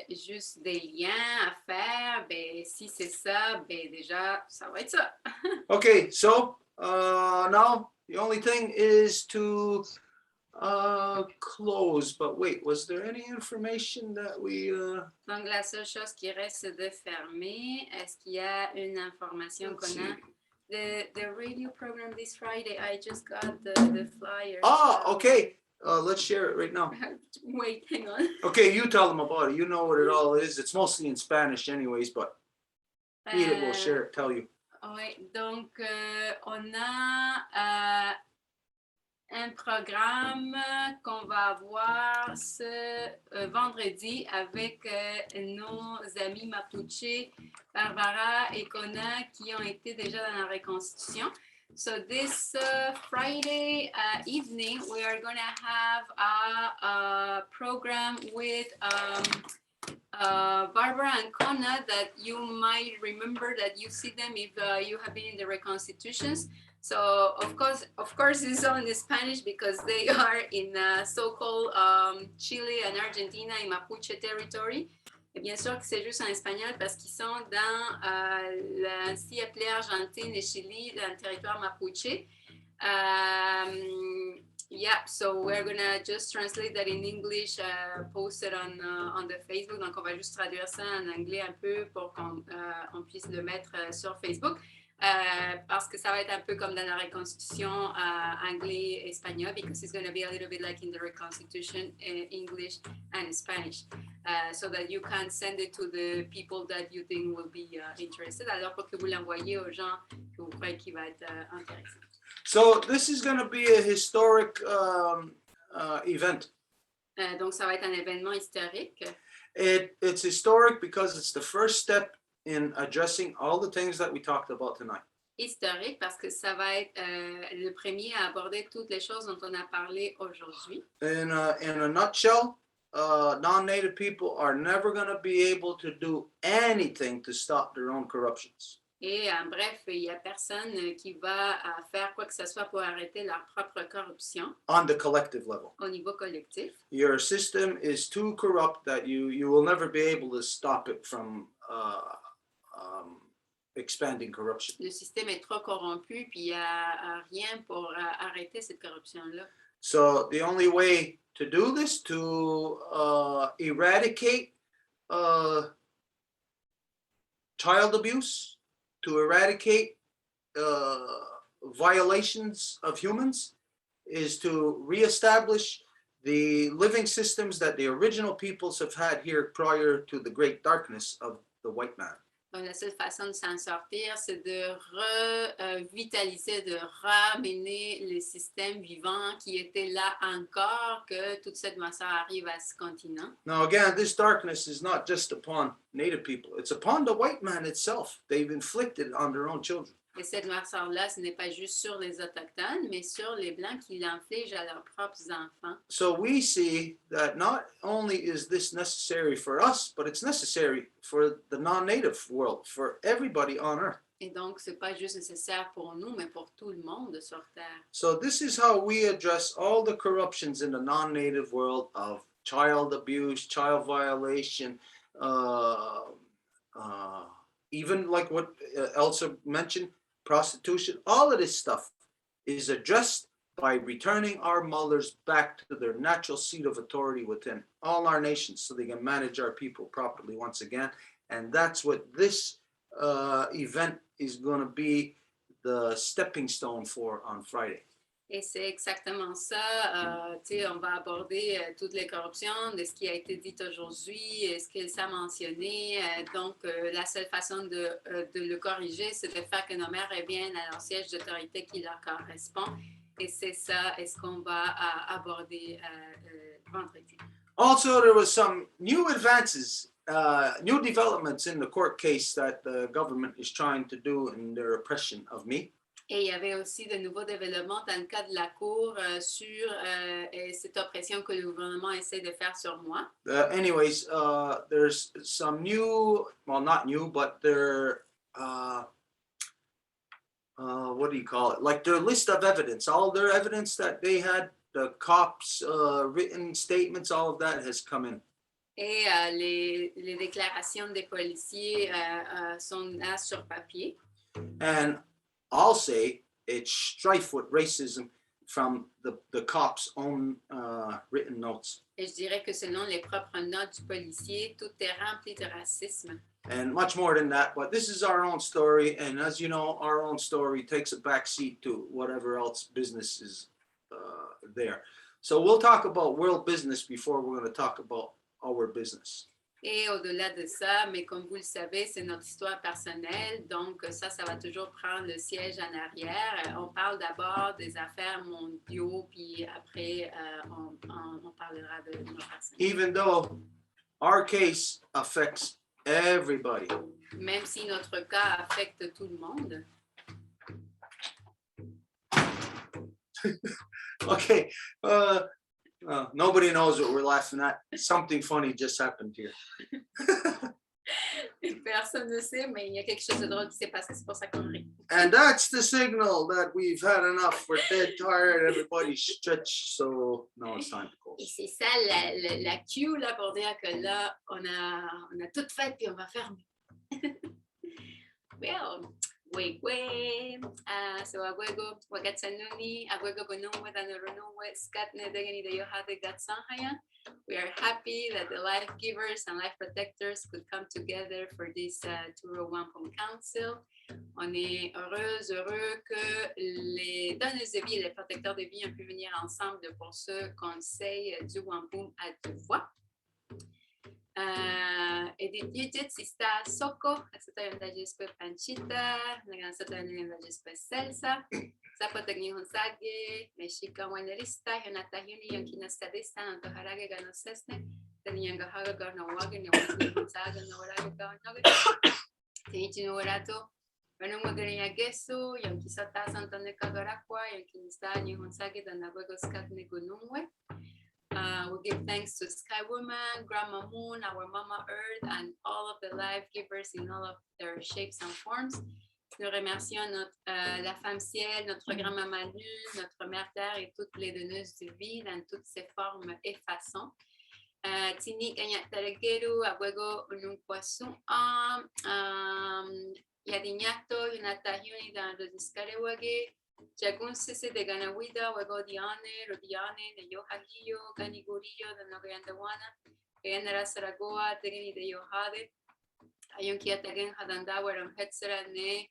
juste des liens à faire, ben, si c'est ça, ben, déjà, ça va être ça. Okay, so now the only thing is to close. But wait, was there any information that we... Donc, la seule chose qui reste, c'est de fermer. Est-ce qu'il y a une information qu'on a? The radio program this Friday, I just got the flyer. Ah, okay. Let's share it right now. Wait, hang on. Okay, you tell them about it. You know what it all is. It's mostly in Spanish anyways, but Edith will share it, tell you. Oui, donc on a un programme qu'on va avoir ce vendredi avec nos amis Mapuche, Barbara et Kona, qui ont été déjà dans la reconstitution. So this Friday evening, we are going to have a program with Barbara and Kona that you might remember that you see them if you have been in the reconstitutions. So of course, it's all in Spanish because they are in so-called Chile and Argentina in Mapuche territory. Et bien sûr que c'est juste en espagnol parce qu'ils sont dans la si appelée Argentine et Chili, dans le territoire Mapuche. Yeah, so we're gonna just translate that in English, post it on the Facebook. Donc, on va juste traduire ça en anglais un peu pour qu'on on puisse le mettre sur Facebook. Parce que ça va être un peu comme dans la reconstitution anglais-espagnol, because it's going to be a little bit like in the reconstitution English and Spanish, so that you can send it to the people that you think will be interested. Alors pour que vous l'envoyez aux gens que vous croyez qui va être intéressés. So this is going to be a historic event. Donc ça va être un événement historique. It's historic because it's the first step in addressing all the things that we talked about tonight. Historique parce que ça va être le premier à aborder toutes les choses dont on a parlé aujourd'hui. In a nutshell, non-native people are never going to be able to do anything to stop their own corruptions. Et en bref, il n'y a personne qui va faire quoi que ce soit pour arrêter leur propre corruption. On the collective level. Au niveau collectif. Your system is too corrupt that you will never be able to stop it from expanding corruption. Le système est trop corrompu, puis il n'y a rien pour arrêter cette corruption-là. So the only way to do this, to eradicate child abuse, to eradicate violations of humans, is to reestablish the living systems that the original peoples have had here prior to the great darkness of the white man. Donc, la seule façon de s'en sortir, c'est de revitaliser, de ramener les systèmes vivants qui étaient là encore, que toute cette masse arrive à ce continent. Now again, this darkness is not just upon native people, it's upon the white man itself. They've inflicted on their own children. Et cette noirceur-là, ce n'est pas juste sur les Autochtones, mais sur les Blancs qui l'infligent à leurs propres enfants. So we see that not only is this necessary for us, but it's necessary for the non-native world, for everybody on earth. Et donc, ce n'est pas juste nécessaire pour nous, mais pour tout le monde sur Terre. So this is how we address all the corruptions in the non-native world of child abuse, child violation, even like what Elsa mentioned, prostitution. All of this stuff is addressed by returning our mothers back to their natural seat of authority within all our nations so they can manage our people properly once again. And that's what this event is going to be the stepping stone for on Friday. Et c'est exactement ça. On va aborder toutes les corruptions de ce qui a été dit aujourd'hui, ce qu'il s'est mentionné. Donc, la seule façon de le corriger, c'est de faire que nos mères reviennent à leur siège d'autorité qui leur correspond. Et c'est ça, est-ce qu'on va aborder vendredi. Also, there was some new advances, new developments in the court case that the government is trying to do in their oppression of me. Et il y avait aussi de nouveaux développements dans le cas de la Cour sur cette oppression que le gouvernement essaie de faire sur moi. Anyways, there's some new, well, not new, but they're, what do you call it? Like their list of evidence, all their evidence that they had, the cops' written statements, all of that has come in. Et les déclarations des policiers sont là sur papier. And I'll say it's strife with racism from the cops' own written notes. Et je dirais que selon les propres notes du policier, tout est rempli de racisme. And much more than that, but this is our own story. And as you know, our own story takes a backseat to whatever else business is there. So we'll talk about world business before we're going to talk about our business. Et au-delà de ça, mais comme vous le savez, c'est notre histoire personnelle, donc ça va toujours prendre le siège en arrière. On parle d'abord des affaires mondiaux, puis après, on parlera de nos personnels. Even though our case affects everybody. Même si notre cas affecte tout le monde. Okay, nobody knows what we're laughing at. Something funny just happened here. Personne ne sait, mais il y a quelque chose de drôle qui s'est passé, c'est pour ça qu'on rit. And that's the signal that we've had enough. We're dead tired, everybody's stretched, so now it's time to Et close. c'est ça la cue là pour dire que là, on a tout fait puis on va fermer. Well, so agwego wagatsanuni, agwego bonumwe danoronumwe, skatne degani de yohade gatsanhaya. We are happy that the life givers and life protectors could come together for this Turo Wampum Council. On est heureux que les donneuses de vie et les protecteurs de vie ont pu venir ensemble pour ce conseil du Wampum à deux voix. Edith sista soko, asata yondajispe panchita, nagasata yondajispe selsa, zapotagni honsage, meshika wanerista, yonata yuni yonkinastadista, antoharage ganosesne, tanyanga garnawage, nyawani honsaga, nawarage garnawage, tenichi norato, Ranumagariya Gesu, Yonkisata Santane Kagarakwa, Yonkinista, Honsage, Danagwego Skatne Gunumwe. We give thanks to Sky Woman, Grandma Moon, our Mama Earth, and all of the life givers in all of their shapes and forms. Nous remercions la femme ciel, notre grand-maman lune, notre mère terre et toutes les donneuses de vie dans toutes ses formes et façons. Tini Kanyatalegeru, Agwego Ununkwasum, Yadinyato, Yunatahuni dans le Discarewage. Jagun sisi de Ganawida, Wagodiane, Rodiane, de Yohagio, Ganigurio, de Nogandawana, Genera Saragoa, Tegani de Yohade, Ayunkia Tegen Hadandawa, and Hetzera ne,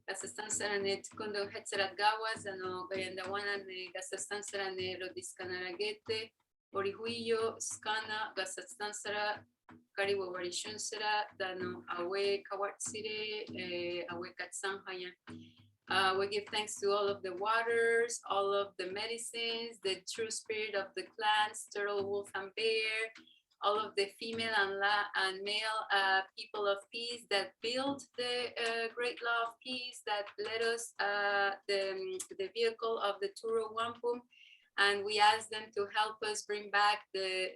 Gasastansera ne, Tukundo Hetzera Gawas, and Nogandawana, ne, Gasastansera ne, Rodiscanaragete, Orihuyo, Scana, Gasastansera, Kariwa Warishunsera, Dano Awe Kawatsire, Awe Katsanhaya. We give thanks to all of the waters, all of the medicines, the true spirit of the clans, turtle, wolf, and bear, all of the female and male people of peace that build the great law of peace, that led us the vehicle of the Turo Wampum. And we ask them to help us bring back the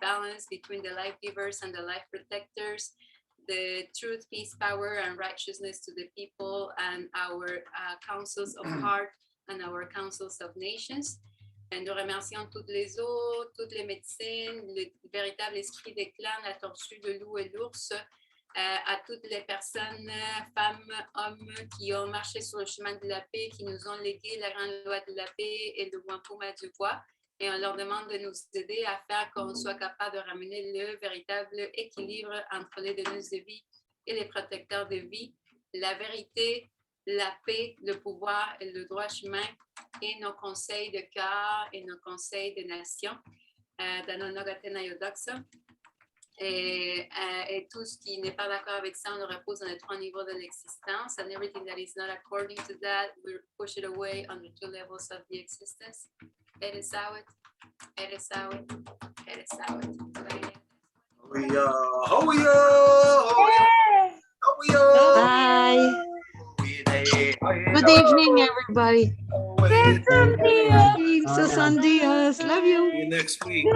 balance between the life givers and the life protectors, the truth, peace, power, and righteousness to the people, and our councils of heart and our councils of nations. Et nous remercions toutes les eaux, toutes les médecines, le véritable esprit des clans, la tortue, le loup et l'ours, à toutes les personnes, femmes, hommes qui ont marché sur le chemin de la paix, qui nous ont légué la grande loi de la paix et le Wampum à deux voix. Et on leur demande de nous aider à faire qu'on soit capable de ramener le véritable équilibre entre les donneuses de vie et les protecteurs de vie, la vérité, la paix, le pouvoir et le droit chemin, et nos conseils de cœur et nos conseils de nation. Et tout ce qui n'est pas d'accord avec ça, on le repose dans les trois niveaux de l'existence. And everything that is not according to that, we push it away on the two levels of the existence. Eres out, eres out, eres out. Bye. Good evening, everybody. Dias. Love you. See you next week.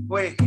Wait,